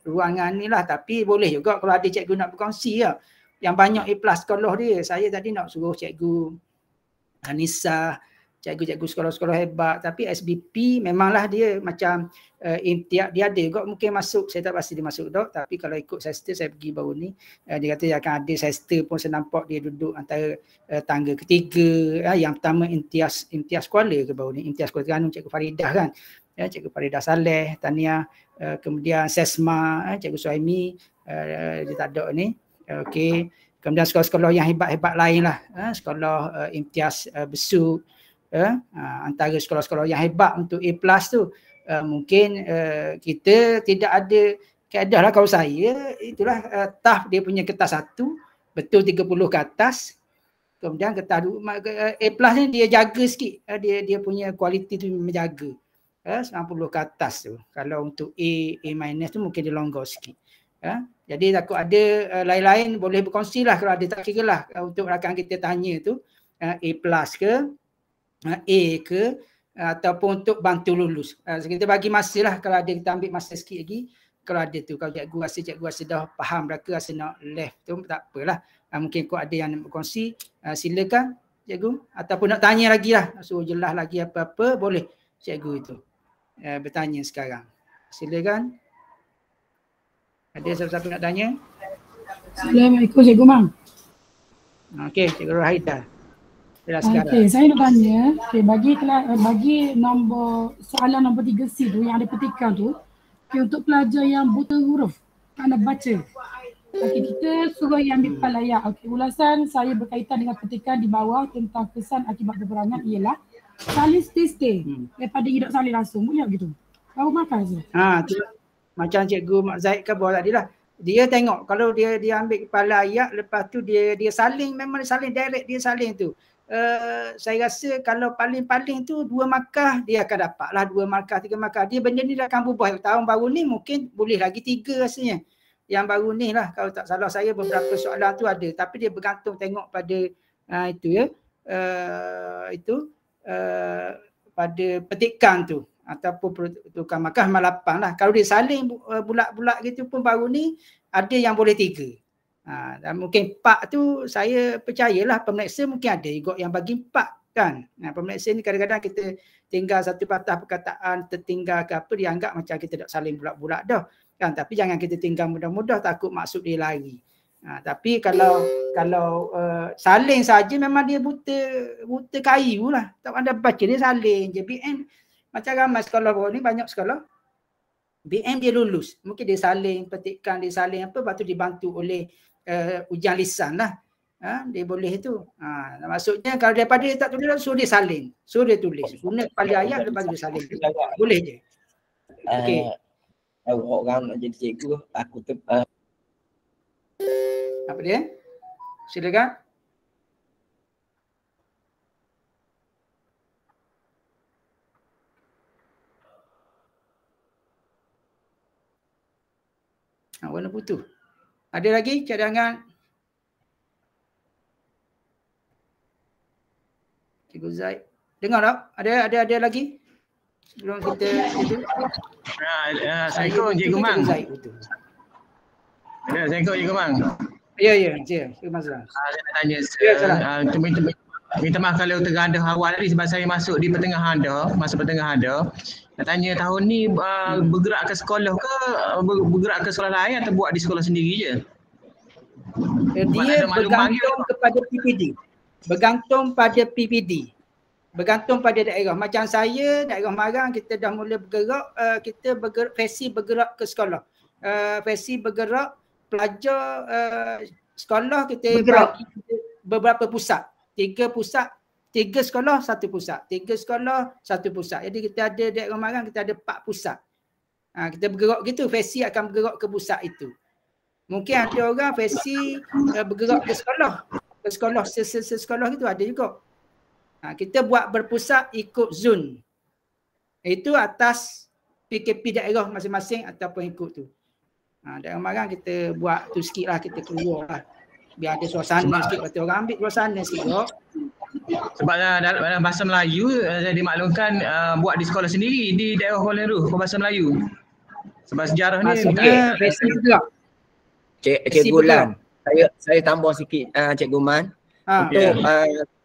ruangan ni lah, tapi boleh juga kalau ada cikgu nak berkongsi lah. Yang banyak A+ sekolah dia. Saya tadi nak suruh cikgu Anissa, cikgu-cikgu sekolah-sekolah hebat, tapi SBP memanglah dia macam imtiaz, dia ada juga mungkin masuk, saya tak pasti dia masuk dok, tapi kalau ikut sester saya pergi baru ni, dia kata dia akan ada sester pun, saya nampak dia duduk antara tangga ketiga. Yang pertama imtiaz Kuala ke baru ni, imtiaz Kuala Terengganu cikgu Faridah kan, cikgu Faridah Saleh, tahniah. Kemudian Sesma, cikgu Suhaimi, dia tak ada ni. Okey, kemudian sekolah-sekolah yang hebat-hebat lain lah, sekolah imtiaz Besuk, antara sekolah-sekolah yang hebat untuk A+ tu, mungkin kita tidak ada kaedah lah. Kalau saya itulah TAF dia punya kertas 1 betul 30 ke atas, kemudian kertas A+ ni dia jaga sikit, dia punya kualiti tu menjaga 90 ke atas tu. Kalau untuk A- tu mungkin dia longgar sikit. Jadi takut ada lain-lain boleh berkongsi lah kalau ada, tak kira lah untuk rakan kita tanya tu A+ ke A ke ataupun untuk bantu lulus. Kita bagi masa lah, kalau ada kita ambil masa sikit lagi kalau ada tu. Kalau cikgu rasa dah faham mereka rasa nak left tu tak apalah. Mungkin kau ada yang nak berkongsi, silakan cikgu, ataupun nak tanya lagi lah, nak suruh jelas lagi apa-apa boleh cikgu itu bertanya sekarang. Silakan. Ada siapa-siapa nak tanya? Assalamualaikum Cikgu Mang. Okey, Cikgu Rohaida. Okey, saya nak tanya, bagi nombor soalan nombor 3C tu yang ada petikan tu, untuk pelajar yang buta huruf, tak nak baca. Okey, kita suruh yang ambil pelayak. Okey, ulasan saya berkaitan dengan petikan di bawah tentang kesan akibat peperangan ialah salin stay daripada hidup salin langsung. Boleh begitu? Baru makan je. Tu macam Cikgu Mak Zaid ke bawah tadi lah. Dia tengok kalau dia ambil kepala ayat, lepas tu dia salin, memang dia salin direct, dia salin tu. Saya rasa kalau paling-paling tu 2 markah dia akan dapat lah, 2 markah, 3 markah. Dia benda ni dah akan berubah. Tahun baru ni mungkin boleh lagi 3 rasanya. Yang baru ni lah, kalau tak salah saya beberapa soalan tu ada. Tapi dia bergantung tengok pada itu ya. Pada petikan tu ataupun tukar markah 8 lah. Kalau dia saling bulat-bulat gitu pun baru ni ada yang boleh 3. Dan mungkin 4 tu saya percayalah pemeriksa mungkin ada juga yang bagi 4 kan. Pemeriksa ni kadang-kadang kita tinggal satu patah perkataan tertinggal ke apa, dia anggap macam kita tak saling bulat-bulat dah kan. Tapi jangan kita tinggal mudah-mudah, takut maksud dia lari. Tapi kalau saling saja memang dia buta kayu lah. Tak pandai baca, dia saling je. BM macam ramai sekolah baru ni, banyak sekolah BM dia lulus. Mungkin dia saling petikan, dia saling apa, lepas tu dibantu oleh ujian lisan lah. Dia boleh tu. Maksudnya kalau daripada dia tak tulis, suruh dia salin. Suruh dia tulis. Guna kepala ayat, lepas tu dia salin. Boleh je. Okey. Orang nak jadi cikgu, aku apa dia? Silakan. Warna putih. Ada lagi cadangan? Cikgu Zaid. Dengar tak? Ada lagi? Sebelum kita itu. Assalamualaikum Cikgu Mang. Assalamualaikum Cikgu Mang. Ya. Cikgu Mazlan. Saya nak tanya, minta maaf kalau terganda awal tadi sebab saya masuk di pertengahan dah, Nak tanya tahun ni bergerak ke sekolah ke, bergerak ke sekolah lain atau buat di sekolah sendiri je? Dia bergantung kepada PPD. Bergantung pada daerah. Macam saya, daerah Marang kita dah mula bergerak, kita bergerak ke sekolah. Versi bergerak pelajar sekolah kita bagi beberapa pusat. 3 pusat, 3 sekolah, 1 pusat. 3 sekolah, 1 pusat. Jadi kita ada daerah Marang, kita ada 4 pusat. Kita bergerak gitu, versi akan bergerak ke pusat itu. Mungkin ada orang versi bergerak ke sekolah. Sekolah gitu ada juga. Kita buat berpusat ikut zon. Itu atas PKP daerah masing-masing ataupun ikut tu. Daerah Marang kita buat tu sikit lah, kita keluar lah. Biar ada suasana sikit, kata orang ambil suasana sikit. Sebab dalam bahasa Melayu, saya dimaklumkan buat di sekolah sendiri di daerah Kuala Lumpur, bahasa Melayu. Sebab sejarah ni maksudnya versi bergerak. Cikgu Lan, saya tambah sikit Cikgu Man. Untuk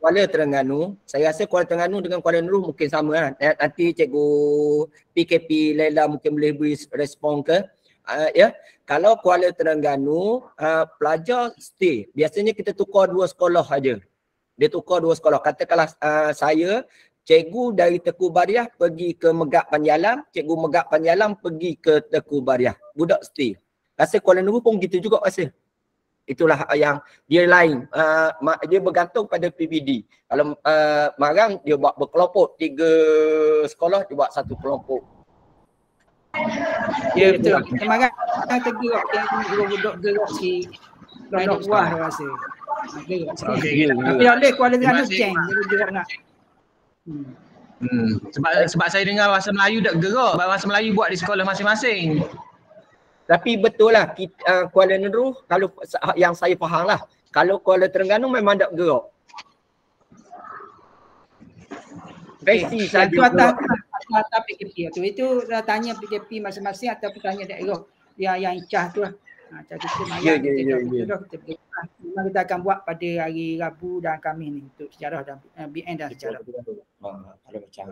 Kuala Terengganu, saya rasa Kuala Terengganu dengan Kuala Lumpur mungkin sama lah. Nanti Cikgu PKP Laila mungkin boleh beri respon ke. Kalau Kuala Terengganu, pelajar stay. Biasanya kita tukar 2 sekolah saja. Dia tukar 2 sekolah. Katakanlah saya, cikgu dari Teku Bariah pergi ke Megap Panjalam, cikgu Megap Panjalam pergi ke Teku Bariah. Budak stay. Rasa Kuala Lumpur pun gitu juga rasa. Itulah yang dia lain. Dia bergantung pada PBD. Kalau marang dia buat berkelompok, 3 sekolah dia buat 1 kelompok. Ya betul. Kemarin tergerak yang budak-budak si Londok Wah rasa. Okey. Tapi tak boleh Kuala Terengganu ceng. Jadi gerak nak. Sebab saya dengar bahasa Melayu tak gerak. Bahasa Melayu buat di sekolah masing-masing. Tapi betul lah Kuala Nerul, kalau yang saya faham lah, kalau Kuala Terengganu memang tak gerak. Versi saja. Itu atas PKP tu. Itu dah tanya PKP masing-masing atau tanya daerah yang Icah tu lah. Macam kita malam memang kita akan buat pada hari Rabu dan Khamis ni untuk sejarah dan BN dan sejarah. Kalau macam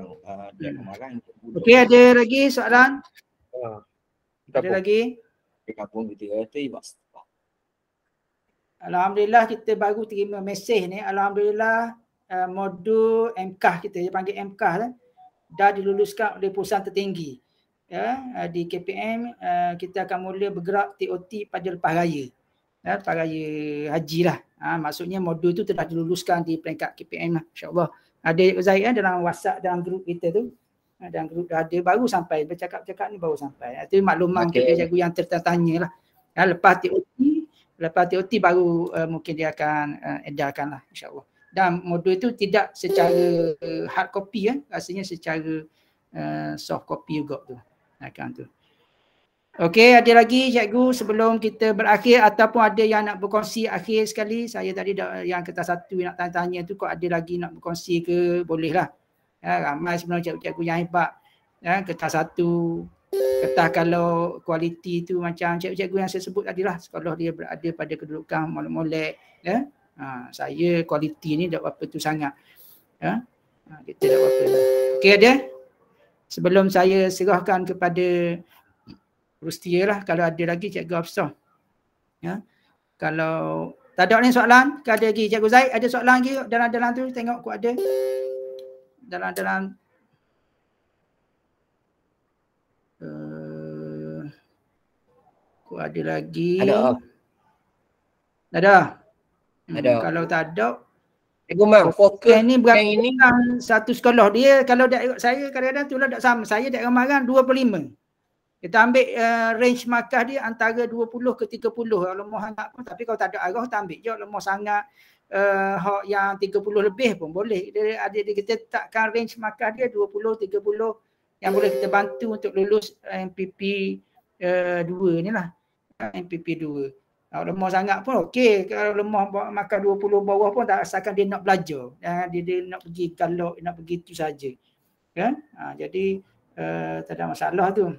dia kemarin. Okey, ada lagi soalan? Ada lagi? Alhamdulillah kita baru terima mesej ni. Alhamdulillah modul MKAH kita, dia panggil MKAH kan, dah diluluskan oleh perusahaan tertinggi. Ya, di KPM kita akan mula bergerak TOT pada lepas raya. Ya, lepas raya haji lah. Maksudnya modul tu telah diluluskan di peringkat KPM lah, insya-Allah. Ada Zaid dalam WhatsApp dalam grup kita tu. Dan grup dah ada baru sampai, bercakap-cakap ni baru sampai. Itu makluman untuk cikgu yang tertanya lah. Ya, lepas TOT baru mungkin dia akan edarkan lah, insya-Allah. Dan modul itu tidak secara hard copy ya, rasanya secara soft copy juga tu. Tu. Okey, ada lagi cikgu sebelum kita berakhir ataupun ada yang nak berkongsi akhir sekali? Saya tadi yang kertas 1 nak tanya-tanya tu, kok ada lagi nak berkongsi ke, bolehlah. Ya, ramai sebenarnya cikgu-cikgu yang hebat. Ya, kertas 1, kertas kalau kualiti tu macam cikgu-cikgu yang saya sebut tadi lah, sekolah dia berada pada kedudukan molek-molek. Ya. Saya kualiti ni tak apa tu sangat. Ya. Kita tak apa lah. Okey, ada? Sebelum saya serahkan kepada Rustia lah, kalau ada lagi Cikgu Hafsah. Ya. Kalau tak ada ni soalan, ke ada lagi Cikgu Zaid, ada soalan lagi dalam-dalam tu, tengok kok ada. Dalam kok ada lagi. Ada. Kalau tak ada, fokus ni berapa ini satu sekolah dia. Kalau saya kadang-kadang tu lah tak sama. Saya daerah Marang 25. Kita ambil range markah dia antara 20 ke 30. Kalau lemah sangat pun, tapi kalau tak ada arah tak ambil je. Lemah sangat hak yang 30 lebih pun boleh. Kita letakkan range markah dia 20, 30 yang boleh kita bantu untuk lulus MPP 2 ni lah. MPP 2. Kalau lemah sangat pun okey. Kalau lemah makan 20 bawah pun tak asalkan dia nak belajar. Dia nak pergi kalau nak pergi tu saja. Kan? Jadi tak ada masalah tu.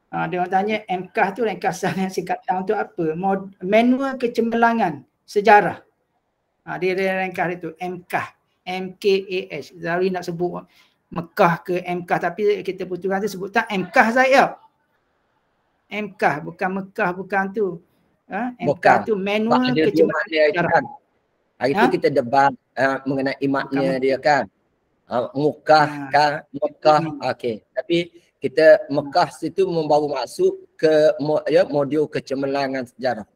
Dia orang tanya MKAH tu ringkasan yang singkatan untuk apa? Manual Kecemerlangan Sejarah. Dia ringkas itu MKAH. MKAH. Zari nak sebut Mekah ke MKAH, tapi kita putuskan tu sebut tak MKAH saya. MKAH bukan Mekah, bukan tu. MKAH tu Manual Kecemerlangan Sejarah. Hari tu kita debat mengenai makna dia kan. Mekah kan, Mekah. Okey. Tapi kita Mekah situ membawa maksud ke modul kecemerlangan sejarah.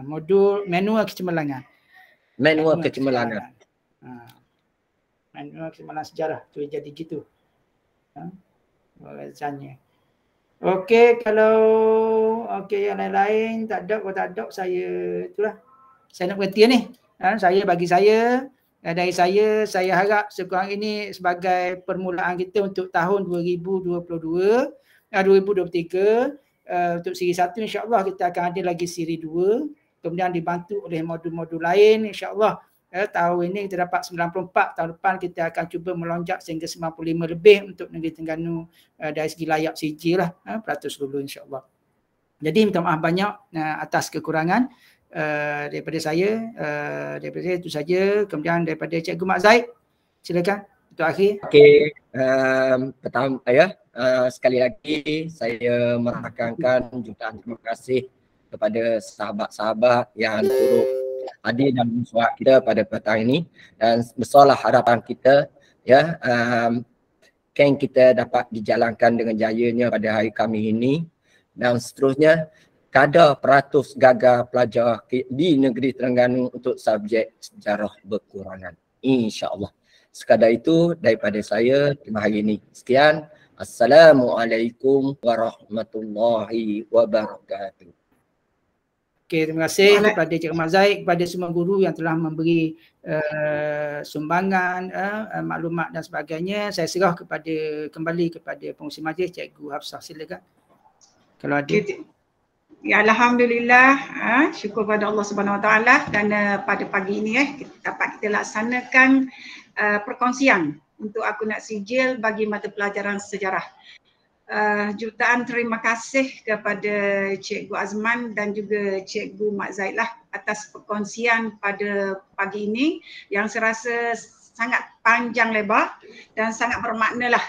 Modul Manual Kecemerlangan. Manual Kecemerlangan. Manual Kecemerlangan Sejarah. Tu jadi gitu. Rasanya. Okey, kalau yang lain-lain tak ada, kalau tak ada saya itulah. Saya nak berhenti ni. Bagi saya dari saya harap sekurang ini sebagai permulaan kita untuk tahun 2022, 2023, untuk siri 1 insya-Allah kita akan ada lagi siri 2, kemudian dibantu oleh modul-modul lain insya-Allah. Tahun ini kita dapat 94, tahun depan kita akan cuba melonjak sehingga 95 lebih untuk Negeri Terengganu dari segi layak CJ lah, peratus dulu insya-Allah. Jadi minta maaf banyak atas kekurangan. Daripada saya itu saja. Kemudian daripada Cikgu Mak Zaid, silakan untuk akhir. Okey, pertama sekali lagi saya merakamkan jutaan terima kasih kepada sahabat-sahabat yang turut hadir dalam suara kita pada petang ini, dan besarlah harapan kita kemp kita dapat dijalankan dengan jayanya pada hari Khamis ini, dan seterusnya kadar peratus gagal pelajar di negeri Terengganu untuk subjek sejarah berkurangan. InsyaAllah. Sekadar itu daripada saya hari ini. Sekian. Assalamualaikum warahmatullahi wabarakatuh. Okey, terima kasih kepada Cik Mak Zaid, kepada semua guru yang telah memberi sumbangan, maklumat dan sebagainya. Saya serah kembali kepada pengurusi majlis, Cikgu Hafsah, silakan. Kalau ada. Ya, alhamdulillah, syukur pada Allah Subhanahu Wa Taala kerana pada pagi ini dapat kita laksanakan perkongsian untuk akunat sijil bagi mata pelajaran sejarah. Jutaan terima kasih kepada Cikgu Azman dan juga Cikgu Mak Zaid lah atas perkongsian pada pagi ini yang saya rasa sangat panjang lebar dan sangat bermakna lah.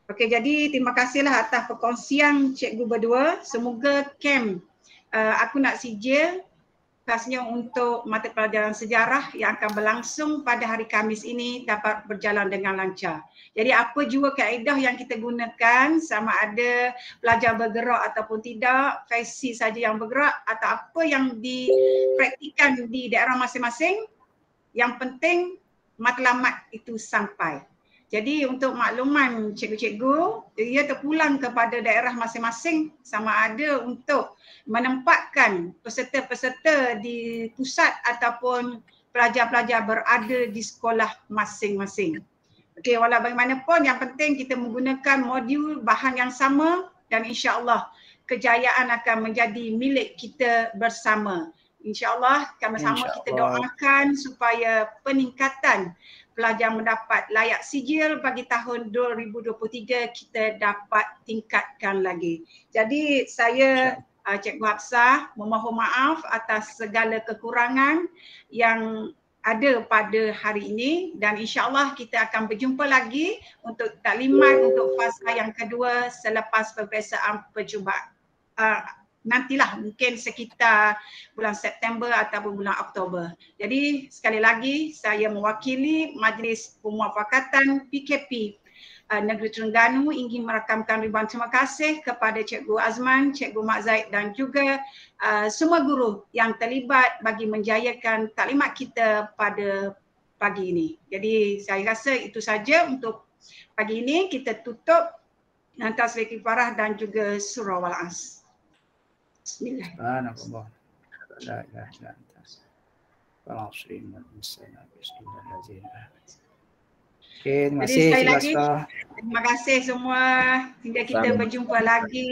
Okey, jadi terima kasihlah atas perkongsian Cikgu berdua. Semoga kem aku nak sijil khasnya untuk mata pelajaran sejarah yang akan berlangsung pada hari Khamis ini dapat berjalan dengan lancar. Jadi apa jua kaedah yang kita gunakan, sama ada pelajar bergerak ataupun tidak, faisi saja yang bergerak atau apa yang dipraktikan di daerah masing-masing, yang penting matlamat itu sampai. Jadi untuk makluman cikgu-cikgu, ia terpulang kepada daerah masing-masing sama ada untuk menempatkan peserta-peserta di pusat ataupun pelajar-pelajar berada di sekolah masing-masing. Okey, walau bagaimanapun yang penting kita menggunakan modul bahan yang sama dan insya-Allah kejayaan akan menjadi milik kita bersama. InsyaAllah sama-sama kita doakan supaya peningkatan pelajar mendapat layak sijil bagi tahun 2023 kita dapat tingkatkan lagi. Jadi saya Cikgu Hafsah memohon maaf atas segala kekurangan yang ada pada hari ini dan insyaAllah kita akan berjumpa lagi untuk taklimat untuk fasa yang kedua selepas peperiksaan percubaan. Nantilah mungkin sekitar bulan September ataupun bulan Oktober. Jadi sekali lagi saya mewakili Majlis Pemuafakatan PKP Negeri Terengganu ingin merakamkan ribuan terima kasih kepada Cikgu Azman, Cikgu Mak Zaid dan juga semua guru yang terlibat bagi menjayakan taklimat kita pada pagi ini. Jadi saya rasa itu saja untuk pagi ini. Kita tutup antara surah Al-Kifarah dan juga surah Al-As. Bismillah. Okay, terima kasih. Jadi sekali lagi, terima kasih semua hingga kita berjumpa lagi.